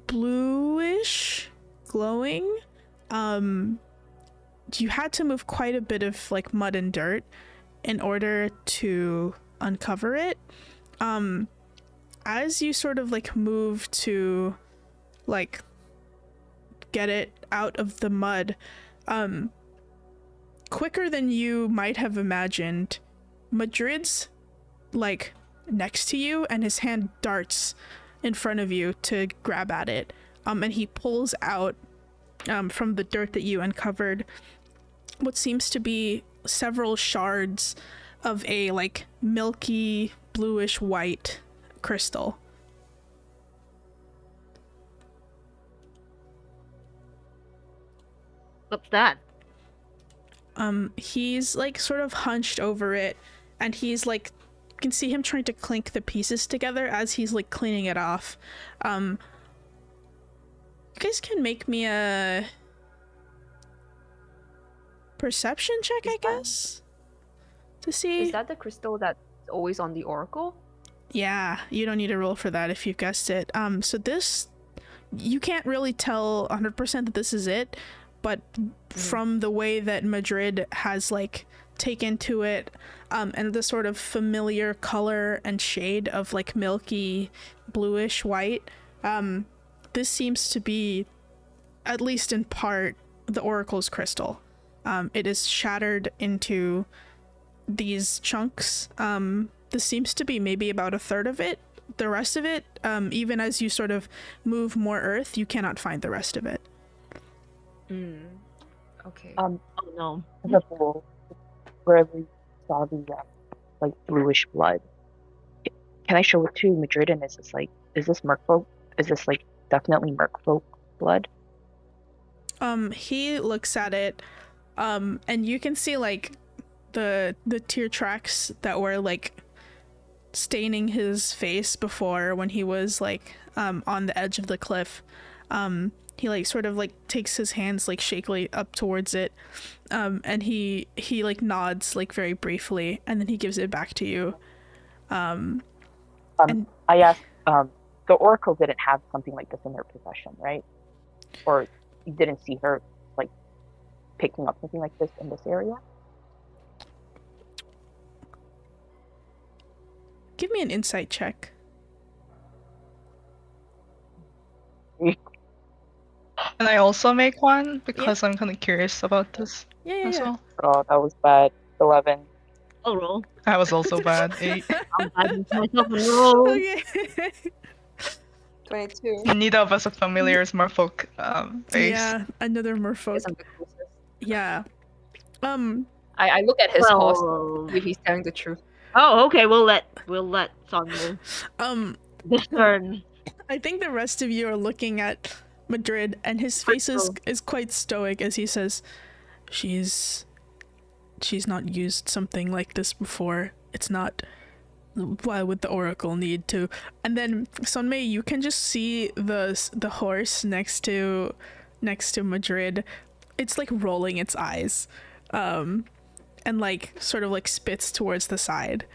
bluish glowing. You had to move quite a bit of like mud and dirt in order to uncover it. As you sort of like move to like get it out of the mud, quicker than you might have imagined, Madrid's like next to you and his hand darts in front of you to grab at it, and he pulls out from the dirt that you uncovered what seems to be several shards of a like milky bluish white crystal. What's that? He's like sort of hunched over it, and he's like can see him trying to clink the pieces together as he's like cleaning it off. You guys can make me a perception check, I guess, to see. Is that the crystal that's always on the oracle? Yeah, you don't need to roll for that if you guessed it. So this, you can't really tell 100% that this is it, but from the way that Madrid has like taken to it, and the sort of familiar color and shade of like milky bluish white, this seems to be, at least in part, the oracle's crystal. It is shattered into these chunks. This seems to be maybe about a third of it. The rest of it, even as you sort of move more earth, you cannot find the rest of it. Okay. Oh no. The pool, wherever you saw the like bluish blood. Can I show it to Madrid? And is this merfolk? Is this like definitely merfolk blood? He looks at it, and you can see like the tear tracks that were like staining his face before when he was like on the edge of the cliff. He like sort of like takes his hands like shakily up towards it, and he like nods like very briefly, and then he gives it back to you. And I asked, the oracle didn't have something like this in their possession, right? Or you didn't see her like picking up something like this in this area? give me an insight check. Can I also make one? Because I'm kind of curious about this as well. Oh, that was bad. 11. I'll roll. I was also bad. 8. I'm bad with myself and roll. Okay. 22. Neither of us are familiar as merfolk base. Yeah, another merfolk. Guess I'm the closest. Yeah. I look at his horse Well, if he's telling the truth. oh, okay. We'll let Sonmu discern. I think the rest of you are looking at Madrid, and his face is quite stoic as he says, she's not used something like this before. It's not, why would the oracle need to? And then Sonmei, you can just see the horse next to Madrid. It's like rolling its eyes, and like sort of like spits towards the side.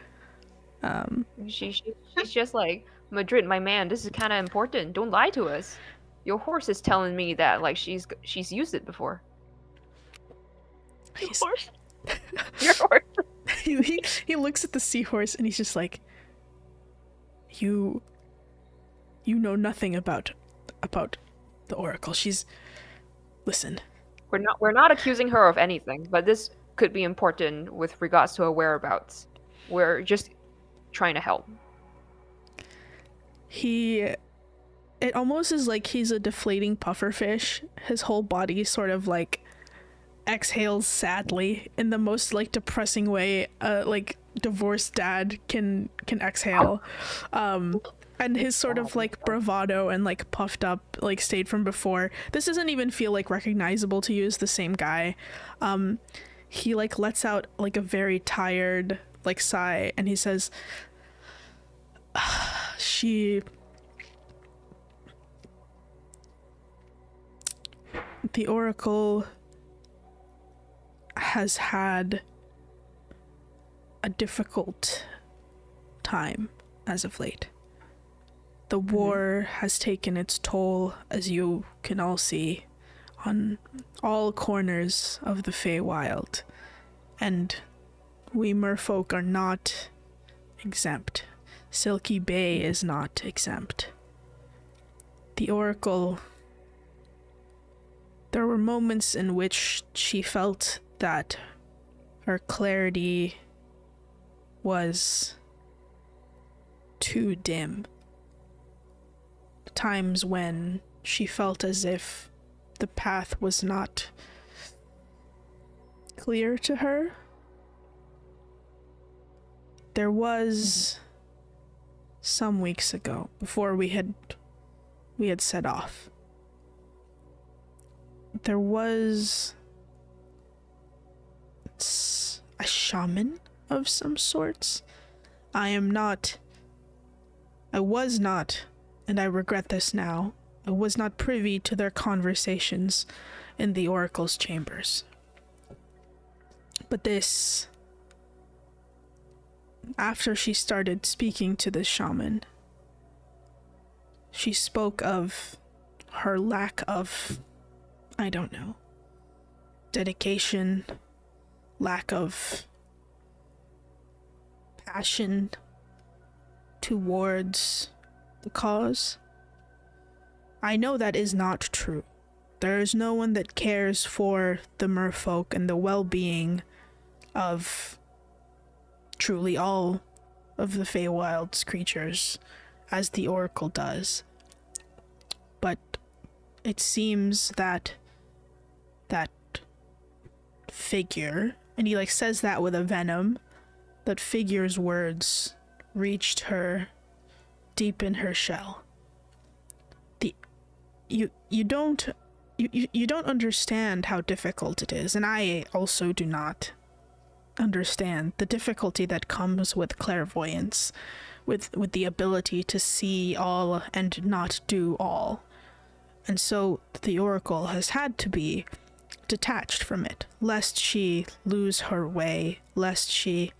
She's just like, Madrid, my man, this is kind of important. Don't lie to us. Your horse is telling me that like she's used it before. He's- Horse. Your horse. he looks at the seahorse and he's just like, you know nothing about the oracle. Listen. We're not accusing her of anything, but this could be important with regards to her whereabouts. We're just trying to help. It almost is like he's a deflating pufferfish. His whole body sort of like exhales sadly in the most like depressing way like divorced dad can exhale. And his sort of like bravado and like puffed up like state from before, this doesn't even feel like recognizable to you as the same guy. He like lets out like a very tired like sigh, and he says, the oracle has had a difficult time as of late. The war has taken its toll, as you can all see, on all corners of the Feywild, and we merfolk are not exempt. Silky Bay is not exempt. The oracle, there were moments in which she felt that her clarity was too dim. Times when she felt as if the path was not clear to her. There was some weeks ago, before we had set off, there was a shaman of some sorts I was not, and I regret this now, I was not privy to their conversations in the Oracle's chambers. But this, after she started speaking to the shaman, she spoke of her lack of, I don't know, dedication, lack of passion towards the cause. I know that is not true. There is no one that cares for the merfolk and the well-being of truly all of the Feywild's creatures as the Oracle does. But it seems that figure, and he says that with a venom, that figure's words reached her deep in her shell. You don't understand how difficult it is, and I also do not understand the difficulty that comes with clairvoyance, with the ability to see all and not do all. And so the Oracle has had to be detached from it, lest she lose her way, lest she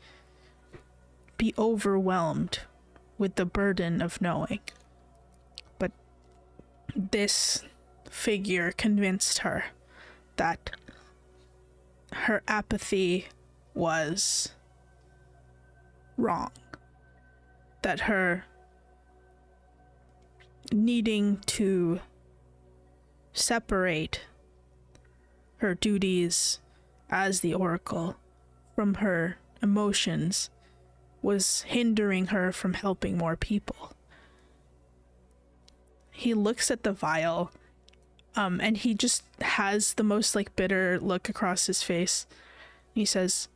be overwhelmed with the burden of knowing. But this figure convinced her that her apathy was wrong, that her needing to separate her duties as the Oracle from her emotions was hindering her from helping more people. He looks at the vial, and he just has the most bitter look across his face. He says,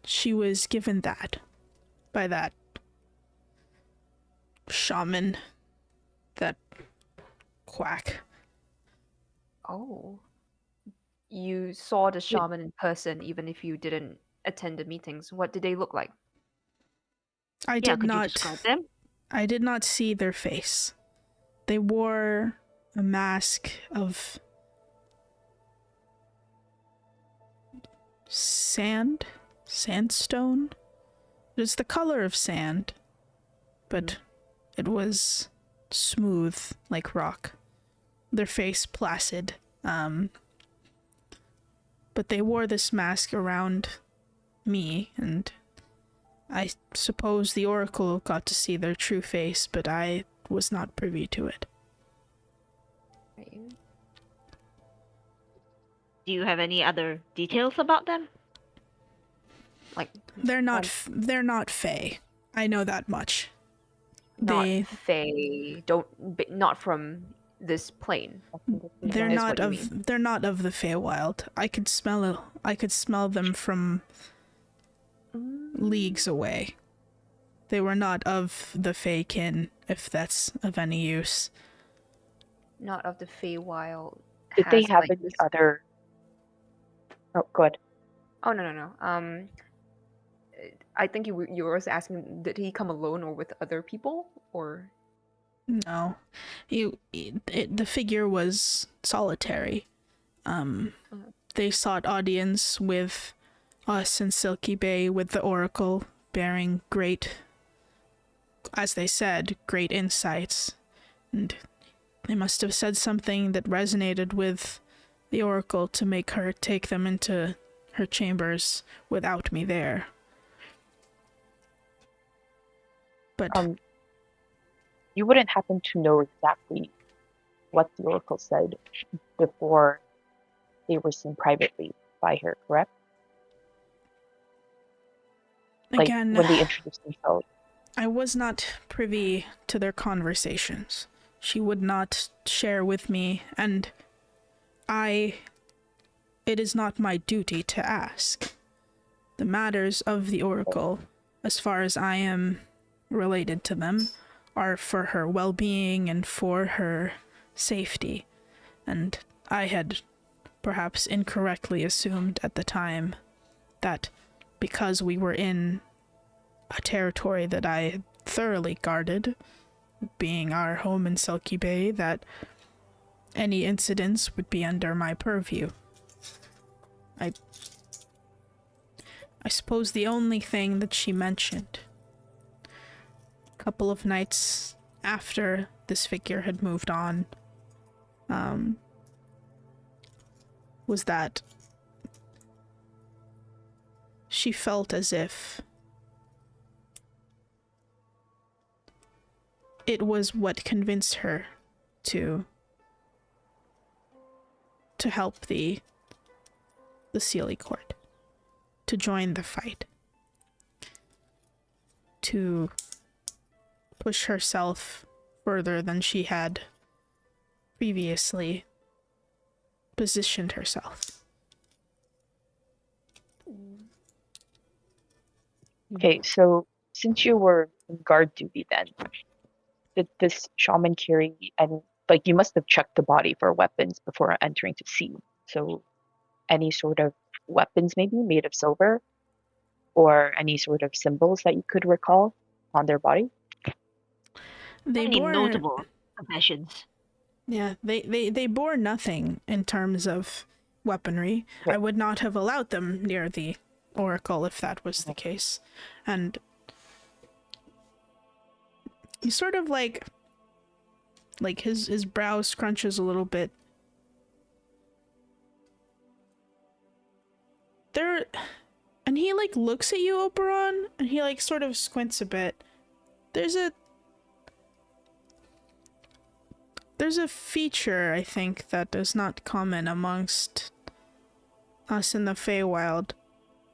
she was given that by that shaman, that quack. Oh. You saw the shaman in person even if you didn't attend the meetings. What did they look like? Could you describe them? I did not see their face. They wore a mask of sandstone. It's the color of sand, but it was smooth like rock. Their face placid. But they wore this mask around me, and I suppose the Oracle got to see their true face, but I was not privy to it. Do you have any other details about them? They're not Fae. I know that much. Not Fae. Not from this plane. They're not of the Feywild. I could smell them from leagues away. They were not of the Feykin, if that's of any use. Not of the Feywild. Did they have any other? Oh, good. Oh no. I think you were also asking, did he come alone or with other people, or? No, the figure was solitary. They sought audience with us in Silky Bay, with the Oracle, bearing great, as they said, great insights. And they must have said something that resonated with the Oracle to make her take them into her chambers without me there. But you wouldn't happen to know exactly what the Oracle said before they were seen privately by her, correct? Again, when they introduced themselves. I was not privy to their conversations. She would not share with me, and it is not my duty to ask. The matters of the Oracle, as far as I am related to them, are for her well-being and for her safety. And I had perhaps incorrectly assumed at the time that because we were in a territory that I had thoroughly guarded, being our home in Selkie Bay, that any incidents would be under my purview. I suppose the only thing that she mentioned, a couple of nights after this figure had moved on, was that she felt as if it was what convinced her to help the Sealy Court, to join the fight, to push herself further than she had previously positioned herself. Okay, so since you were in guard duty then, did this shaman carry any, like you must have checked the body for weapons before entering to see. So any sort of weapons maybe made of silver or any sort of symbols that you could recall on their body? They Any bore notable professions? Yeah, they bore nothing in terms of weaponry. Right. I would not have allowed them near the oracle if that was the case. And he sort of like his brow scrunches a little bit. And he like looks at you, Oberon, and he like sort of squints a bit. There's a feature, I think, that is not common amongst us in the Feywild.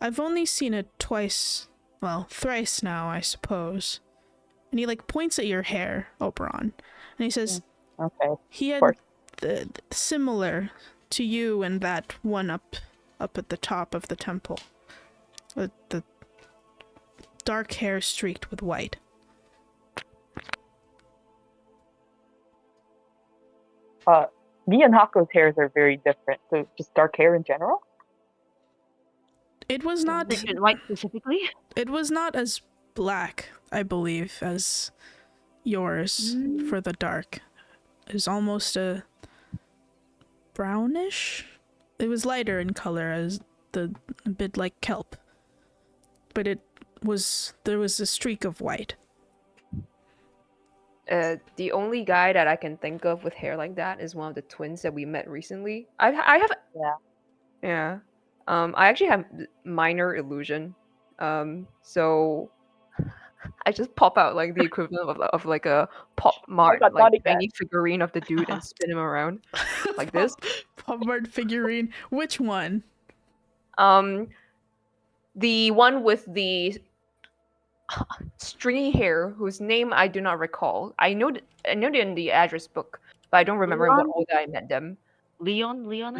I've only seen it twice, well, thrice now, I suppose. And he like points at your hair, Oberon, and he says, Okay. he had course. the similar to you and that one up at the top of the temple. The dark hair streaked with white. Me and Hako's hairs are very different. So just dark hair in general? It was not White specifically? It was not as black, I believe, as yours for the dark. It was almost a brownish. It was lighter in color, as a bit like kelp. But there was a streak of white. The only guy that I can think of with hair like that is one of the twins that we met recently. I have yeah. I actually have minor illusion. So I just pop out like the equivalent of like a pop mart God, like not again. tiny figurine of the dude and spin him around like this. Pop art figurine. Which one? The one with the stringy hair, whose name I do not recall. I know they're in the address book, but I don't remember in what Leon? order I met them. Leon? Leon?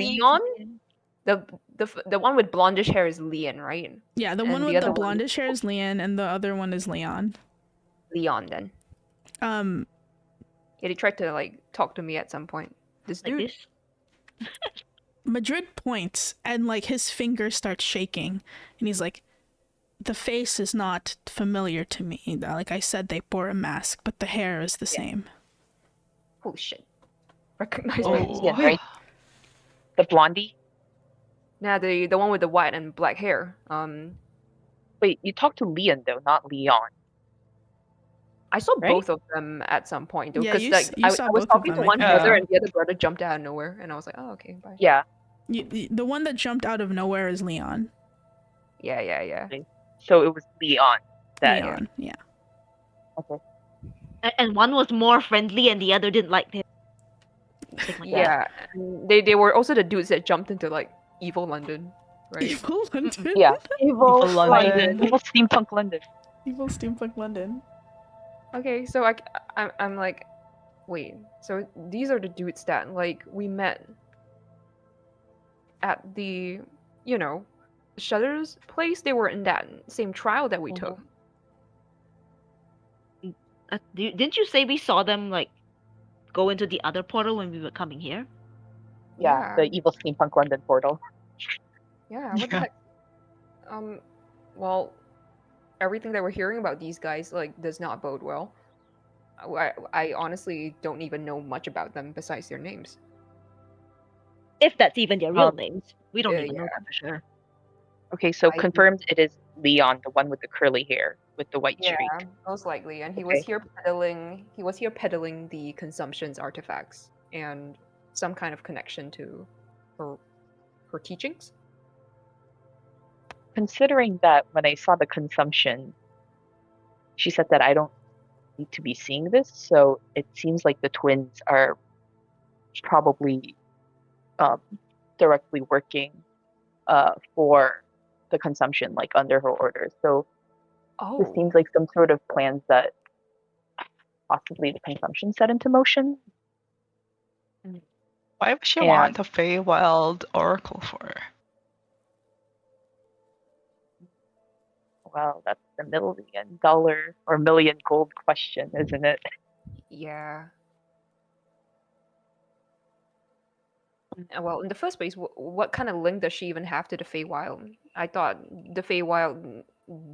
The one with blondish hair is Leon, right? Yeah, the And one the with the other one- blondish hair is Leon, and the other one is Leon. Leon then. Yeah, they tried to like talk to me at some point. This Like dude. this? Madrid points, and like his finger starts shaking, and he's like, the face is not familiar to me. Like I said, they bore a mask, but the hair is the same. Holy shit. Recognize Oh, me. yeah, right. The blondie? Nah, the one with the white and black hair. Wait, you talked to Leon though, not Leon. I saw Right? both of them at some point. Yeah, Because you like you I saw was both of talking them, to I one think. brother Yeah. and the other brother jumped out of nowhere, and I was like, oh okay, bye. Yeah. The one that jumped out of nowhere is Leon. Yeah. So it was Leon. That Leon, yeah. Okay. And one was more friendly and the other didn't like him. Something like that. Yeah. And they were also the dudes that jumped into like evil London, right? Evil London. Yeah. Evil London. Evil steampunk London. Evil steampunk London. Okay, so I'm like, wait. So these are the dudes that like we met at the, Shutter's place. They were in that same trial that we took. Didn't you say we saw them like go into the other portal when we were coming here? Yeah, the evil steampunk London portal. Yeah, what the heck? Well, everything that we're hearing about these guys like does not bode well. I honestly don't even know much about them besides their names. If that's even their real Um, names, we don't even know Yeah. that for sure. Okay, so I- confirmed it is Leon, the one with the curly hair with the white Yeah, streak. most likely. And he Okay. was here peddling. He was here peddling the consumptions artifacts and some kind of connection to her teachings. Considering that when I saw the consumption, she said that I don't need to be seeing this, so it seems like the twins are probably directly working for the consumption, like under her orders. So this Oh, seems like some sort of plans that possibly the consumption set into motion. Why would she And want a Feywild oracle for? well, that's the $1 million or million gold question, isn't it? yeah. Well, in the first place, what kind of link does she even have to the Feywild? I thought the Feywild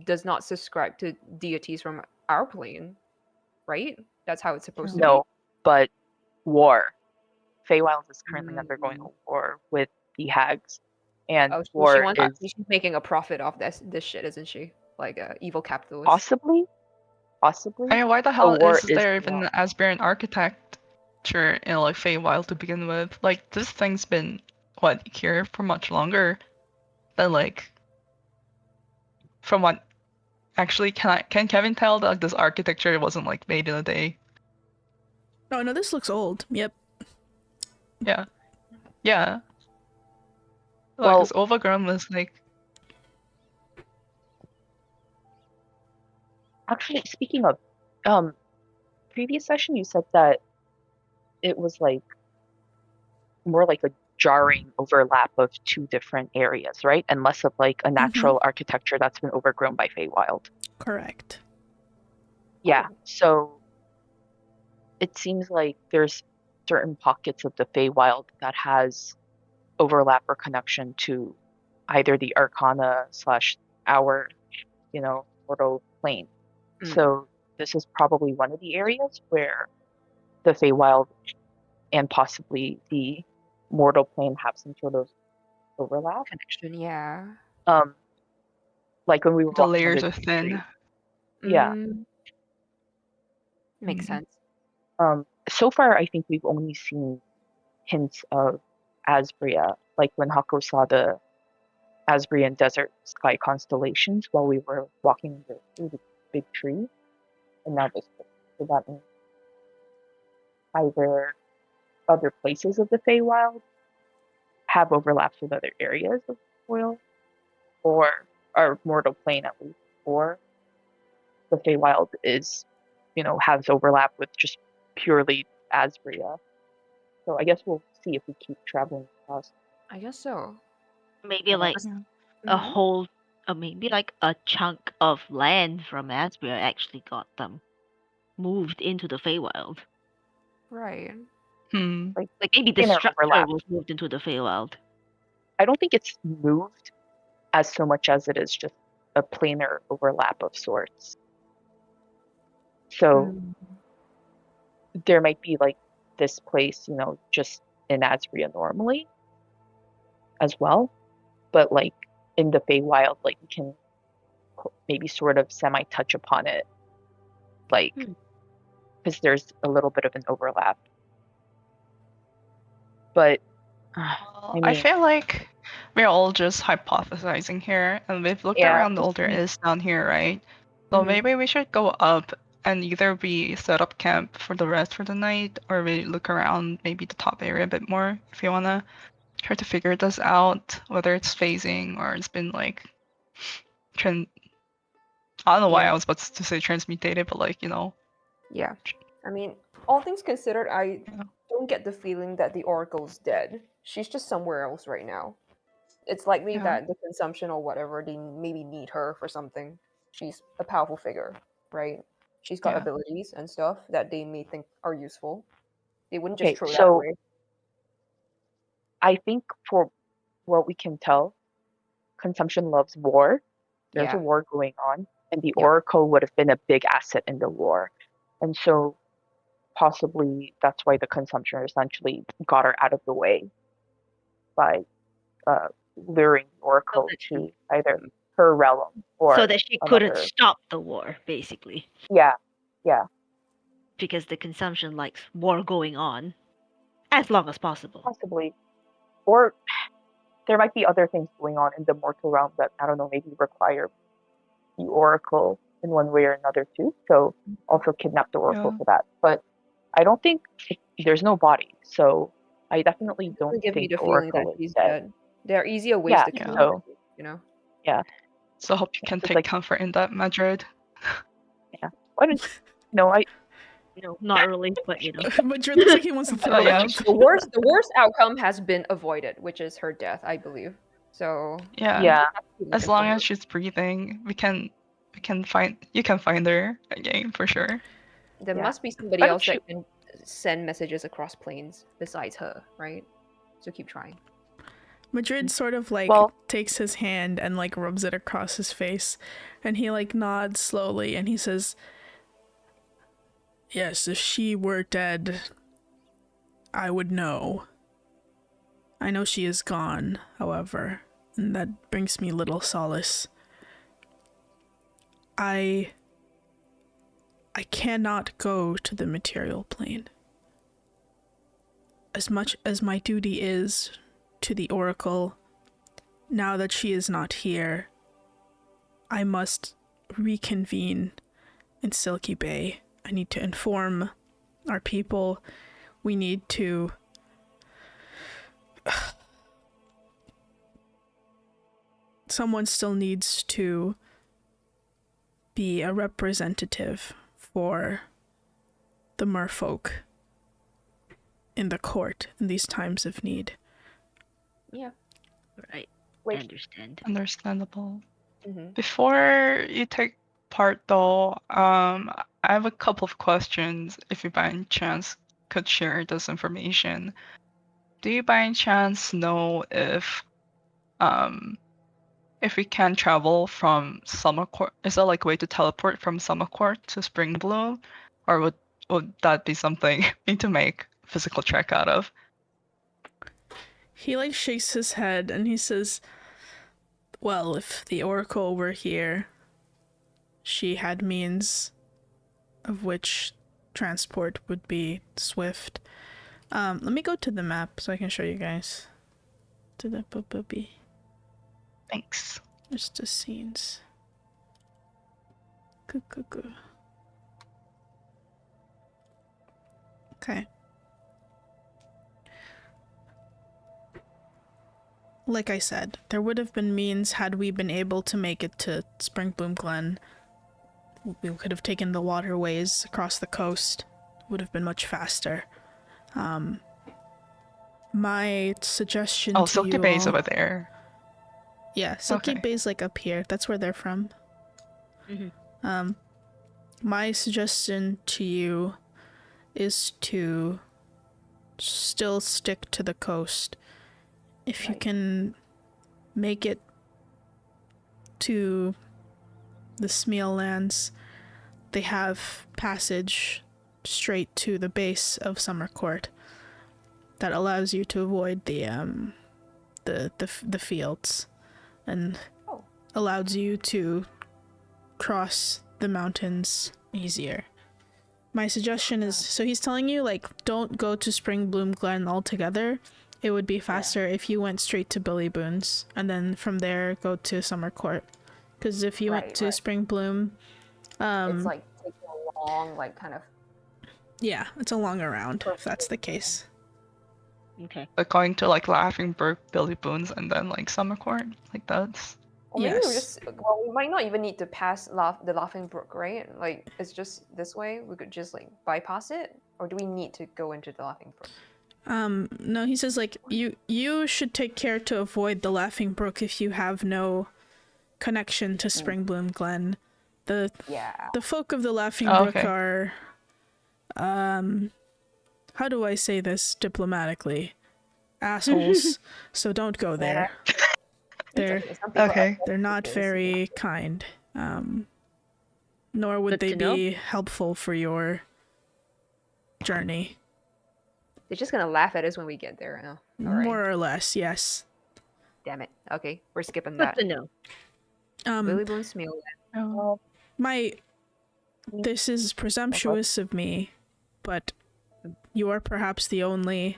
does not subscribe to deities from our plane, right? That's how it's supposed to be. No, but war. Feywild is currently undergoing Mm. a war with the hags, and Oh, so she war wants. is She's making a profit off this shit, isn't she? Like a evil capitalist. possibly. I mean, why the The hell war is there even not. an Asbury architecture in like Feywild to begin with? Like this thing's been here for much longer than like from what actually can Kevin tell that like, this architecture wasn't like made in a day? Oh no, this looks old. Yep. Yeah. Yeah. Like Well, this overgrown was like actually, speaking of, previous session you said that it was like more like a jarring overlap of two different areas, right? And less of like a natural architecture that's been overgrown by Feywild. Correct. Yeah. So it seems like there's certain pockets of the Feywild that has overlap or connection to either the Arcana slash our, mortal plane. So this is probably one of the areas where the Feywild and possibly the mortal plane have some sort of overlap. Connection, yeah. Like when we were the walking layers under are the thin. tree. Yeah. Makes sense. So far, I think we've only seen hints of Asbria, like when Hako saw the Asbrian desert sky constellations while we were walking through the big tree, and now this. So that means either other places of the Feywild have overlaps with other areas of oil, or our mortal plane at least, or the Feywild is, has overlap with just purely Asbria. So I guess we'll see if we keep traveling across. I guess so. Maybe like a whole, or maybe like a chunk of land from Asbury actually got them moved into the Feywild. Right. Like maybe the planar structure overlap. was moved into the Feywild. I don't think it's moved as so much as it is just a planar overlap of sorts. So there might be like this place, just in Asbria normally as well. But like in the Feywild, like you can maybe sort of semi-touch upon it. Like, because there's a little bit of an overlap. But I feel like we're all just hypothesizing here, and we've looked Yeah. around all there is down here, right? So maybe we should go up and either we set up camp for the rest for the night, or we look around maybe the top area a bit more if you wanna try to figure this out, whether it's phasing or it's been like I don't know why I was about to say transmutated, but like, Yeah. I mean, all things considered, I don't get the feeling that the Oracle's dead. She's just somewhere else right now. It's likely that the consumption or whatever, they maybe need her for something. She's a powerful figure, right? She's got abilities and stuff that they may think are useful. They wouldn't just throw that away. I think for what we can tell, consumption loves war. There's a Yeah. war going on, and the Yeah. oracle would have been a big asset in the war. And so possibly that's why the consumption essentially got her out of the way by luring the So oracle that she, to either her realm or so that she couldn't another. stop the war, basically, Yeah, yeah, because the consumption likes war going on as long as possible. possibly. Or there might be other things going on in the mortal realm that, I don't know, maybe require the oracle in one way or another too. So also kidnap the oracle Yeah. for that. But I don't think there's no body. So I definitely It don't doesn't give me think the the feeling that oracle is she's dead. dead. There are easier ways Yeah, to kill Yeah. her, so you know? yeah, So I hope you can it's take like, comfort in that, Madrid. why don't no, I No, not really, but you know. Madrid looks like he wants to throw yeah. up. The worst outcome has been avoided, which is her death, I believe. So Yeah. yeah, keep As looking long forward. as she's breathing, you can find her again for sure. There yeah. must be somebody Why don't else you? that can send messages across planes besides her, right? So keep trying. Madrid sort of like Well, takes his hand and like rubs it across his face, and he like nods slowly and he says, "Yes, if she were dead, I would know. I know she is gone, however, and that brings me little solace. I cannot go to the material plane. As much as my duty is to the Oracle, now that she is not here, I must reconvene in Silky Bay. I need to inform our people. We need to... Someone still needs to be a representative for the merfolk in the court in these times of need." Yeah. Right. I wait, understand. Understandable. Mm-hmm. Before you take part though, I have a couple of questions if you by any chance could share this information. Do you by any chance know if we can travel from Summer Court? Is there like a way to teleport from Summer Court to Spring Bloom? Or would that be something we need to make a physical check out of? He like shakes his head and he says, "Well, if the Oracle were here, she had means of which transport would be swift." Let me go to the map so I can show you guys. To the boopy. Thanks. Just the scenes. Good. Okay. Like I said, there would have been means had we been able to make it to Springbloom Glen. We could have taken the waterways across the coast. Would have been much faster. My suggestion to Silky you Bay's all... over there. Yeah, Silky Okay. Bay's like up here. That's where they're from. Mm-hmm. My suggestion to you is to still stick to the coast. If you Right. can make it to the Smeal lands, they have passage straight to the base of Summer Court that allows you to avoid the fields and allows you to cross the mountains easier. My suggestion is, so he's telling you, like, don't go to Spring Bloom Glen altogether. It would be faster if you went straight to Billy Boone's and then from there go to Summer Court. Because if you went to Spring Bloom, it's like taking a long, like, kind of... yeah, it's a long around if that's the case. Okay. Like going to like Laughing Brook, Billy Boons, and then like Summer Court. Like that's... Or maybe Yes. we might not even need to pass the Laughing Brook, right? Like, it's just this way. We could just, like, bypass it? Or do we need to go into the Laughing Brook? No, he says, like, you should take care to avoid the Laughing Brook if you have no connection to Springbloom Glen. The folk of the Laughing Brook are, how do I say this diplomatically? assholes, so don't go there. They're Some people Okay. they're not Yes, very kind. Nor would Good they to know. be helpful for your journey. They're just gonna laugh at us when we get there. Oh, all right. More or less, yes. Damn it. Okay, we're skipping Good that. to know. Billy Bones meal. Oh. This is presumptuous of me, but you are perhaps the only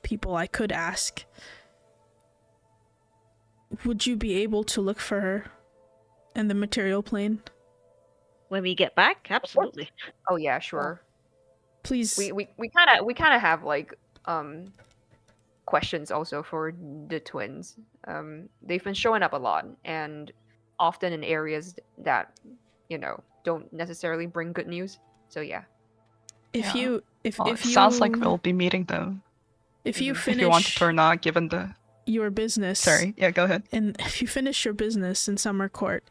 people I could ask. Would you be able to look for her in the material plane? When we get back, absolutely. Oh yeah, sure. Please. We kind of have like questions also for the twins. They've been showing up a lot and often in areas that don't necessarily bring good news. So yeah. If Yeah. you if Well, if it you sounds like we'll be meeting them if you if you want to finish or not, given the. your business, Sorry. Yeah, go ahead. and if you finish your business in Summer Court,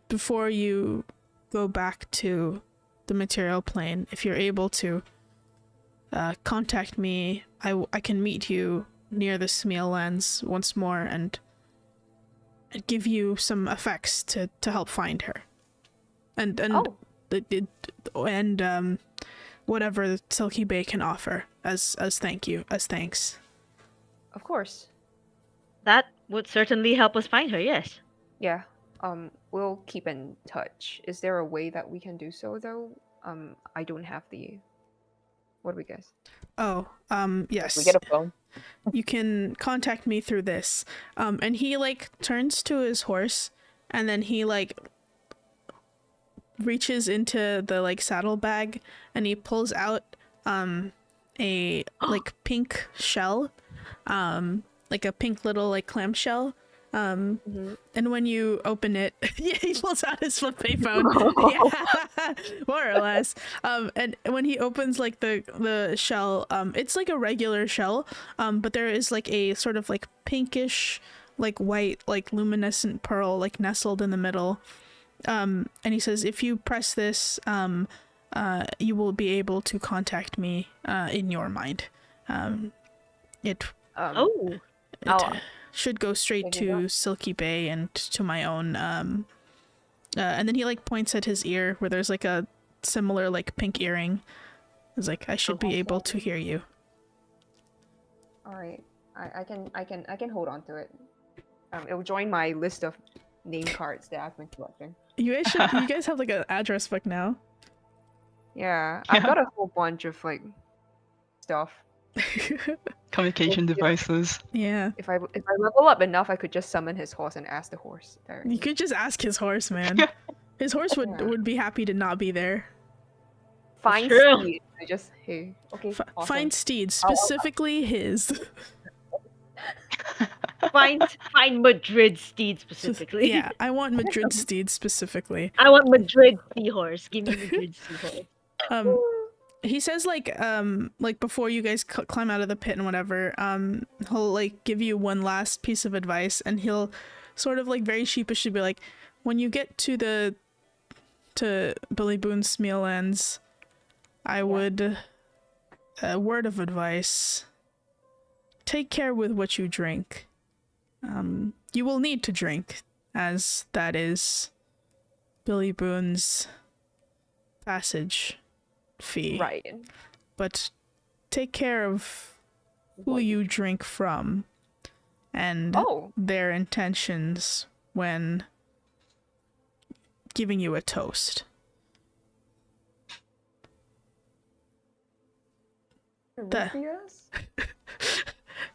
before you go back to the material plane, if you're able to contact me, I can meet you near the Smeal lands once more and give you some effects to help find her, and whatever Silky Bay can offer as thanks. Of course. That would certainly help us find her, yes. Yeah. We'll keep in touch. Is there a way that we can do so though? I don't have the. What do we guess? Oh, yes. We get a phone. You can contact me through this. And he like turns to his horse, and then he like reaches into the like saddlebag, and he pulls out a like pink shell, like a pink little like clamshell. And when you open it, yeah, he pulls out his flip payphone. Yeah, more or less. And when he opens like the shell, it's like a regular shell, but there is like a sort of like pinkish, like white, like luminescent pearl like nestled in the middle. And he says, if you press this, you will be able to contact me in your mind. It should go straight to Silky Bay and to my own. And then he like points at his ear where there's like a similar like pink earring. He's like, I should be able to hear you. All right. I can hold on to it. It will join my list of name cards that I've been collecting. You guys have like an address book now. Yeah, I've got a whole bunch of like stuff. Communication devices. Yeah. If I level up enough, I could just summon his horse and ask the horse. You could just ask his horse, man. His horse would be happy to not be there. Find Steed. I just okay. Awesome. Find Steed, specifically his. Find Madrid Steed specifically. Yeah, I want Madrid Steed specifically. I want Madrid Seahorse. Give me Madrid Seahorse. He says like before you guys climb out of the pit and whatever, he'll like give you one last piece of advice, and he'll sort of like very sheepishly be like, when you get to Billy Boone's Smeal lands, I would a word of advice. Take care with what you drink. You will need to drink, as that is Billy Boone's passage fee. Right. But take care of who you drink from and their intentions when giving you a toast.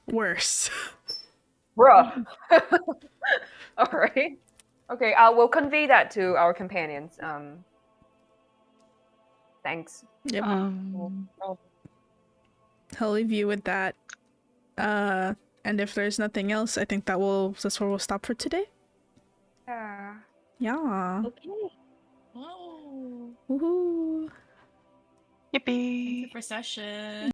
Worse. Bruh. All right. Okay, we'll convey that to our companions. Thanks. Yep. I'll leave you with that. And if there's nothing else, I think that's where we'll stop for today. Yeah. Yeah. Okay. Whoa. Woohoo. Yippee. Super session.